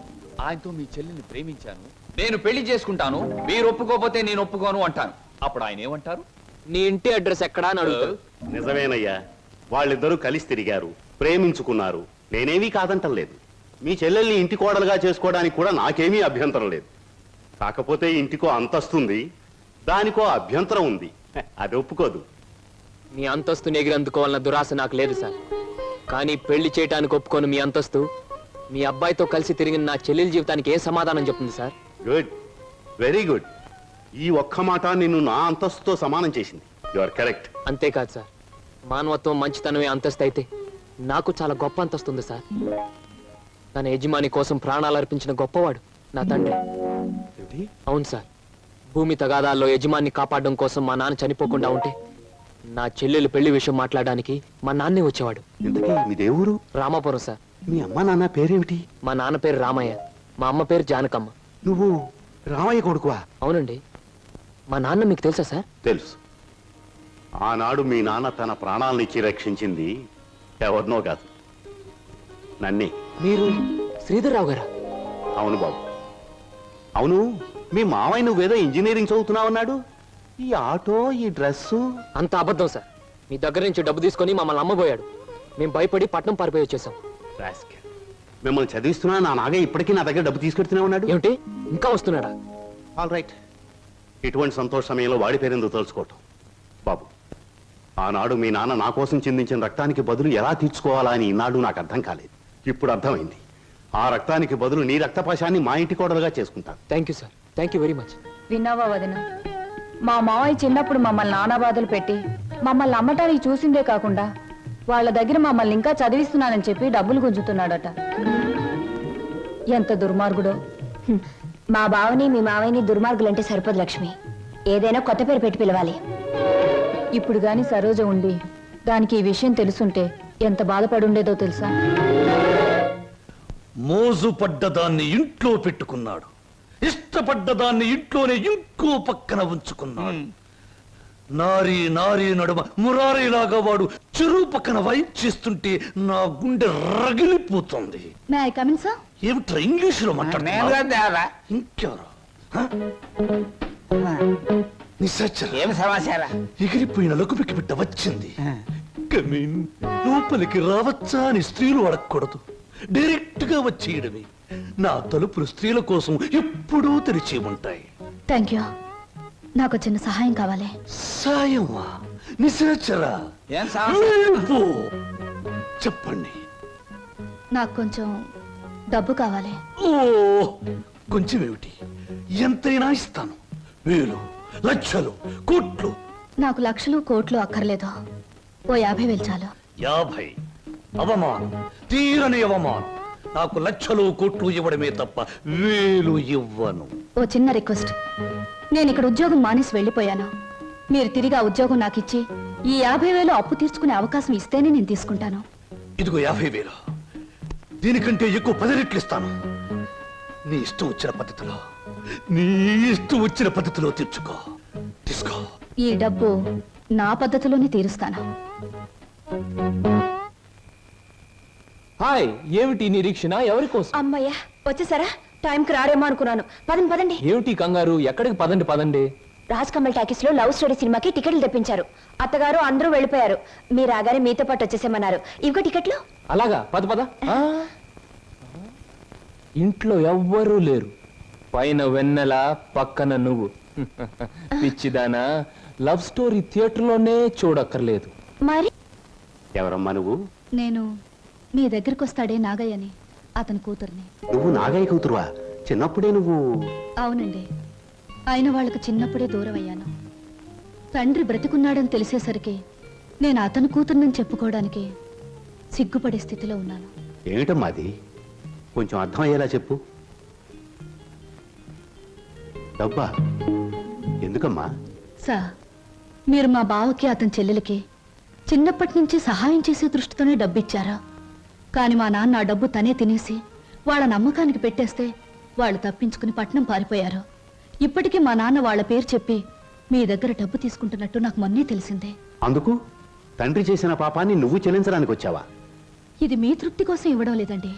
ఆయనతో మీ చెల్లిని ప్రేమించాను, నేను పెళ్లి చేసుకుంటాను, మీరు ఒప్పుకోకపోతే నేను ఒప్పుకోను అంటాను. అప్పుడు ఆయన ఏమంటారు? నీ ఇంటి అడ్రస్ ఎక్కడా అని అడుగుతారు. నిజమేనయ్యా, వాళ్ళిద్దరూ కలిసి తిరిగారు, ప్రేమించుకున్నారు. నేనేమీ కాదంటం లేదు. మీ చెల్లెల్ని ఇంటి కోడలుగా చేసుకోవడానికి కూడా నాకేమీ అభ్యంతరం లేదు. కాకపోతే ఇంటికో అంతస్తుంది, దానికో అభ్యంతరం ఉంది. అది ఒప్పుకోదు. మీ అంతస్తుని ఎగిరందుకోవాలన్న దురాశ నాకు లేదు సార్. కానీ పెళ్లి చేయటానికి ఒప్పుకోను మీ అంతస్తు మీ అబ్బాయితో కలిసి తిరిగిన నా చెల్లెల జీవితానికి ఏ సమాధానం చెప్తుంది సార్? Good, very good. ఈ ఒక్క మాట నిన్ను నా అంతస్తుతో సమానం చేసింది. You are correct. అంతేకాదు సార్, మానవత్వం మంచితనమే అంతస్తు అయితే నాకు చాలా గొప్ప అంతస్తు ఉంది సార్. తన యజమాని కోసం ప్రాణాలు అర్పించిన గొప్పవాడు నా తండ్రి. అవును సార్, భూమి తగాదాల్లో యజమాన్ని కాపాడడం కోసం మా నాన్న చనిపోకుండా ఉంటే నా చెల్లెలు పెళ్లి విషయం మాట్లాడడానికి మా నాన్నే వచ్చేవాడు. ఇంతకీ మీ దేవురు? రామాపురం సార్. మీ అమ్మ నాన్న పేరేమిటి? మా నాన్న పేరు రామయ్య, మా అమ్మ పేరు జానకమ్మ. నువ్వు రామయ్య కొడుకువా? అవునండి. మా నాన్న మీకు తెలుసా సార్? తెలుసు. ఆనాడు మీ నాన్న తన ప్రాణాలనిచ్చి రక్షించింది ఎవరినో కాదు, నన్నే. మీరు శ్రీధర్రావు గారా? అవును బాబు. అవును, మీ మావయ్య నువ్వేదో ఇంజనీరింగ్ చదువుతున్నావన్నాడు. ఈ ఆటో, ఈ డ్రెస్సు అంత అబద్ధం సార్. మీ దగ్గర నుంచి డబ్బు తీసుకొని మమ్మల్ని అమ్మబోయాడు. మేము భయపడి పట్నం పారిపోయి వచ్చేసాం. రాస్కెల్. మిమ్మల్ని చదివిస్తున్నా నా నాగయ్య ఇప్పటికీ నా దగ్గర డబ్బు తీసుకెడుతూనే ఉన్నాడు. ఏమిటి, ఇంకా వస్తున్నాడా? All right. ఇటువంటి సంతోష సమయంలో వాడి పేరెందుకు తలుచుకోవటం బాబు. ఆనాడు మీ నాన్న నా కోసం చిందించిన రక్తానికి బదులు ఎలా తీర్చుకోవాలా అని ఈనాడు నాకు అర్థం కాలేదు. ఇప్పుడు అర్థమైంది. ఆ రక్తానికి బదులు నీ రక్తపాశాన్ని మా ఇంటి కోడలుగా చేసుకుంటాను. Thank you sir, thank you very much. విన్నావా వదిన, మా మావయ్య చిన్నప్పుడు మమ్మల్ని నానా బాధలు పెట్టి మమ్మల్ని అమ్మటానికి చూసిందే కాకుండా వాళ్ళ దగ్గర మమ్మల్ని ఇంకా చదివిస్తున్నానని చెప్పి డబ్బులు గుంజుతున్నాడట. ఎంత దుర్మార్గుడో. మా బావని మీ మావయ్యని దుర్మార్గులంటే సరిపోదు లక్ష్మి. ఏదైనా కొత్త పేరు పెట్టి పిలవాలి. ఇప్పుడు గాని సరోజ ఉండి దానికి ఈ విషయం తెలుసుంటే ఎంత బాధపడుండేదో తెలుసా? మోజు పడ్డదాన్ని ఇంట్లో పెట్టుకున్నాడు, ఇష్టపడ్డదాన్ని ఇంట్లోనే ఇంకో పక్కన ఉంచుకున్నాడు. నారీ నారీ నడుమ మురారీలాగా వాడు చెరువు పక్కన వైప్ చేస్తుంటే నా గుండె రగిలిపోతుంది. May I come in sir? ఏమిట్రా ఇంగ్లీషులో మాట్లాడుతున్నా? ఇంకెవరు? ఏం సమాచారం? ఎగిరిపోయిన లకుపికి బిడ్డ వచ్చింది. కమీన్, లోపలికి రావచ్చా అని స్త్రీలు అడగకూడదు, డైరెక్ట్ గా వచ్చేయడమే. నా తలుపులు స్త్రీల కోసం ఎప్పుడూ తెరిచి ఉంటాయి. Thank you. నాకు చిన్న సహాయం కావాలి. సాయమా? నిశాచరా, ఏం సమస్య? వెళ్ళిపో. చెప్పండి. నాకు కొంచెం డబ్బు కావాలి. ఓ, కొంచెం ఏమిటి, ఎంతైనా ఇస్తాను. వేలు, లక్షలు, కోట్లు. నాకు లక్షలు కోట్లు అక్కర్లేదు. ఓ 50,000 చాలు. 50? అవమానం, తీరని అవమానం. నాకు లక్షలు కోట్లు ఇవ్వడమే తప్ప వేలు ఇవ్వను. ఓ చిన్న రిక్వెస్ట్. నేను ఇక్కడ ఉద్యోగం మానేసి వెళ్ళిపోయాను. మీరు తిరిగి ఆ ఉద్యోగం నాకు ఇచ్చి ఈ 50,000 అప్పు తీర్చుకునే అవకాశం ఇస్తేనే నేను తీసుకుంటాను. ఇదిగో 50,000. దీనికంటే ఎక్కువ 10 రెట్లు ఇస్తాను. నీ ఇష్టం వచ్చిన పద్ధతిలో, నీ ఇష్టం వచ్చిన పద్ధతిలో తీర్చుకో. తీసుకో. ఈ డబ్బు నా పద్ధతిలోనే తీరుస్తాను. హాయ్, ఏమిటి నిరీక్షణ? ఎవరి కోసం? అమ్మయ్యా, వచ్చేసారా? టైంకి రారేమో అనుకున్నాను. పదండి పదండి. ఏమిటి కంగారు? ఎక్కడికి? పదండి పదండి. రాజ్ కమల్ టాకీస్ లో లవ్ స్టోరీ సినిమాకి టికెట్లు తెప్పించారు. అత్తగారు అందరూ వెళ్ళిపోయారు. మీరు రాగానే మీతో పాటు వచ్చేసేమన్నారు. ఇవిగో టికెట్లు. అలాగా, పద పద. ఇంట్లో ఎవ్వరూ లేరు. పైన వెన్నెల, పక్కన నువ్వు. పిచ్చిదానా, లవ్ స్టోరీ థియేటర్లోనే చూడక్కర్లేదు. మరి ఎవరమ్మా నువ్వు? నేను మీ దగ్గరికి వస్తాడే నాగయ్యని, అతని కూతుర్ని. నువ్వు నాగయ్య కూతురువా? చిన్నప్పుడే నువ్వు? అవునండి. అయిన వాళ్ళకి చిన్నప్పుడే దూరం అయ్యాను. తండ్రి బ్రతికున్నాడని తెలిసేసరికి నేను అతని కూతుర్నని చెప్పుకోవడానికి సిగ్గుపడే స్థితిలో ఉన్నాను. ఏమిటమ్మా అది? కొంచెం అర్థమయ్యేలా చెప్పు. డబ్బా? ఎందుకమ్మా? సార్, మీరు మా బావకి అతని చెల్లెలకి చిన్నప్పటి నుంచి సహాయం చేసే దృష్టితోనే డబ్బిచ్చారా? కానీ మా నాన్న ఆ డబ్బు తనే తినేసి వాళ్ళ నమ్మకానికి పెట్టేస్తే వాళ్ళు తప్పించుకుని పట్నం పారిపోయారు. ఇప్పటికీ మా నాన్న వాళ్ళ పేరు చెప్పి మీ దగ్గర డబ్బు తీసుకుంటున్నట్టు నాకు మొన్నే తెలిసిందే. అందుకు తండ్రి చేసిన పాపాన్ని నువ్వు చెల్లించడానికి వచ్చావా? ఇది మీ తృప్తి కోసం ఇవ్వడం లేదండి,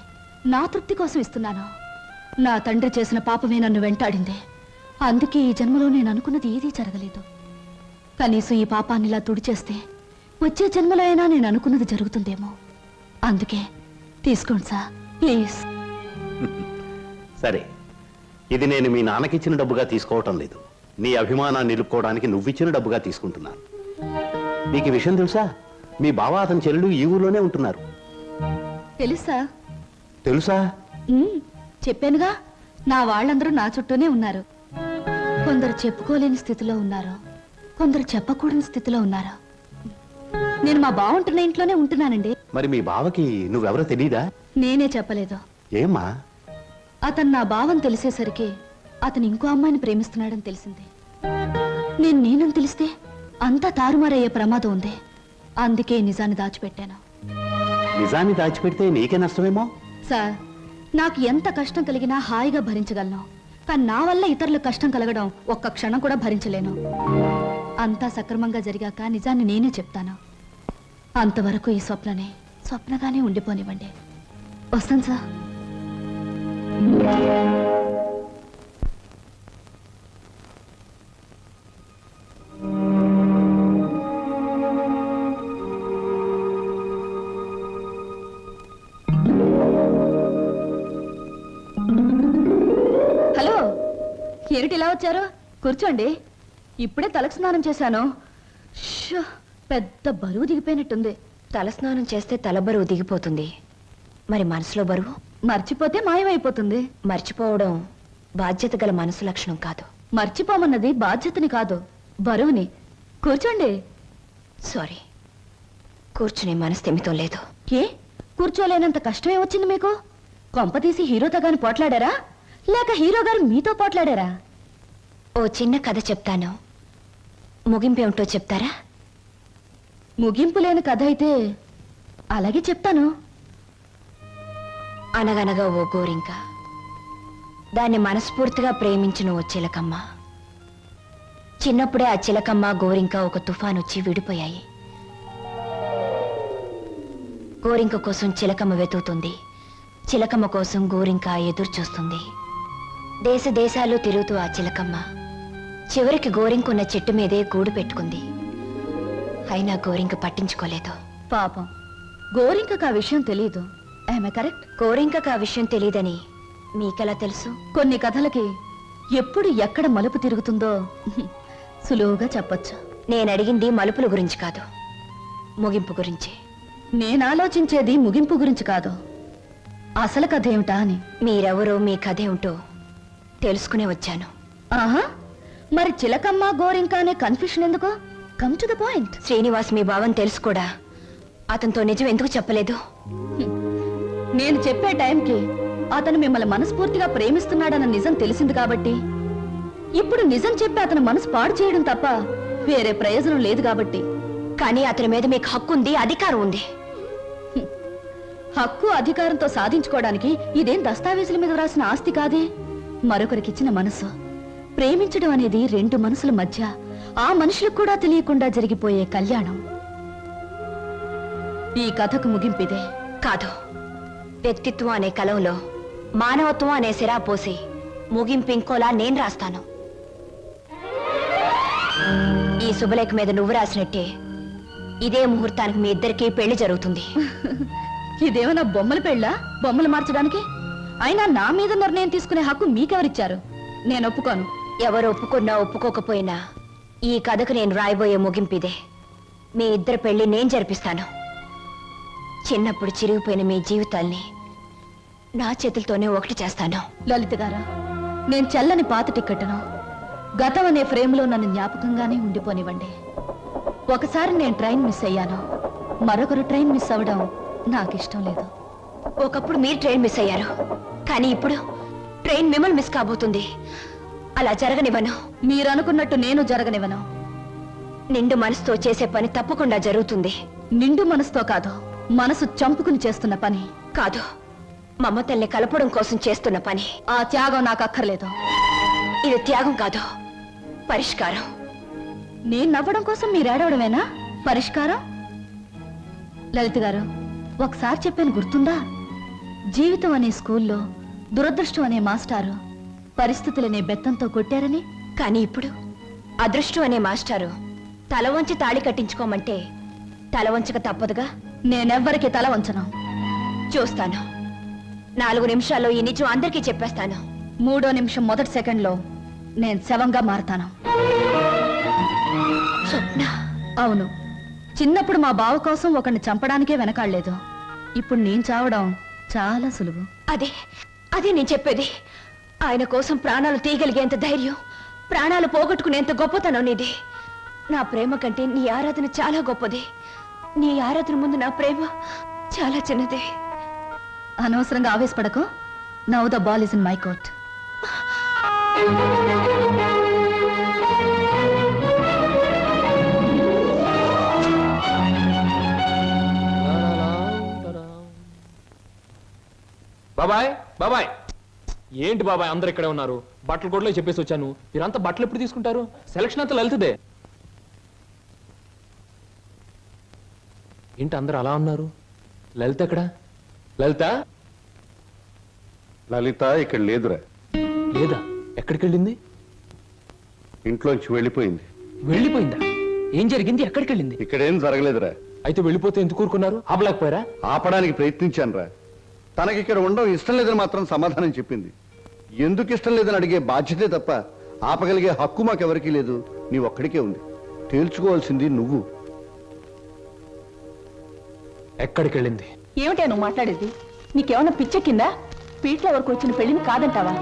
నా తృప్తి కోసం ఇస్తున్నాను. నా తండ్రి చేసిన పాపమే నన్ను వెంటాడింది. అందుకే ఈ జన్మలో నేను అనుకున్నది ఏదీ జరగలేదు. కనీసం ఈ పాపాన్ని ఇలా తుడిచేస్తే వచ్చే జన్మలో అయినా నేను అనుకున్నది జరుగుతుందేమో. అందుకే తీసుకోండి సార్, ప్లీజ్. సరే, ఇది నేను మీ నాన్నకిచ్చిన డబ్బుగా తీసుకోవటం లేదు. నీ అభిమానాన్ని నిలుపుకోవడానికి నువ్విచ్చిన డబ్బుగా తీసుకుంటున్నాను. నీకు ఈ విషయం తెలుసా? మీ బావ అతని చెల్లెలు ఈ ఊర్లోనే ఉంటున్నారు. తెలుసా? తెలుసా? చెప్పానుగా, నా వాళ్ళందరూ నా చుట్టూనే ఉన్నారు. కొందరు చెప్పుకోలేని స్థితిలో ఉన్నారు, కొందరు చెప్పకూడని స్థితిలో ఉన్నారు. నేను మా బావ ఉంటున్న ఇంట్లోనే ఉంటున్నానండి. మరి మీ బావకి నువ్వెవరో తెలీదా? నేనే చెప్పలేదు. ఏమ్మా? అతను నా భావం తెలిసేసరికి అతను ఇంకో అమ్మాయిని ప్రేమిస్తున్నాడని తెలిసింది. నేనని తెలిస్తే అంతా తారుమారయ్యే ప్రమాదం ఉంది. అందుకే నిజాన్ని దాచిపెట్టాను. నిజాన్ని దాచిపెడితే నీకే నష్టమేమో. సార్, నాకు ఎంత కష్టం కలిగినా హాయిగా భరించగలను. కానీ నా వల్ల ఇతరులకు కష్టం కలగడం ఒక్క క్షణం కూడా భరించలేను. అంతా సక్రమంగా జరిగాక నిజాన్ని నేనే చెప్తాను. అంతవరకు ఈ స్వప్నగానే ఉండిపోనివ్వండి. వస్తాను సార్. హలో, ఏమిటి ఇలా వచ్చారు? కూర్చోండి. ఇప్పుడే తలకు స్నానం చేశాను. షో, పెద్ద బరువు దిగిపోయినట్టుంది. తలస్నానం చేస్తే తల బరువు దిగిపోతుంది. మరి మనసులో బరువు మర్చిపోతే మాయమైపోతుంది. మర్చిపోవడం బాధ్యత గల మనసు లక్షణం కాదు. మర్చిపోమన్నది బాధ్యతని కాదు, బరువుని. కూర్చోండి. సారీ, కూర్చునే మనస్థిమితం లేదు. ఏ, కూర్చోలేనంత కష్టమే వచ్చింది మీకు? కొంపతీసి హీరోతో గాని పోట్లాడారా, లేక హీరో గారు మీతో పోట్లాడారా? ఓ చిన్న కథ చెప్తాను, ముగింపేమిటో చెప్తారా? ముగింపు లేని కథ అయితే అలాగే చెప్తాను. అనగనగా ఓ గోరింక, దాన్ని మనస్ఫూర్తిగా ప్రేమించిన ఓ చిలకమ్మ. చిన్నప్పుడే ఆ చిలకమ్మ గోరింక ఒక తుఫాన్ వచ్చి విడిపోయాయి. గోరింక కోసం చిలకమ్మ వెతుకుతుంది, చిలకమ్మ కోసం గోరింక ఎదురు చూస్తుంది. దేశ దేశాలు తిరుగుతూ ఆ చిలకమ్మ చివరికి గోరింకున్న చెట్టు మీదే గూడు పెట్టుకుంది. అయినా గోరింక పట్టించుకోలేదు. పాపం, గోరింకకు ఆ విషయం తెలీదు. I'm correct? గోరింకకు ఆ విషయం తెలీదని మీకెలా తెలుసు? కొన్ని కథలకి ఎప్పుడు ఎక్కడ మలుపు తిరుగుతుందో సులువుగా చెప్పొచ్చు. నేను అడిగింది మలుపుల గురించి కాదు, ముగింపు గురించి. నేను ఆలోచించేది ముగింపు గురించి కాదు, అసలు కథ ఏమిటా అని. మీరెవరో, మీ కథ ఏమిటో తెలుసుకునే వచ్చాను. ఆహా, మరి చిలకమ్మ గోరింక అనే కన్ఫ్యూషన్ ఎందుకు? Come to the point. Srinivas మీ భావం తెలుసు కూడా అతనితో నిజం ఎందుకు చెప్పలేదు? నేను చెప్పే టైంకి అతను మిమ్మల్ని మనస్ఫూర్తిగా ప్రేమిస్తున్నాడన్న నిజం తెలిసింది కాబట్టి, ఇప్పుడు నిజం చెప్పి అతను మనసు పాడు చేయడం తప్ప వేరే ప్రయోజనం లేదు కాబట్టి. కానీ అతని మీద మీకు హక్కు ఉంది, అధికారం ఉంది. హక్కు అధికారంతో సాధించుకోవడానికి ఇదేం దస్తావేజుల మీద రాసిన ఆస్తి కాదే, మరొకరికిచ్చిన మనసు. ప్రేమించడం అనేది రెండు మనసుల మధ్య, ఆ మనుషులకు కూడా తెలియకుండా జరిగిపోయే కళ్యాణం. ఈ కథకు ముగింపిదే. కాదు, వ్యక్తిత్వం అనే కలంలో మానవత్వం అనే సిరా పోసి ముగింపు ఇంకోలా నేను రాస్తాను. ఈ శుభలేఖ మీద నువ్వు రాసినట్టే ఇదే ముహూర్తానికి మీ ఇద్దరికీ పెళ్లి జరుగుతుంది. ఇదేమన్నా బొమ్మల పెళ్ళా, బొమ్మలు మార్చడానికి? అయినా నా మీద నిర్ణయం తీసుకునే హక్కు మీకెవరిచ్చారు? నేను ఒప్పుకోను. ఎవరు ఒప్పుకున్నా ఒప్పుకోకపోయినా ఈ కథకు నేను రాయబోయే ముగింపిదే. మీ ఇద్దరు పెళ్లి నేను జరిపిస్తాను. చిన్నప్పుడు చిరిగిపోయిన మీ జీవితాల్ని నా చేతులతోనే ఒకటి చేస్తాను. లలిత గారా, నేను చల్లని పాత టిక్కెట్ను గతం అనే ఫ్రేమ్లో నన్ను జ్ఞాపకంగానే ఉండిపోనివ్వండి. ఒకసారి నేను ట్రైన్ మిస్ అయ్యాను, మరొకరు ట్రైన్ మిస్ అవ్వడం నాకు ఇష్టం లేదు. ఒకప్పుడు మీరు ట్రైన్ మిస్ అయ్యారు, కానీ ఇప్పుడు ట్రైన్ మిమ్మల్ని మిస్ కాబోతుంది. అలా జరగనివ్వను. మీరు అనుకున్నట్టు నేను జరగనివ్వను. నిండు మనసుతో చేసే పని తప్పకుండా జరుగుతుంది. నిండు మనసుతో కాదు, మనసు చంపుకుని చేస్తున్న పని. కాదు, మమతల్ని కలపడం కోసం చేస్తున్న పని. ఆ త్యాగం నాకు అక్కర్లేదు. ఇది త్యాగం కాదు, పరిష్కారం. నేను నవ్వడం కోసం మీరు ఏడవడమేనా పరిష్కారం? లలిత గారు, ఒకసారి చెప్పాను గుర్తుందా? జీవితం అనే స్కూల్లో దురదృష్టం అనే మాస్టారు పరిస్థితులనే బెత్తంతో కొట్టారని. కానీ ఇప్పుడు అదృష్టం అనే మాస్టారు తల వంచి తాళి కట్టించుకోమంటే తల వంచక తప్పదుగా. నేనెవ్వరికి తల వంచను. చూస్తాను. 4 నిమిషాల్లో ఈ నిజం అందరికీ చెప్పేస్తాను. 3వ నిమిషం మొదటి సెకండ్లో నేను శవంగా మారతాను. స్వప్న. అవును, చిన్నప్పుడు మా బావ కోసం ఒకరిని చంపడానికే వెనకాడలేదు. ఇప్పుడు నేను చావడం చాలా సులువు. అదే అదే నేను చెప్పేది. ఆయన కోసం ప్రాణాలు తీయగలిగేంత ధైర్యం, ప్రాణాలు పోగొట్టుకునేంత గొప్పతనం నీది. నా ప్రేమ కంటే నీ ఆరాధన చాలా గొప్పది. నీ ఆరాధన ముందు నా ప్రేమ చాలా చిన్నది. అనవసరంగా ఆవేశపడకు. Now the ball is in my court. బాబాయ్ బాబాయ్, ఏంటి బాబాయ్ అందరు ఇక్కడే ఉన్నారు? బట్టలు కూడా చెప్పేసి వచ్చాను. మీరంతా బట్టలు ఎప్పుడు తీసుకుంటారు? సెలక్షన్ అంతా లలితదే. ఏంటి అందరు అలా ఉన్నారు? లలిత ఎక్కడ? లలిత లలిత ఇక్కడ లేదురా. లేదా? ఎక్కడికి వెళ్ళింది? ఇంట్లోంచి వెళ్ళిపోయింది. వెళ్ళిపోయిందా? ఏం జరిగింది? ఎక్కడికి వెళ్ళింది? ఇక్కడేం జరగలేదురా. అయితే వెళ్ళిపోతే ఎందుకు ఊరుకున్నారు? ఆపలేకపోయారా? ఆపడానికి ప్రయత్నించానురా. తనకి ఇక్కడ ఉండడం ఇష్టం లేదని మాత్రం సమాధానం చెప్పింది. ఎందుకు ఇష్టం లేదని అడిగే బాధ్యతే తప్ప ఆపగలిగే హక్కు మాకెవరికీ లేదు. నీ ఒక్కడికే ఉంది. తేల్చుకోవాల్సింది నువ్వు. ఎక్కడికి వెళ్ళింది? ఏమిటా నువ్వు మాట్లాడేది? నీకేమన్నా పిచ్చెక్కిందా? పీట్ల వరకు వచ్చిన పెళ్లిని కాదంటావా?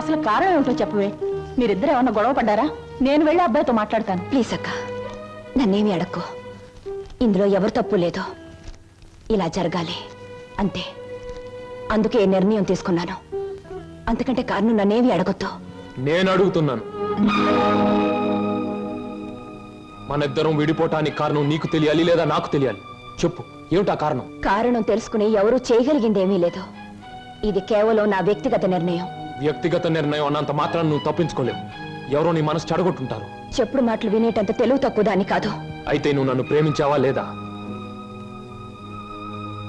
అసలు కారణం ఏమిటో చెప్పవే. మీరిద్దరు ఏమన్నా గొడవ పడ్డారా? నేను వెళ్ళి అబ్బాయితో మాట్లాడతాను. ప్లీజ్ అక్క, నన్నేమి అడక్కు. ఇందులో ఎవరు తప్పు లేదు. ఇలా జరగాలి అంతే. అందుకే ఈ నిర్ణయం తీసుకున్నాను. అంతకంటే కారణం నన్నేమి అడగొద్దు. నేను అడుగుతున్నాను. మన ఇద్దరం విడిపోవటానికి కారణం నీకు తెలియాలి లేదా నాకు తెలియాలి. చెప్పు, ఏమిటా కారణం? కారణం తెలుసుకుని ఎవరూ చేయగలిగిందేమీ లేదు. ఇది కేవలం నా వ్యక్తిగత నిర్ణయం. వ్యక్తిగత నిర్ణయం అన్నంత మాత్రం నువ్వు తప్పించుకోలేవు. ఎవరో నీ మనసు చెడగొట్టుంటారు. చెప్పుడు మాటలు వినేటంత తెలుగు తక్కువ దాన్ని కాదు. అయితే నువ్వు నన్ను ప్రేమించావా లేదా?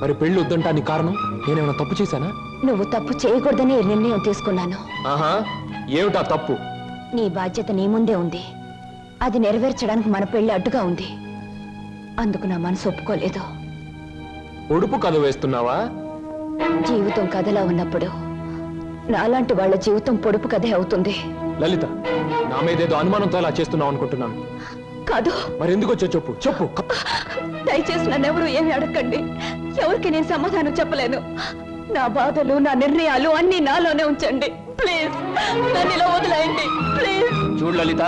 మరి పెళ్లి వద్దంటానికి కారణం నేనేమైనా తప్పు చేశానా? నువ్వు తప్పు చేయకూడదని ఈ నిర్ణయం తీసుకున్నాను. ఆహా, ఏమిటా తప్పు? నీ బాధ్యత నీ ముందే ఉంది. అది నెరవేర్చడానికి మన పెళ్లి అడ్డుగా ఉంది. అందుకు నా మనసు ఒప్పుకోలేదు. ఒడుపు కథ వేస్తున్నావా? జీవితం కథలా ఉన్నప్పుడు నాలాంటి వాళ్ళ జీవితం పొడుపు కథే అవుతుంది. లలిత, నా మీదేదో అనుమానంతో అలా చేస్తున్నావు అనుకుంటున్నాను. కాదు. మరి ఎందుకు వచ్చో చెప్పు. చెప్పు. దయచేసి నన్నెవరూ ఏమి అడగండి. ఎవరికి నేను సమాధానం చెప్పలేను. నా బాధలు, నా నిర్ణయాలు అన్ని నాలోనే ఉంచండి. ప్లీజ్ నన్ను ఇలా వదిలేయండి. ప్లీజ్. చూడు లలిత,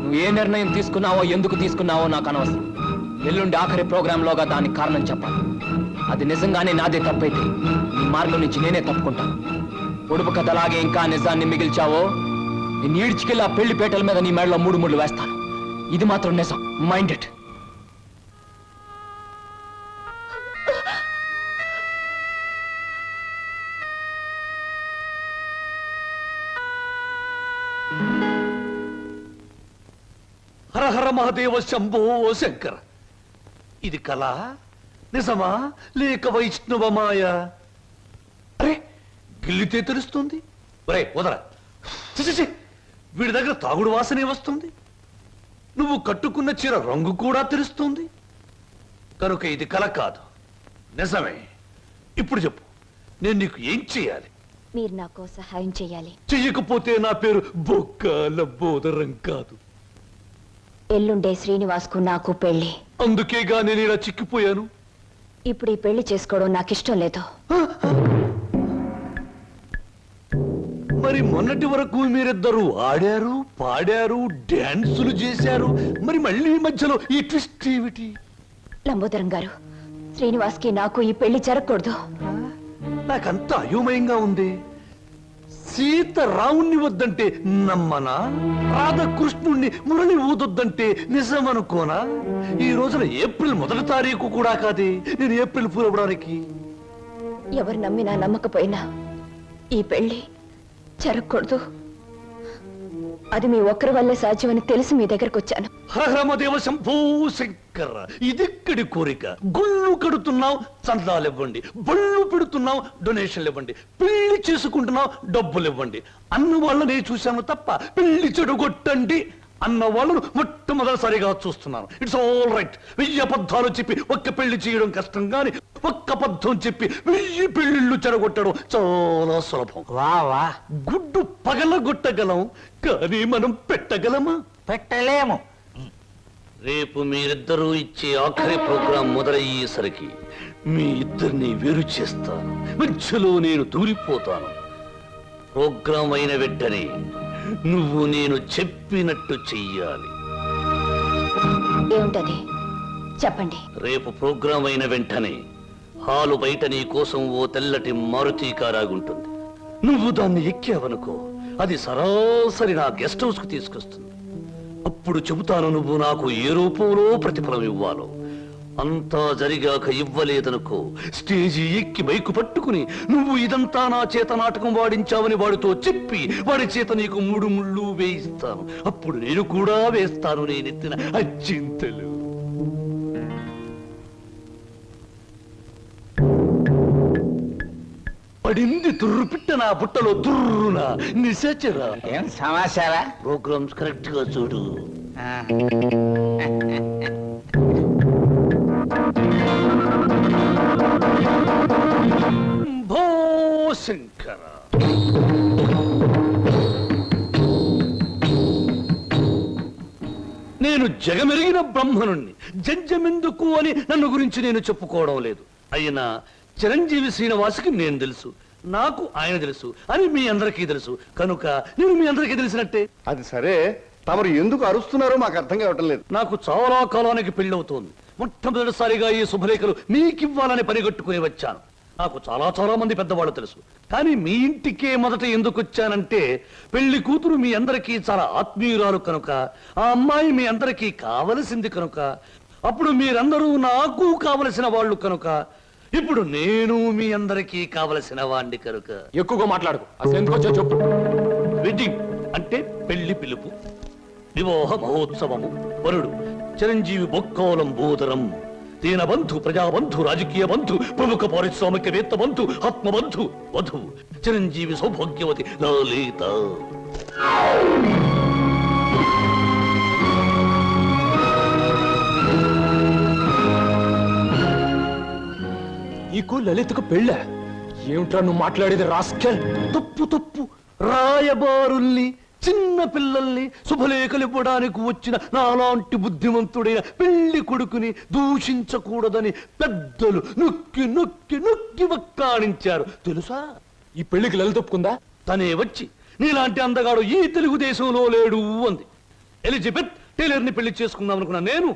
నువ్వు ఏ నిర్ణయం తీసుకున్నావో ఎందుకు తీసుకున్నావో నాకు అనవసరం. ఎల్లుండి ఆఖరి ప్రోగ్రాంలోగా దానికి కారణం చెప్పాలి. అది నిజంగానే నాదే తప్పైతే నీ మార్గం నుంచి నేనే తప్పుకుంటాను. పొడుపు కథలాగే ఇంకా నిజాన్ని మిగిల్చావో నేను ఈడ్చుకెళ్ళి ఆ పెళ్లి పేటల మీద నీ మెడలో 3 ముళ్ళు వేస్తాను. ఇది మాత్రం నిజం. Mind it. హర హర మహాదేవ శంభో శంకర. ఇది కళ నిజమా లేక వైష్ణవ మాయ? అరే, గిల్లితే తెలుస్తుంది. ఒరే వదరా. ఛీ, వీడి దగ్గర తాగుడు వాసనే వస్తుంది. నువ్వు కట్టుకున్న చీర రంగు కూడా తెలుస్తుంది. కనుక ఇది కళ కాదు, నిజమే. ఇప్పుడు చెప్పు, నేను నీకు ఏం చేయాలి? మీరు నాకు సహాయం చేయాలి. చెయ్యకపోతే నా పేరు బొక్కల బోదరం కాదు. ఎల్లుండే శ్రీనివాస్కు నాకు పెళ్లి. అందుకేగా నేను ఇలా చిక్కిపోయాను. ఇప్పుడు ఈ పెళ్లి చేసుకోవడం నాకు ఇష్టం లేదు. మరి మొన్నటి వరకు మీరిద్దరూ ఆడారు, పాడారు, డాన్సులు చేశారు. మరి మళ్ళీ మధ్యలో ఈ ట్విస్ట్ ఏమిటి? లంబోదరం గారు, శ్రీనివాస్కి నాకు ఈ పెళ్లి జరగకూడదు. నాకంత అయోమయంగా ఉంది. సీత రావుణ్ణి వద్దంటే నమ్మనా? రాధకృష్ణుణ్ణి మురళి ఊదొద్దంటే నిజమనుకోనా? ఈ రోజున ఏప్రిల్ 1వ తారీఖు కూడా కాదే నేను ఏప్రిల్ ఫూల్ అవ్వడానికి. ఎవరు నమ్మినా నమ్మకపోయినా ఈ పెళ్లి జరగకూడదు. అది మీ ఒక్కరి వల్లే సాధ్యమని తెలిసి మీ దగ్గరకు వచ్చాను. హరహరమదేవ శంభో శంకర. ఇదెక్కడి కోరిక? గుళ్ళు కడుతున్నావు, చందాలు ఇవ్వండి. బళ్ళు పెడుతున్నావు, డొనేషన్లు ఇవ్వండి. పెళ్లి చేసుకుంటున్నావు, డబ్బులు ఇవ్వండి. అన్న వాళ్ళనే చూశాను తప్ప పెళ్లి చెడగొట్టండి అన్న వాళ్ళను మొట్టమొదటిసారిగా చూస్తున్నాను. It's all right. 1000 అబద్ధాలు చెప్పి ఒక్క పెళ్లి చేయడం కష్టం, గాని ఒక్క అబద్ధం చెప్పి 1000 పెళ్లిళ్ళు చెడగొట్టడం చాలా సులభం. వా వా. గుడ్డు పగలగొట్టగలం, కానీ మనం పెట్టగలమా? పెట్టలేము. రేపు మీరిద్దరూ ఇచ్చే ఆఖరి ప్రోగ్రాం మొదలయ్యేసరికి మీ ఇద్దరిని వేరు చేస్తాను. మధ్యలో నేను దూరిపోతాను. ప్రోగ్రాం అయిన వెంటనే నువ్వు నేను చెప్పినట్టు చెయ్యాలి. ఏమిటది చెప్పండి. రేపు ప్రోగ్రాం అయిన వెంటనే హాలు బయట నీ కోసం ఓ తెల్లటి మారుతి కారాగుంటుంది. నువ్వు దాన్ని ఎక్కావనుకో, అది సరాసరి నా గెస్ట్ హౌస్ కు తీసుకొస్తుంది. అప్పుడు చెబుతాను నువ్వు నాకు ఏ రూపంలో ప్రతిఫలం ఇవ్వాలో. అంతా జరిగాక ఇవ్వలేదనుకో, స్టేజి ఎక్కి బైకు పట్టుకుని నువ్వు ఇదంతా నా చేత నాటకం వాడించావని వాడితో చెప్పి వాడి చేత నీకు 3 ముళ్ళు వేయిస్తాను. అప్పుడు నేను కూడా వేస్తాను నేనెత్తిన అచ్చింతలు. పడింది తుర్రు పిట్ట నా బుట్టలో తుర్రున నిశాచరా. ఏం సమాచారా? ప్రోగ్రామ్స్ కరెక్ట్ గా చూడు. భో శంకర, నేను జగమెరిగిన బ్రహ్మనుణ్ణి. జంజమెందుకు అని నన్ను గురించి నేను చెప్పుకోవడం లేదు. అయినా చిరంజీవి శ్రీనివాసుకి నేను తెలుసు, నాకు ఆయన తెలుసు అని మీ అందరికీ తెలుసు. కనుక నేను మీ అందరికీ తెలిసినట్టే. అది సరే, తమరు ఎందుకు అరుస్తున్నారో మాకు అర్థం కావటం లేదు. నాకు చాలా కాలానికి పెళ్ళవుతోంది. మొట్టమొదటిసారిగా ఈ శుభలేఖలు మీకివ్వాలని పరిగెట్టుకుని వచ్చాను. నాకు చాలా మంది పెద్దవాళ్ళు తెలుసు. కానీ మీ ఇంటికే మొదట ఎందుకు వచ్చానంటే, పెళ్లి కూతురు మీ అందరికీ చాలా ఆత్మీయురాలు కనుక, ఆ అమ్మాయి మీ అందరికీ కావలసింది కనుక, అప్పుడు మీరందరూ నాకు కావలసిన వాళ్ళు కనుక, ఇప్పుడు నేను మీ అందరికీ కావలసిన వాణ్ణి కనుక. ఎక్కువగా మాట్లాడుకో, అసలు ఎందుకు వచ్చావు చెప్పు. వెడ్డింగ్ అంటే పెళ్లి పిలుపు, వివాహ మహోత్సవము. వరుడు చిరంజీవి బొక్కోలం బోదరం, దీనబంధు, ప్రజాబంధు, రాజకీయ బంధు, ప్రముఖ పారిశ్రామికవేత్త బంధు, ఆత్మబంధు. వధువు చిరంజీవి సౌభాగ్యవతి లలిత. నీకు లలితకు పెళ్ళ? ఏమిట్రా నువ్వు మాట్లాడేది రాస్కెల్? తప్పు. రాయబారుల్ని, చిన్న పిల్లల్ని శుభలేఖలు ఇవ్వడానికి వచ్చిన నాలాంటి బుద్ధిమంతుడైన పెళ్లి కొడుకుని దూషించకూడదని పెద్దలు నొక్కి వక్కాణించారు తెలుసా? ఈ పెళ్లికి లలిత ఒప్పుకుందా? తనే వచ్చి నీలాంటి అందగాడు ఈ తెలుగుదేశంలో లేడు అంది. ఎలిజబెత్ టైలర్ని పెళ్లి చేసుకుందాం అనుకున్నా నేను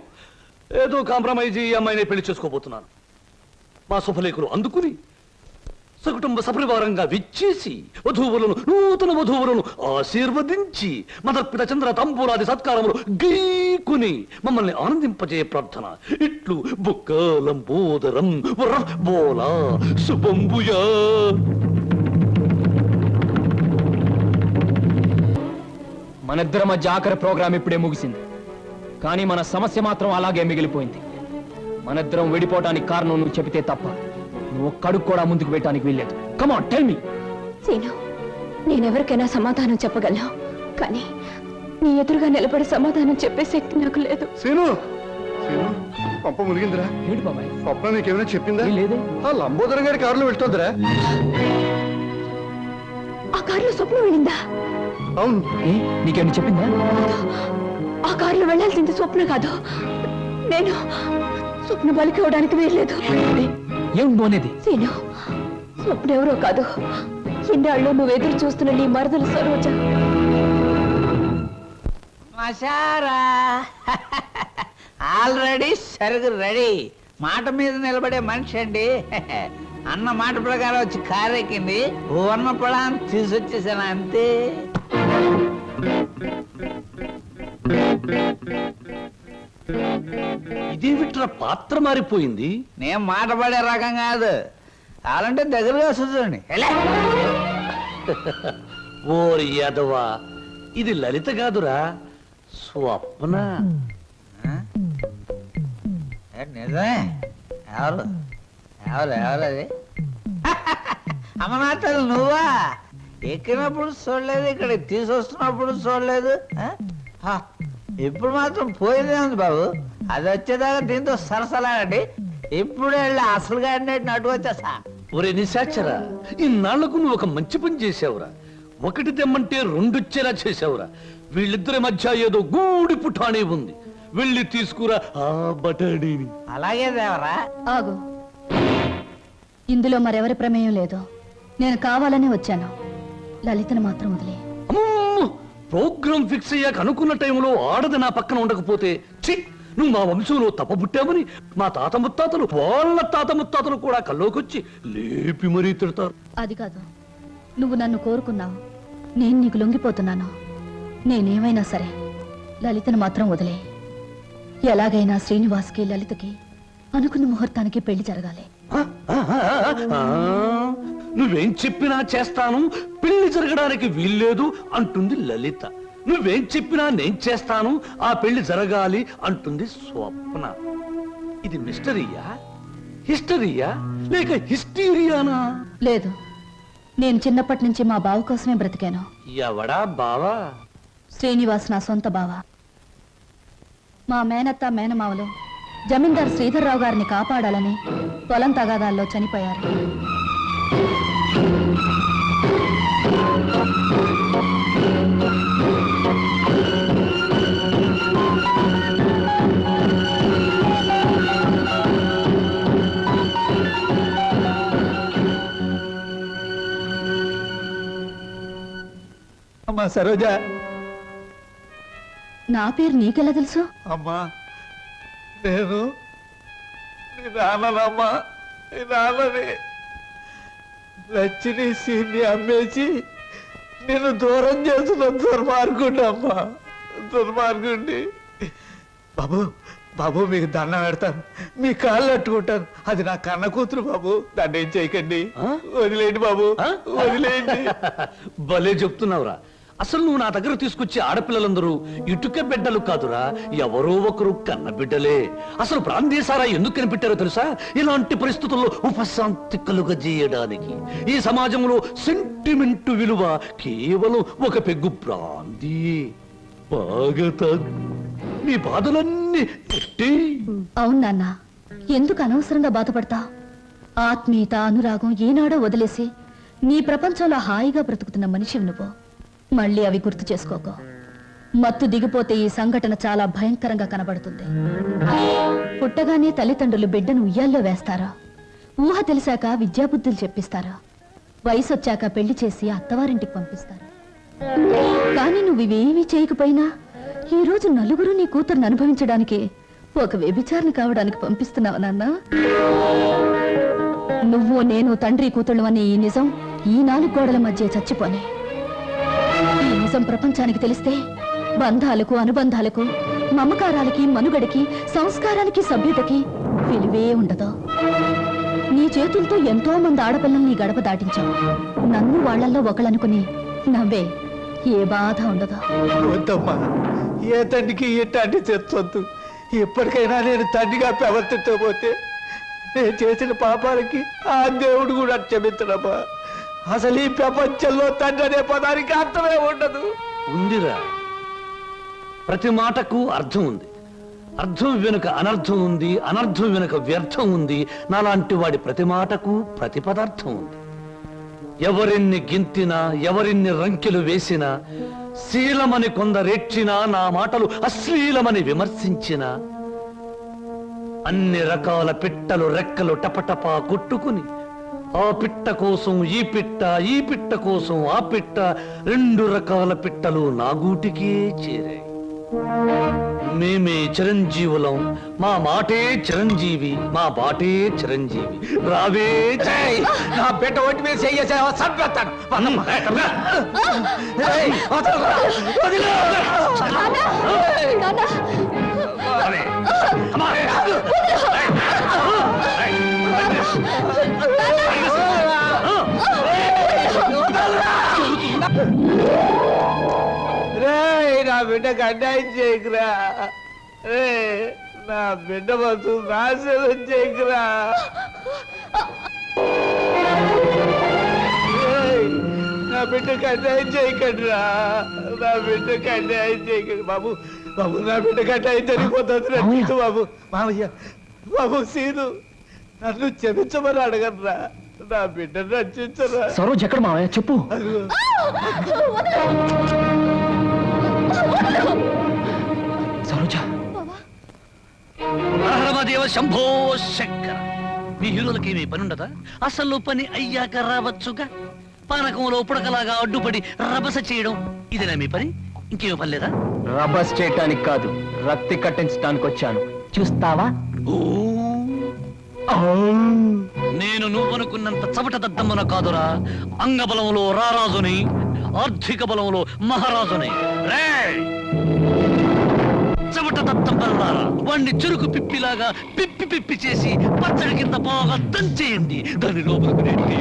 ఏదో కాంప్రమైజ్ ఈ అమ్మాయిని పెళ్లి చేసుకోబోతున్నాను. మా శుభలేఖలు అందుకుని సకుటుంబ సపరివారంగా విచ్చేసి వధూవులను, నూతన వధూవులను ఆశీర్వదించి మదర్పిత చంద్ర తంబూలాది సత్కారములు గీకుని మమ్మల్ని ఆనందింపజే ప్రార్థన. ఇట్లు బుక్కలంబోదరం బోలా శుభంబుయా. మనిద్దరి మధ్య ఆఖరి ప్రోగ్రాం ఇప్పుడే ముగిసింది, కానీ మన సమస్య మాత్రం అలాగే మిగిలిపోయింది. మనిద్దరం విడిపోవడానికి కారణం నువ్వు చెబితే తప్ప నువ్వు ఒక్కడుగు కూడా ముందుకు పెట్టడానికి వీల్లేదు. Come on tell me. Seenu, నేనెవరికైనా సమాధానం చెప్పగలను, కానీ నీ ఎదురుగా నిలబడి సమాధానం చెప్పే శక్తి నాకు లేదు. సీను, పంప మునిగిందిరా. ఏంటి బాబాయ్? స్వప్న నీకేమైనా చెప్పిందా? లేదే. ఆ లంబోదరం గారి కారులో వెళ్తుందిరా. ఆ కారులో స్వప్న వెళ్ళిందా? అవును. నీకేమైనా చెప్పిందా? ఆ కారులో వెళ్ళాల్సింది స్వప్న కాదు, నేను. స్వప్న బలికి ఇవ్వడానికి వీల్లేదు. ఏం పోనేది? సీను, స్వప్న ఎవరో కాదు, ఇన్నాళ్ళు నువ్వు ఎదురు చూస్తున్న నీ మరదలు సరోజ. మషారా ఆల్రెడీ సరుగు రెడీ. మాట మీద నిలబడే మనిషి అండి. అన్న మాట ప్రకారం వచ్చి కారెక్కింది, ఉన్న పొలాన్ని తీసుకొచ్చేసాను అంతే. ఇదేమిట్రా పాత్ర మారిపోయింది? నేను మాట పడే రకం కాదు, అలాంటే దగ్గరగా వస్తుంది. ఓరి యాదవా, ఇది లలిత కాదురా, స్వప్న. నిజమే. ఎవరు ఎవరు ఎవరు అది? అమ్మనాథలు నువ్వా? ఎక్కినప్పుడు చూడలేదు, ఇక్కడ తీసుకొస్తున్నప్పుడు చూడలేదు. ఇప్పుడు మాత్రం పోయిందే ఉంది బాబు. అది వచ్చేదాకా దీంతో సరసలాడండి. ఇప్పుడు వెళ్ళి అసలుగా అటు వచ్చేసా. ఒరే నిశాచరా, ఇన్నాళ్లకు నువ్వు ఒక మంచి పని చేసావురా. ఒకటి తెమ్మంటే రెండొచ్చేలా చేసావురా. వీళ్ళిద్దరి మధ్య ఏదో గూడి పుఠానే ఉంది. వెళ్ళి తీసుకురా ఆ బటాడీని. అలాగే దేవరా. ఆగు, ఇందులో మరెవరి ప్రమేయం లేదు. నేను కావాలని వచ్చాను. లలితను మాత్రం వదిలే. అమ్మమ్మ! ప్రోగ్రామ్ ఫిక్స్ అయ్యాక అనుకున్న టైంలో ఆడది నా పక్కన ఉండకపోతే ఛీ, నువ్వు మా వంశంలో తప్పబుట్టామని మా తాత ముత్తాతలు వాళ్ళ తాత ముత్తాతలు కూడా కల్లోకొచ్చి లేపి మరీ తిడతారు. అది కాదు, నువ్వు నన్ను కోరుకున్నావు, నేను నీకు లొంగిపోతున్నాను. నేనేమైనా సరే లలితను మాత్రం వదిలే. ఎలాగైనా శ్రీనివాస్కి లలితకి అనుకున్న ముహూర్తానికి పెళ్లి జరగాలి. నువ్వేం చెప్పినా చేస్తాను, పెళ్లి జరగడానికి వీల్లేదు అంటుంది లలిత. నువ్వేం చెప్పినా నేను చేస్తాను, ఆ పెళ్లి జరగాలి అంటుంది స్వప్న. ఇది మిస్టరీయా, హిస్టరీయా, లేక హిస్టీరియానా? లేదు, నేను చిన్నప్పటి నుంచి మా బావ కోసమే బ్రతికాను. ఎవడా బావా? శ్రీనివాస్ నా సొంత బావ. మా మేనత్త మేనమావలు జమీందార్ శ్రీధర్రావు గారిని కాపాడాలని పొలం తగాదాల్లో చనిపోయారు. అమ్మా సరోజ. నా పేరు నీకెలా తెలుసు? అమ్మా నేను నీ నాన్ననమ్మా, నీ నాన్నని. లచ్చిని సీన్ని అమ్మేసి నేను దూరం చేస్తున్న దుర్మార్గుండి అమ్మా, దుర్మార్గుండి. బాబు బాబు మీకు దండం పెడతాను, మీ కాళ్ళు అట్టుకుంటాను. అది నా కన్న కూతురు బాబు, దాన్ని ఏం చేయకండి. వదిలేయండి బాబు, వదిలేయండి. భలే చెప్తున్నావురా. అసలు నువ్వు నా దగ్గర తీసుకొచ్చే ఆడపిల్లలందరూ ఇటుక బిడ్డలు కాదురా, ఎవరో ఒకరు కన్న బిడ్డలే. అసలు ప్రాంతీయసారా ఎందుకు కనిపెట్టారో తెలుసా? ఇలాంటి పరిస్థితుల్లో ఉపశాంతి కలుగజేయడానికి. ఈ సమాజంలో సెంటిమెంట్ విలువ కేవలం ఒక పెగ్గు బ్రాందీ. బాగా తాగు, నీ బాధలన్నీ అవును నాన్న, ఎందుకు అనవసరంగా బాధపడతా? ఆత్మీయత అనురాగం ఏనాడో వదిలేసి నీ ప్రపంచంలో హాయిగా బ్రతుకుతున్న మనిషివి నువ్వు. మళ్ళీ అవి గుర్తు చేసుకోకో. మత్తు దిగిపోతే ఈ సంఘటన చాలా భయంకరంగా కనబడుతుంది. పుట్టగానే తల్లిదండ్రులు బిడ్డను ఉయ్యాల్లో వేస్తారా? ఊహ తెలిసాక విద్యాబుద్ధులు చెప్పిస్తారా? వయసు వచ్చాక పెళ్లి చేసి అత్తవారింటికి పంపిస్తారా? కానీ నువ్వు ఇవేమీ చేయకపోయినా ఈ రోజు నలుగురు నీ కూతురుని అనుభవించడానికి ఒక వ్యభిచారణ కావడానికి పంపిస్తున్నావు నాన్న. నువ్వు నేను తండ్రి కూతుళ్ళు అనే ఈ నిజం ఈ 4 గోడల మధ్య చచ్చిపోనే. ఈ నిజం ప్రపంచానికి తెలిస్తే బంధాలకు, అనుబంధాలకు, మమకారాలకి, మనుగడకి, సంస్కారానికి, సభ్యతకి విలువే ఉండదు. నీ చేతులతో ఎంతో మంది ఆడపిల్లల్ని గడప దాటించావు. నన్ను వాళ్లల్లో ఒకళ్ళనుకుని నవ్వే, ఏ బాధ ఉండదు. వద్దమ్మా, ఏ తండ్రికి ఇట్లాంటి తెచ్చొద్దు. ఎప్పటికైనా నేను తండ్రిగా ప్రవర్తించకపోతే నేను చేసిన పాపాలకి ఆ దేవుడు కూడా క్షమించడమ్మా. అసలు ఈ ప్రపంచంలో తండ్రి అనే పదానికి అర్థమే ఉండదు. ఉందిరా, ప్రతి మాటకు అర్థం ఉంది. అర్థం వెనుక అనర్థం ఉంది, అనర్థం వెనుక వ్యర్థం ఉంది. నాలాంటి వాడి ప్రతి మాటకు ప్రతి పదార్థం ఉంది. ఎవరిన్ని గింతినా, ఎవరిన్ని రంకెలు వేసినా, శీలమని కొందరేడ్చినా, నా మాటలు అశ్లీలమని విమర్శించినా, అన్ని రకాల పిట్టలు రెక్కలు టపటపా కొట్టుకుని ఆ పిట్ట కోసం ఈ పిట్ట, ఈ పిట్ట కోసం ఆ పిట్ట, 2 రకాల పిట్టలు నా గూటికే చేరాయి. మేమే చిరంజీవులం, మా మాటే చిరంజీవి, మా బాటే చిరంజీవి. రావే నా బిడ్డ ఒంటి మీద చెయ్యేసావా చంపేస్తాను. నా బిడ్డకు అన్యాయం చేయకురా. నా బిడ్డ బతు నాశనం చేయకురా. నా బిడ్డకు అన్యాయం చేయకండిరా. నా బిడ్డకు అన్యాయం చేయకండి బాబు. బాబు నా బిడ్డకు అన్యాయం జరిగిపోతుంది బాబు. మామయ్య బాబు సీను, నన్ను క్షమించమని అడగరా. నా బిడ్డను రక్షించరా. సరోజ్ ఎక్కడ మావయ్య చెప్పు. శివ శంభో శంకర. మీ హీరోలకి ఏమీ పని ఉండదా? అసలు పని అయ్యాక రావచ్చుగా. పానకంలో పుడకలాగా అడ్డుపడి రభస చేయడం ఇదేనా మీ పని? ఇంకేమీ పని లేదా? రబస్ చేయటానికి కాదు, రక్తి కట్టించడానికి వచ్చాను. చూస్తావా? నేను నువ్వనుకున్నంత చవట దద్దమ్మన కాదురా. అంగబలంలో రారాజుని, ఆర్థిక బలంలో మహారాజుని. రేయ్! చవట దద్దమ్మలారా, వాణ్ణి చురుకు పిప్పిలాగా పిప్పి పిప్పి చేసి పచ్చడి కింద బాగా దంచేయండి. దాని లోపలికి నెట్టి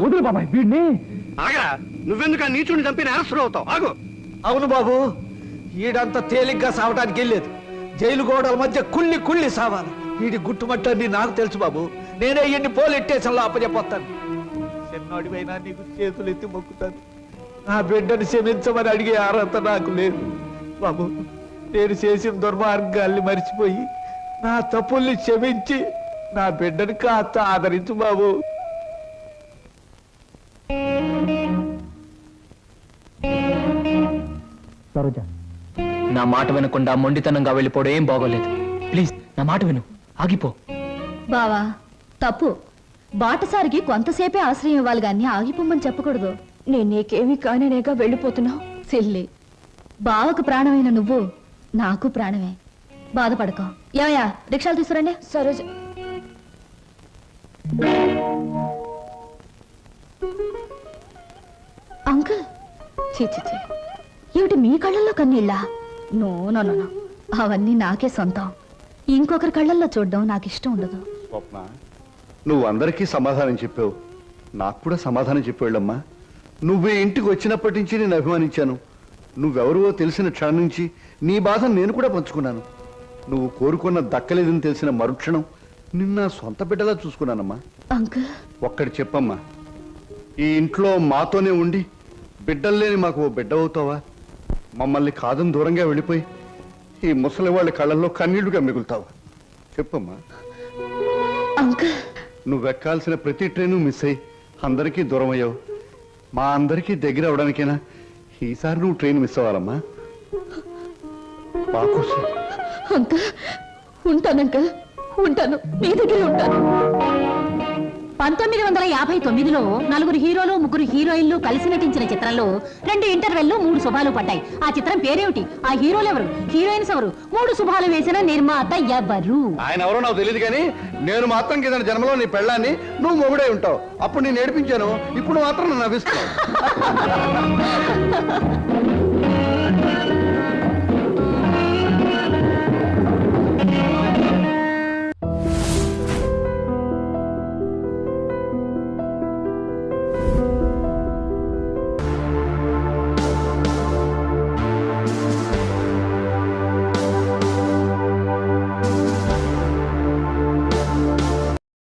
వదులు బాబాయ్ వీడిని. ఆగా, నువ్వెందుకు ఆ నీచుని చంపిన అరెస్టు అవుతావు? ఆగు. అవును బాబు, ఈడంత తేలిగ్గా సావటానికి వెళ్ళలేదు. జైలు గోడల మధ్య కుళ్ళి కుళ్ళి సావాలి. వీడి గుట్టుమట్టని నాకు తెలుసు బాబు. నేనే ఇన్ని పోలీస్ స్టేషన్లో అప్పచెప్పొస్తాను. చిన్నోడివైనా నీకు చేతులు ఎత్తి మొక్కుతాను. నా బిడ్డను క్షమించమని అడిగే అర్హత నాకు లేదు బాబు. నేను చేసిన దుర్మార్గాల్ని మర్చిపోయి నా తప్పుల్ని క్షమించి నా బిడ్డని కాస్త ఆదరించు బాబు. సరోజ, నా మాట వినకుండా మొండితనంగా వెళ్ళిపోవడం ఏం బాగోలేదు. ప్లీజ్ నా మాట విను, ఆగిపో. బావా తప్పు. బాటసారికి కొంతసేపే ఆశ్రయం ఇవ్వాలి గాని ఆగిపోమని చెప్పకూడదు. నేను నీకేమీ కాననేగా వెళ్ళిపోతున్నావు. సిల్లి, బావకు ప్రాణమైన నువ్వు నాకు ప్రాణమే. బాధపడకో. ఏమయ్యా, రిక్షాలు తీసుకురండి. సరోజ, అంకుల్, చీ ఏమిటి మీ కళ్ళల్లో కన్నీళ్ళా? నో నో నో నో, అవన్నీ నాకే సొంతం. ఇంకొకరి కళ్ళల్లో చూడడం నాకు ఇష్టం ఉండదు. స్వప్న, నువ్వు అందరికీ సమాధానం చెప్పావు, నాకు కూడా సమాధానం చెప్పేళ్ళమ్మా. నువ్వు ఇంటికి వచ్చినప్పటి నుంచి నేను అభిమానించాను. నువ్వెవరో తెలిసిన క్షణం నుంచి నీ బాధను నేను కూడా పంచుకున్నాను. నువ్వు కోరుకున్న దక్కలేదని తెలిసిన మరుక్షణం నిన్న సొంత బిడ్డలా చూసుకున్నానమ్మా. అంకుల్, ఒక్కటి చెప్పమ్మా, ఈ ఇంట్లో మాతోనే ఉండి బిడ్డలు లేని మాకు ఓ బిడ్డ అవుతావా? మమ్మల్ని కాదని దూరంగా వెళ్ళిపోయి ఈ ముసలి వాళ్ళ కళ్ళల్లో కన్నీళ్లుగా మిగులుతావా? చెప్పమ్మా. అంకుల్, నువ్వెక్కాల్సిన ప్రతి ట్రైను మిస్ అయ్యి అందరికీ దూరం అయ్యావు. మా అందరికీ దగ్గర అవడానికైనా ఈసారి నువ్వు ట్రైన్ మిస్ అవ్వాలమ్మా. మా కోసం. అంకుల్ ఉంటాను, అంకుల్ ఉంటాను, మీ దగ్గరే ఉంటాను. 1959లో నలుగురు హీరోలు ముగ్గురు హీరోయిన్లు కలిసి నటించిన చిత్రంలో 2 ఇంటర్వెల్లు 3 శుభాలు పడ్డాయి. ఆ చిత్రం పేరేమిటి? ఆ హీరోలు ఎవరు? హీరోయిన్స్ ఎవరు? 3 శుభాలు వేసిన నిర్మాత ఎవరు? ఆయన ఎవరో నాకు తెలియదు కానీ నేను మాత్రం కింద జన్మలో నీ పెళ్ళాన్ని నువ్వు మొగుడే ఉంటావు. అప్పుడు నేను నేర్పించాను, ఇప్పుడు మాత్రం నన్ను నవ్విస్తున్నావు.